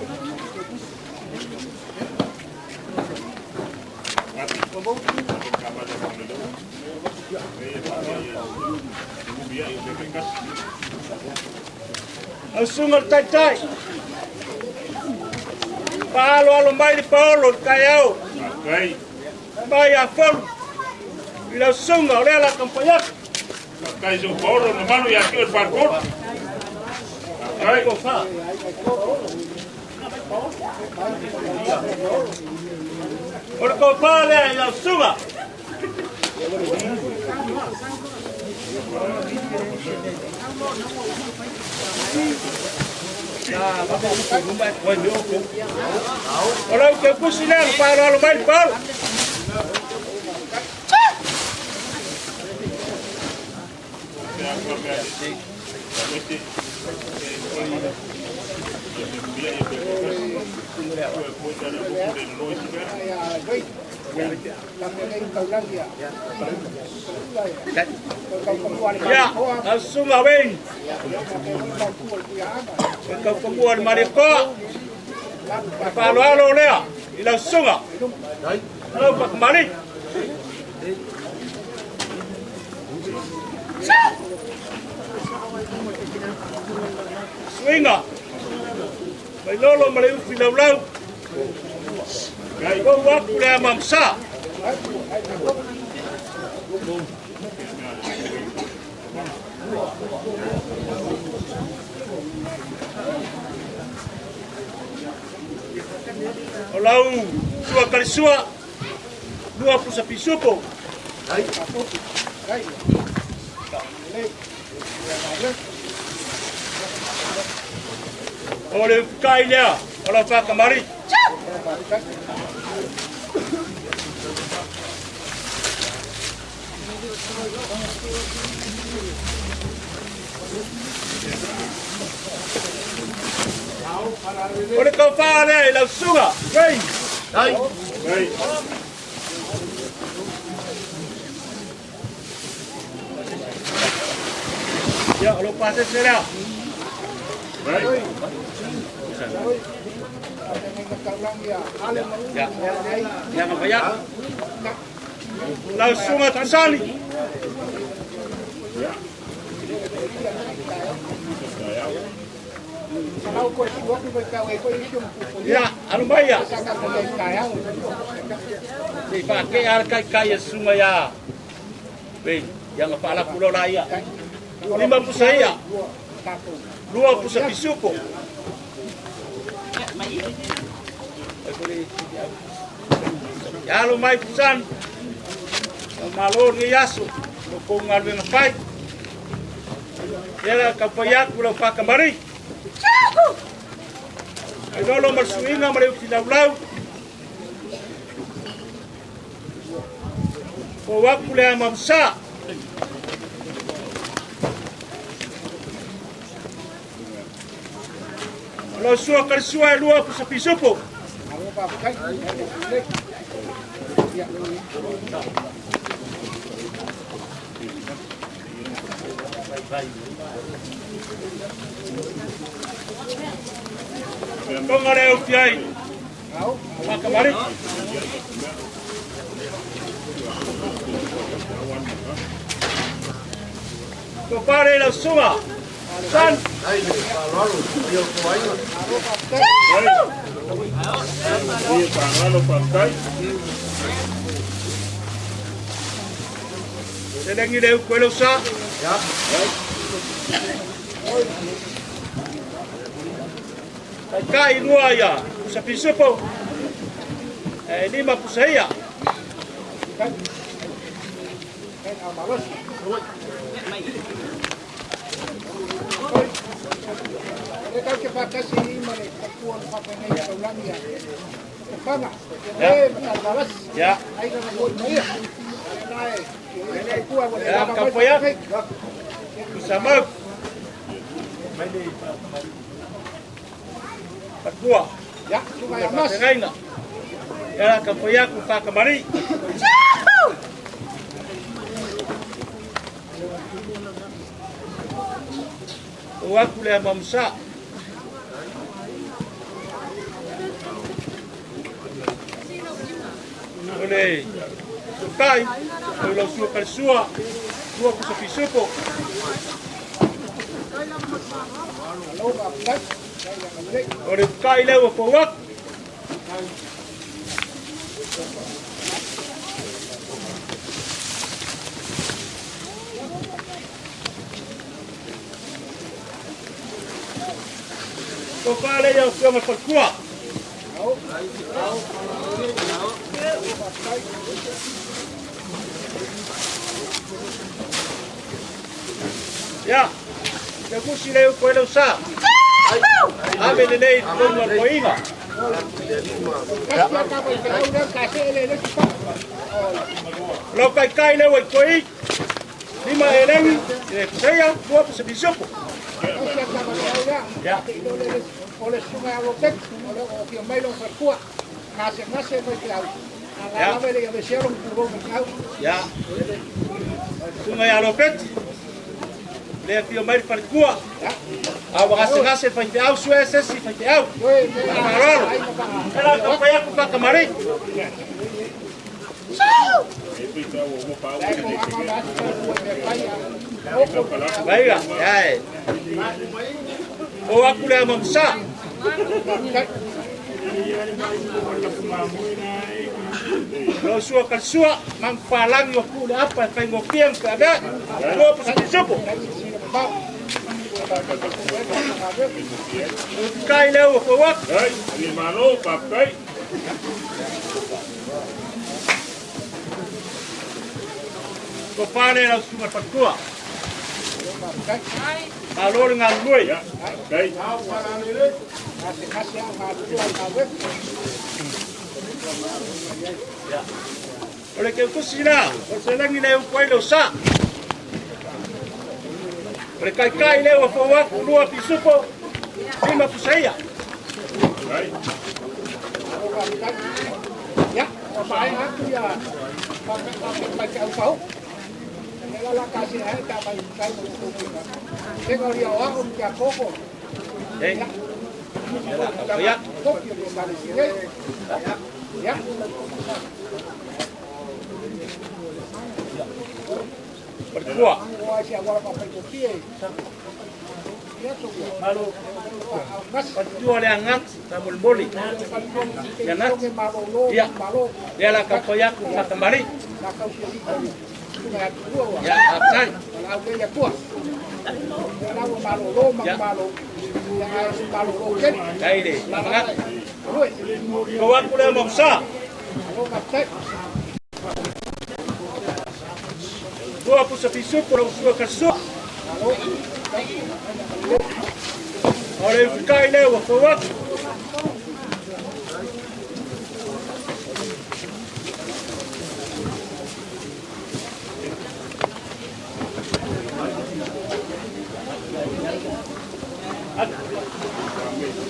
Asungal tai. Palo alo mai di polo kayau. Dai. Mai a fol. Ila sunga ole la kampanyak. Dai zo polo no mano ya que el barco. Dai ko fa. Ora ko pale ila sunga. Orang ke kusinan para lumai pal. Ya, langsung awin. Kau kemuan mariko. Palo lea, ila sunga. Lalu pak mari. Swinga. Bailolo maleu filau. Kau waktu lea mamsa. Olau sua kali sua 20 sapi supo. Oleh kainnya, olau pak kemari. Oleh kau faham lau sunga, gay. Gay. Gay. Ya, lo pasé será. Gay. Ya, ya mabayat. Lau sunga tasali. Ya, anu baya. Dipakai harga kaya semua ya. Wei, yang kepala pulau raya. 50 saya. Lua pusa pisupo. Yalo mai pusan. Malor ni yasu. Kung ngalwe ngapai. Yala kapayak ulau pakamari. Ay lolo marsuinga mariu kilaulau. Kowak kulea mamsa. Kalau suah kersua lua pusapi supo. Kau ngare ukiai. Maka mari. Kau pare la sunga. San. Sedang ini kuelo sa. Ya. Kai lua ya, sa pisupo. Lima pusaya. Kan amalos. Mereka cepat kasih mereka kuat pakai meja ulang ya. Apa? Amalos. Ya. Ayo nak buat meja. Naik. Ini kuat buat. Ya, kamu ya. Bersama. Kedua. Ya, cuma yang mas. Ya, kamu ya kita kemari. Waktu leh mamsa. Oleh. Sukai. Kalau suka kersua. Dua kusapi supo. Oleh kai lewa powak. Kau pale yang sudah berkuat. Ya, aku sileu kuelo sa. Ame lelei tunggu koinga. Lo kai lewa koi. Lima eleng, saya dua pesebisupo. Ya. Oleh sungai Alopek, oleh Okiong Mailong Perkua, ngasih mau kau. Alam ele yang bersiarung kurung kau. Ya. Sungai Alopek, le Okiong Mailong Perkua. Ya. Awak ngasih fai suese si fai au. Maralo. Ela kapaya ku pa kamari. Baiklah, ya. Oh aku dah mamsa. Kalau suah kersua, mangpalang aku dah apa? Kau ngopiang keada, dua pesat supo. Kai leu kawak. Ini malo pakai. Kau pare la sungai Perkua. Kalau dengan lui ya. Baik. Oleh kerana sila, selang ini yang kuai dosa. Mereka kai lewa fawak dua pisupo lima pusaya. Ya, pakai aku ya. Pakai kau. Kalau kasih hai tak baik kai. Tengok dia orang dia koko. Ya. Ya. Ya. Berdua. Malu. Berdua dia angat, tabul boli. Dia nak. Ya. Dia lah kapoyak kembali. Ya, sai. Kalau dia kuat. Kalau malu malu. Yang malu okey. Đây đi. Kau aku dah mau sah. Gua pun sepisuk kalau suka kasut. Oleh fikai lewat kau.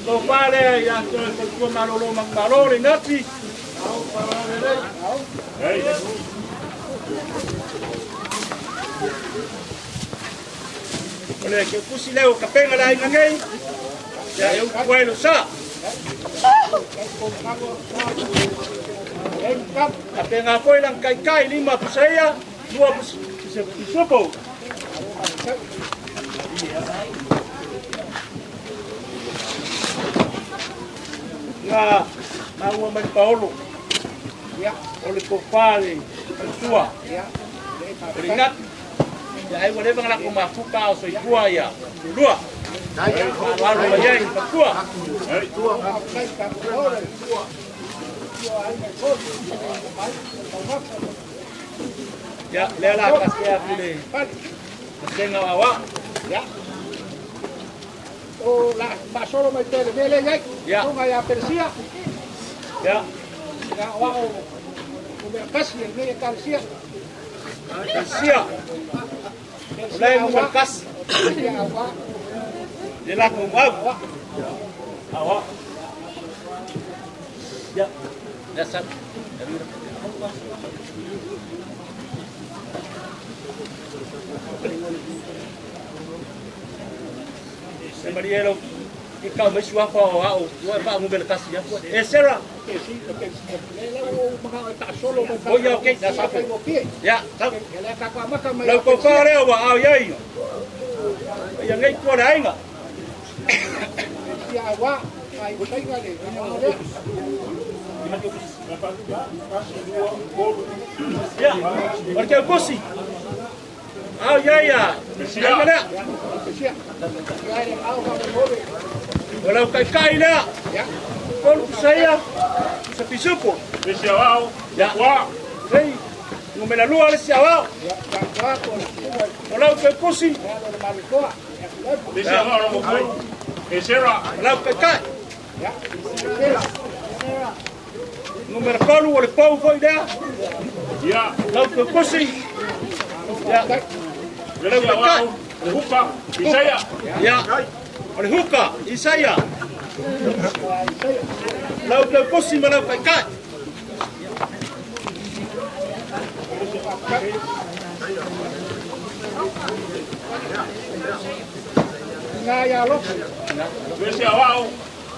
So pale ya tu malolo malolo ngati. Hey. Oleh ke kusi leo kapenga la ngai. Ya eu puedo sa. Kapenga foi lang kai 5 pusaya, 2 pusopo. Nga maua mai Paulo. Ya, oleh kopale, tua. Ya. Ingat. Ya ai wale bang la kuma fuka so tua ya. Dua. Lalu ayai tua. Tua. Ya, lela kasih aku deh. Tengah awak. Ya. O la va solo meter vele ya una ya Persia ya wa o merkas ni ni Persia mulai merkas ya wa dia lah awak ya dasar Marielo, ikaw may suwa pa o pa mo belkas ya po. Sarah. Oh ya okay, nasa pa. Ya, tap. Law ko pare wa ayay. Yang ngay ko dai nga. Ya wa ay usay nga le. Ya, porque eu consigo. Ah, ya. Mana? Walau kai lah. Ya. Kalau saya sepisupo. Besiawao. Ya. Wa. Hey. Ngomela luar siawao. Ya. Walau kai kosi. Besiawao mo ko. Esera. Walau kai. Ya. Ngomela kalu wala pau foi dia. Ya. Walau kai kosi. Ya. Besiawao. Huka. Isaya. Ya. Oleh huka. Isaya. Lau ke kosi malau kai kai. Ngaya lo. Besiawao.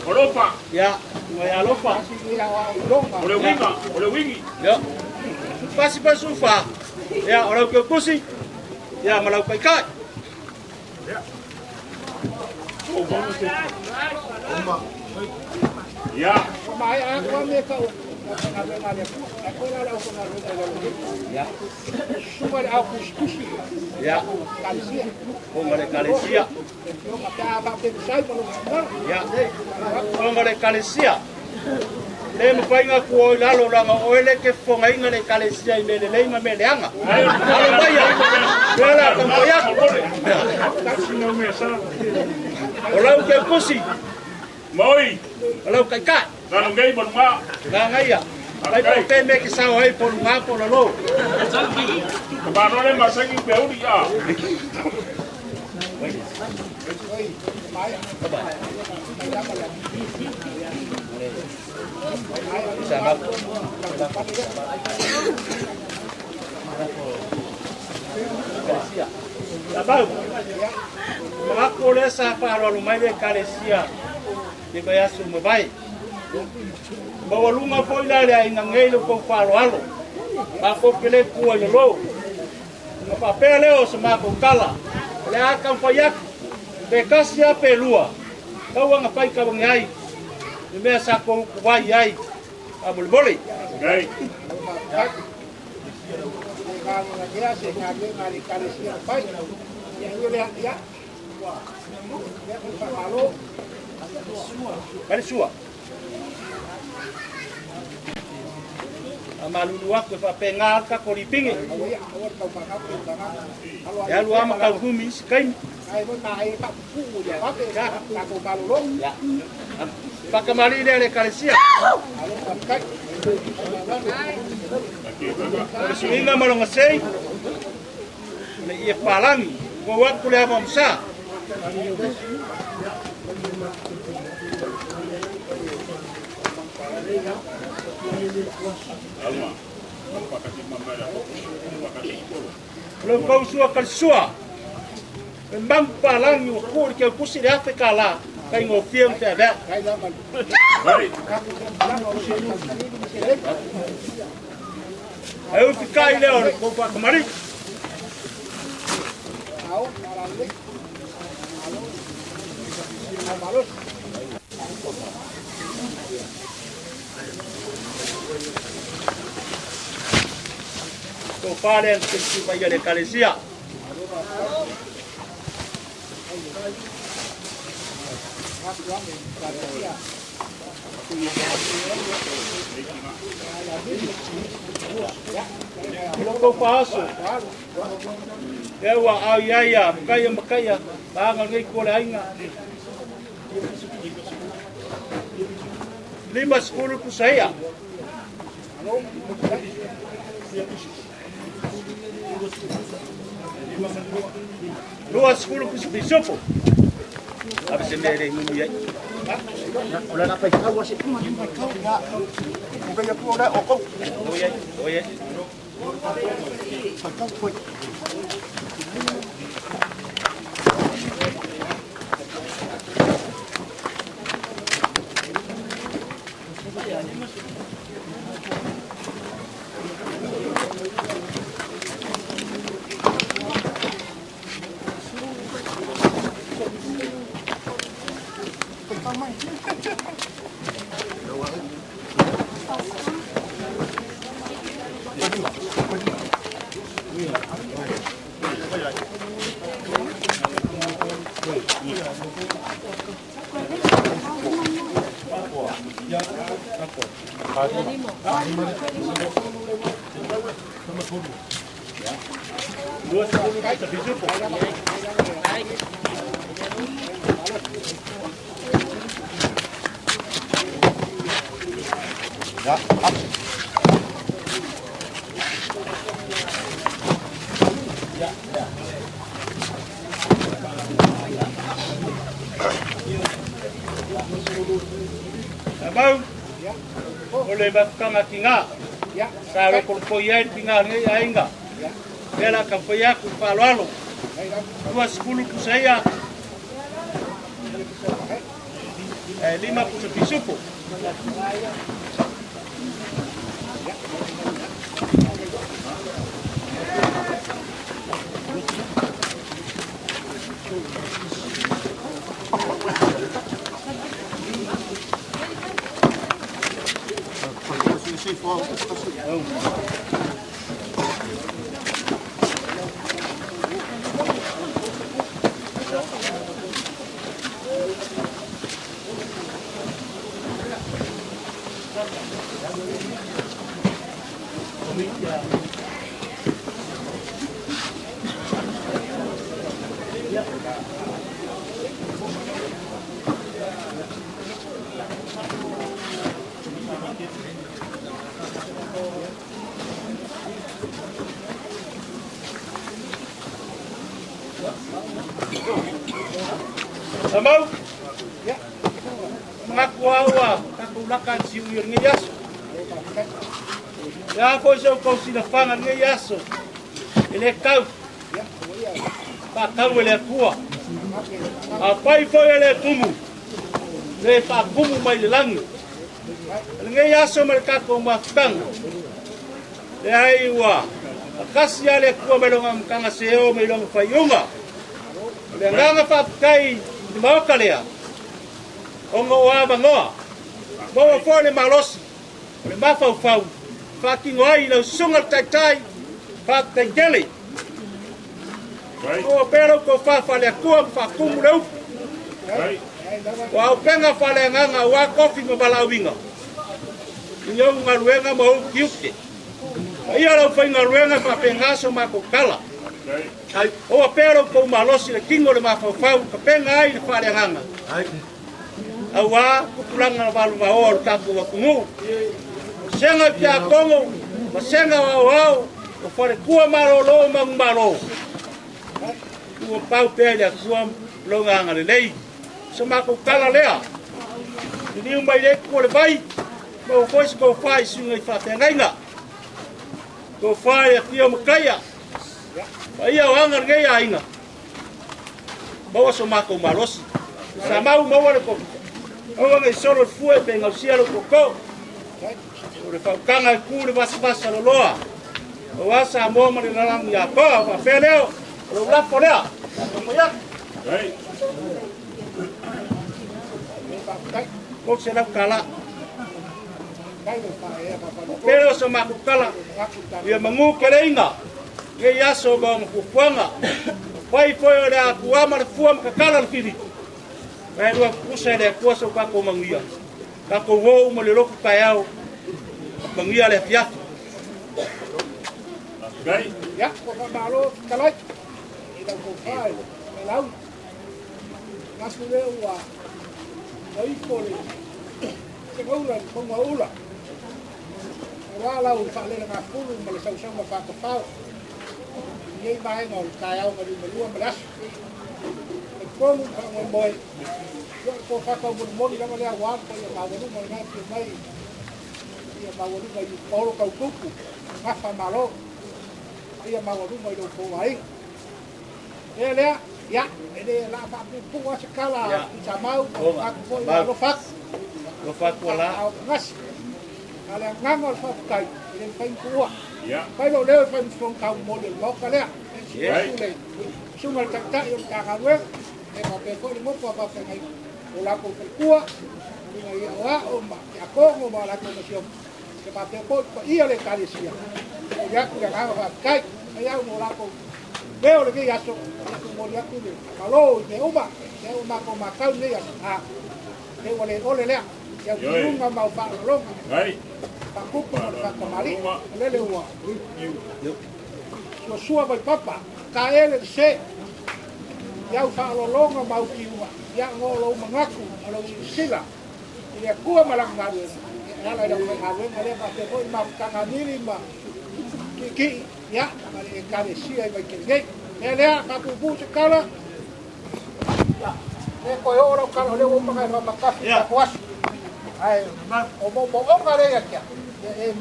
Oropa. Ya. Ngaya lopa. Ole wingi. Ya. Pasi pasufa. Ya, orang ke kosi. Ya, malau kai kai. Ya. Mai aku ambil kau. Ya. Semua aku diskusi. Ya. Kalisia. Oh, mereka Kalisia. Ya. Oh, mereka Kalisia. Le mfainga ku lalo langa oele ke fonga inga le Kalisia ile le ima meleanga. Alo baya. Wala kampoya. Olau ke kosi. Moi. Olau kai kai. Kalau ngai bon ma. Ngai ya. Kai pe me ke sao ai por nga por lo. Ba no le masangi pe uri ya. Sama. Kalisia. Abang. Aku le sa para lo mai de Kalisia. Di baya su mo bai. Bawa lunga foi la le ainga ngelo ko falo alo. Ba ko pele ku ai lo. No papel o se ma ko kala. Le akan fayak. Pe kasia pelua. Kau nga pai ka bangai. Ni me sa ko vai ai. Abul boli. Gai. ngā ngea se ngā ngā kalesia pai. Ia ule ia. Ia whakalo. Kale sua. Amalulu aku fa pengal ka koripingi. Ya lu ama kau humi sekai. Ai mo tai pa pu ya pa ka ko malulo. Ya. Pakamali le kalesia. Alo kai. Suinga malonga sei. Le ia palangi. Ko waktu le amsa. Lo kau sua kal sua. Membang palang yu kur ke kusi de Afrika la. Kai ngo film te ba. Ayo fikai le or ko pa kamari. Au marale. Au malos. Ko paren ke baya le kalesia. Ko paso. Ewa au ya makaya bangal ngai ko le ainga. 5 ku saya. Luas 10 ku bisopo. Habis sendiri ngumi ya. Ulah nak pergi kau asyik cuma kau ya. Bukan aku udah okok. Oh ya. Kau pun. Abang, boleh bakang akinga. Ya. Sabe por poiar tinga ngai ainga. Bela kampoia ku palo. 2 ku saya. 5 ku sepisupo. Amau? Ya. Mengaku awa, kakulakan si uyur ngeyaso. Ya ko so ko sinafangan ngeyaso. Ele kau. Pa kau ele kua. Apai foi ele tumu. Le pa kumu mai lang. Ngeyaso mereka ko makang. Le aiwa. Akasi ale kua melonga mkanga seo melonga fayunga. Le nganga pa kai di mau kalea. Ongo wa bangoa. Mo fo le malosi. Le mafau fau. Faki ngoi lo sungal tai tai. fa tengeli o pero ko fa le ko fa kumreu wa penga fa le nganga wa kofi mo balawinga yo ngaluenga mo kiuke ia lo fa ngaluenga fa pengaso ma ko kala o pero ko malosi le kingo le ma fa fa ka penga ai fa le nganga awa kupulanga balu ma o ta ko wa kungu senga pia kongo masenga wa o fare kua malo lo mang malo kua pau pele kua lo nganga le lei so ma ko kala lea ni mai le ko le vai mo fois ko fai sunga fa tenga ko fai tio makaya ia wanga ngai ainga bawa so ma ko malos sa mau mo wala ko o ngai solo fue penga cielo ko ko o le fa kanga ku le bas lo loa o asa mo ma le lang ya ko fa feleo o la polea mo ya ko se la kala pero so ma kala ia mangu keleinga ke yaso ba mo kuanga pai foi ora kuama le fuam ka kala fili vai ro kusa le kuso ka ko mangia ka ko wo mo le loku kayao mangia le fia gai ya ko ba lo kala ida ko fai lau nasu le wa ai ko le se gola ko maula wala u fa le na fulu mo le sau ma fa ko fa ye bai ngol kayao ma di melua melas ko mu ka mo boy yo ko fa ko mo mo ga le wa ko ya ma wo mo na ti mai ya ma wo mai ko ka ku ma fa malo ya ma wo mai do ko ai le ya ele la pa pu wa sekala sa mau aku ko lo fa wala ngas ale ngangol fa kai ele fain kuwa ya pai lo le fain from ka mo le lo ka le sungal takta yo ka ka we e ka pe ko mo pa pa ngai o la ko kuwa ni ngai wa o ma ya ko mo ma la ko sio ke pa pe ko ia le ka le sia ya ku ga fa kai ya mo la ko veo le que ya so mo ya ku le malo de uma ko ma ka le ya a le ole le ya kunga mau pa lo ai pa ku pa ka mari le wa so sua vai papa ka ele se ya fa lo longa mau ki wa ya ngolo mangaku lo sila ya ku malang ngadu ya la da ngadu ngale pa te ko ma ka ngani ma ki ya mari ka de si ai vai ke ele ka ku bu se kala ya ko yo lo ka le wo pa ka ka ka kuas ai o mo ngare ya kia e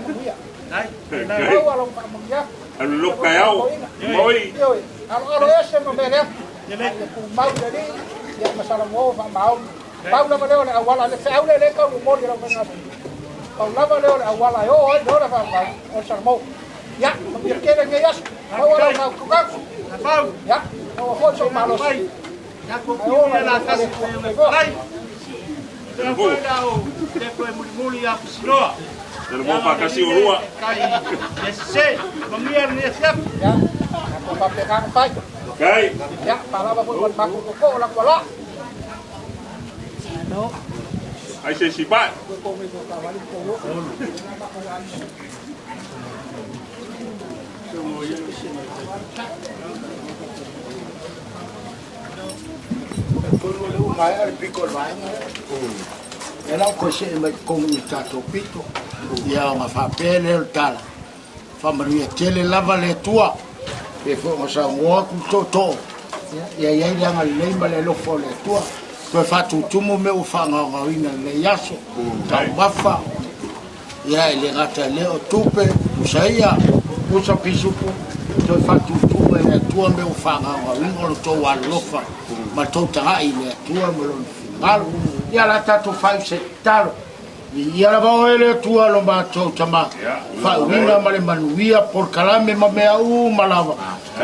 muia ai na o lo pa mo ya lo kayao moi alo ese no me le ku mau de ni ya masala mo fa mau pau la le awala le fa le ka mo le lo fa pau la le awala yo no la fa o salmo ya mo que le ya awala na ku ka pau ya o ho so malo ya ku la casa ai depois muli a piscina. Ele vai para casa o rua. Esse, vamos ir nesse ya. Aku pakai pai. Okay. Ya, para pun maku koko orang wala. No. Ai se sibat. Mai al pico vai. Era o se mai comunicato pito. Ia ma fa pele il tala. Fa maria kele lava le tua. E fo mo sa mo ku toto. Ia ia ia ngal le male lo fo le tua. Ko fa tu mo me o fa nga ina le yaso. Ta bafa. Ia ile ngata le o tupe usaia. Usa pisupu. To fa tu me tua me o fa nga ina lo to wa lofa. Ma to ta ile tua me lo malo ia la tato fai se talo ia la va ele tua lo ma to tama fa una male manuia por calame ma me u malava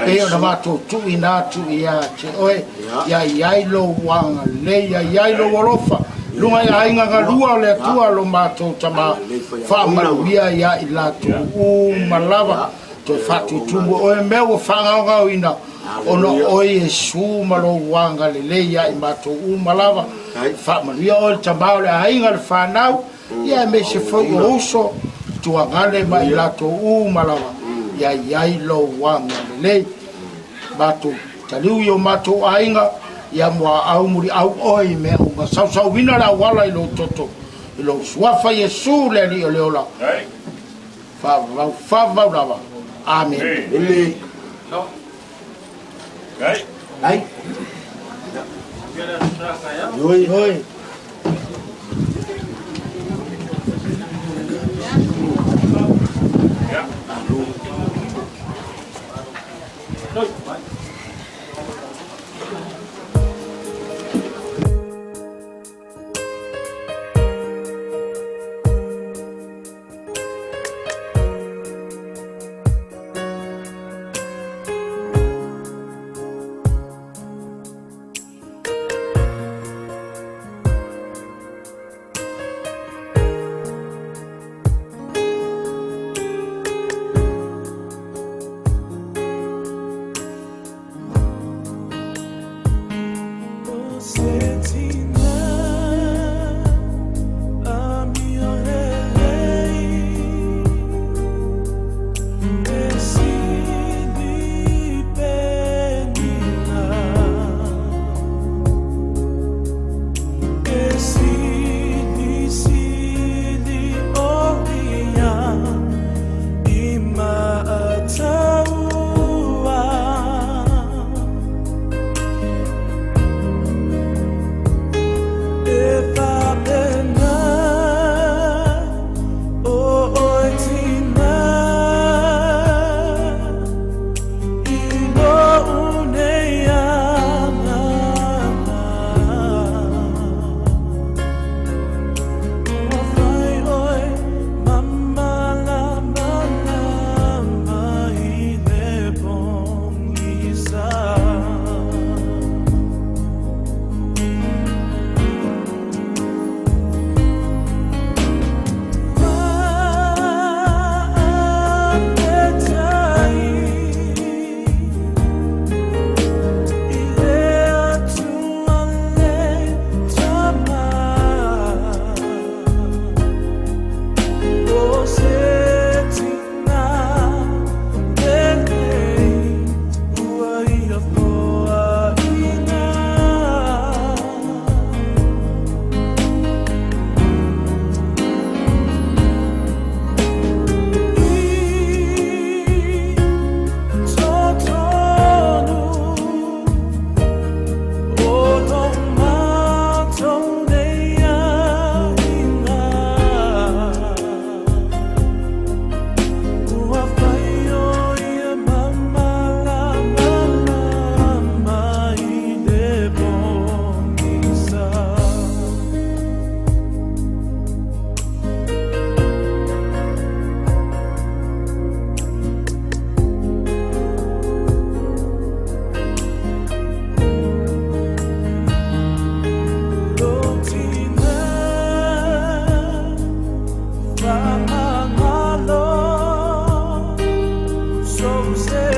e ona ma to tu ina tu ia che oe ia lo wanga le ia lo wolofa lunga ia inga ngalua le tua lo ma to tama fa manuia ia ila tu u malava to fatu tumu o e mea o whanganga ina ono o Yesu malo wanga leleia i mato umalava whamaria o le tamau le hainga le whanau ia me se foi o uso tuangale mai lato umalava ia iai lo wanga lelei mato taliu yo mato ainga ia mua au muri au oi mea unga sau wina la wala ilo toto ilo suafa Yesu le li o leola Fava lava. Amen. Amen. No. Okay. Ai. Oi, oi. Yeah.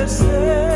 Say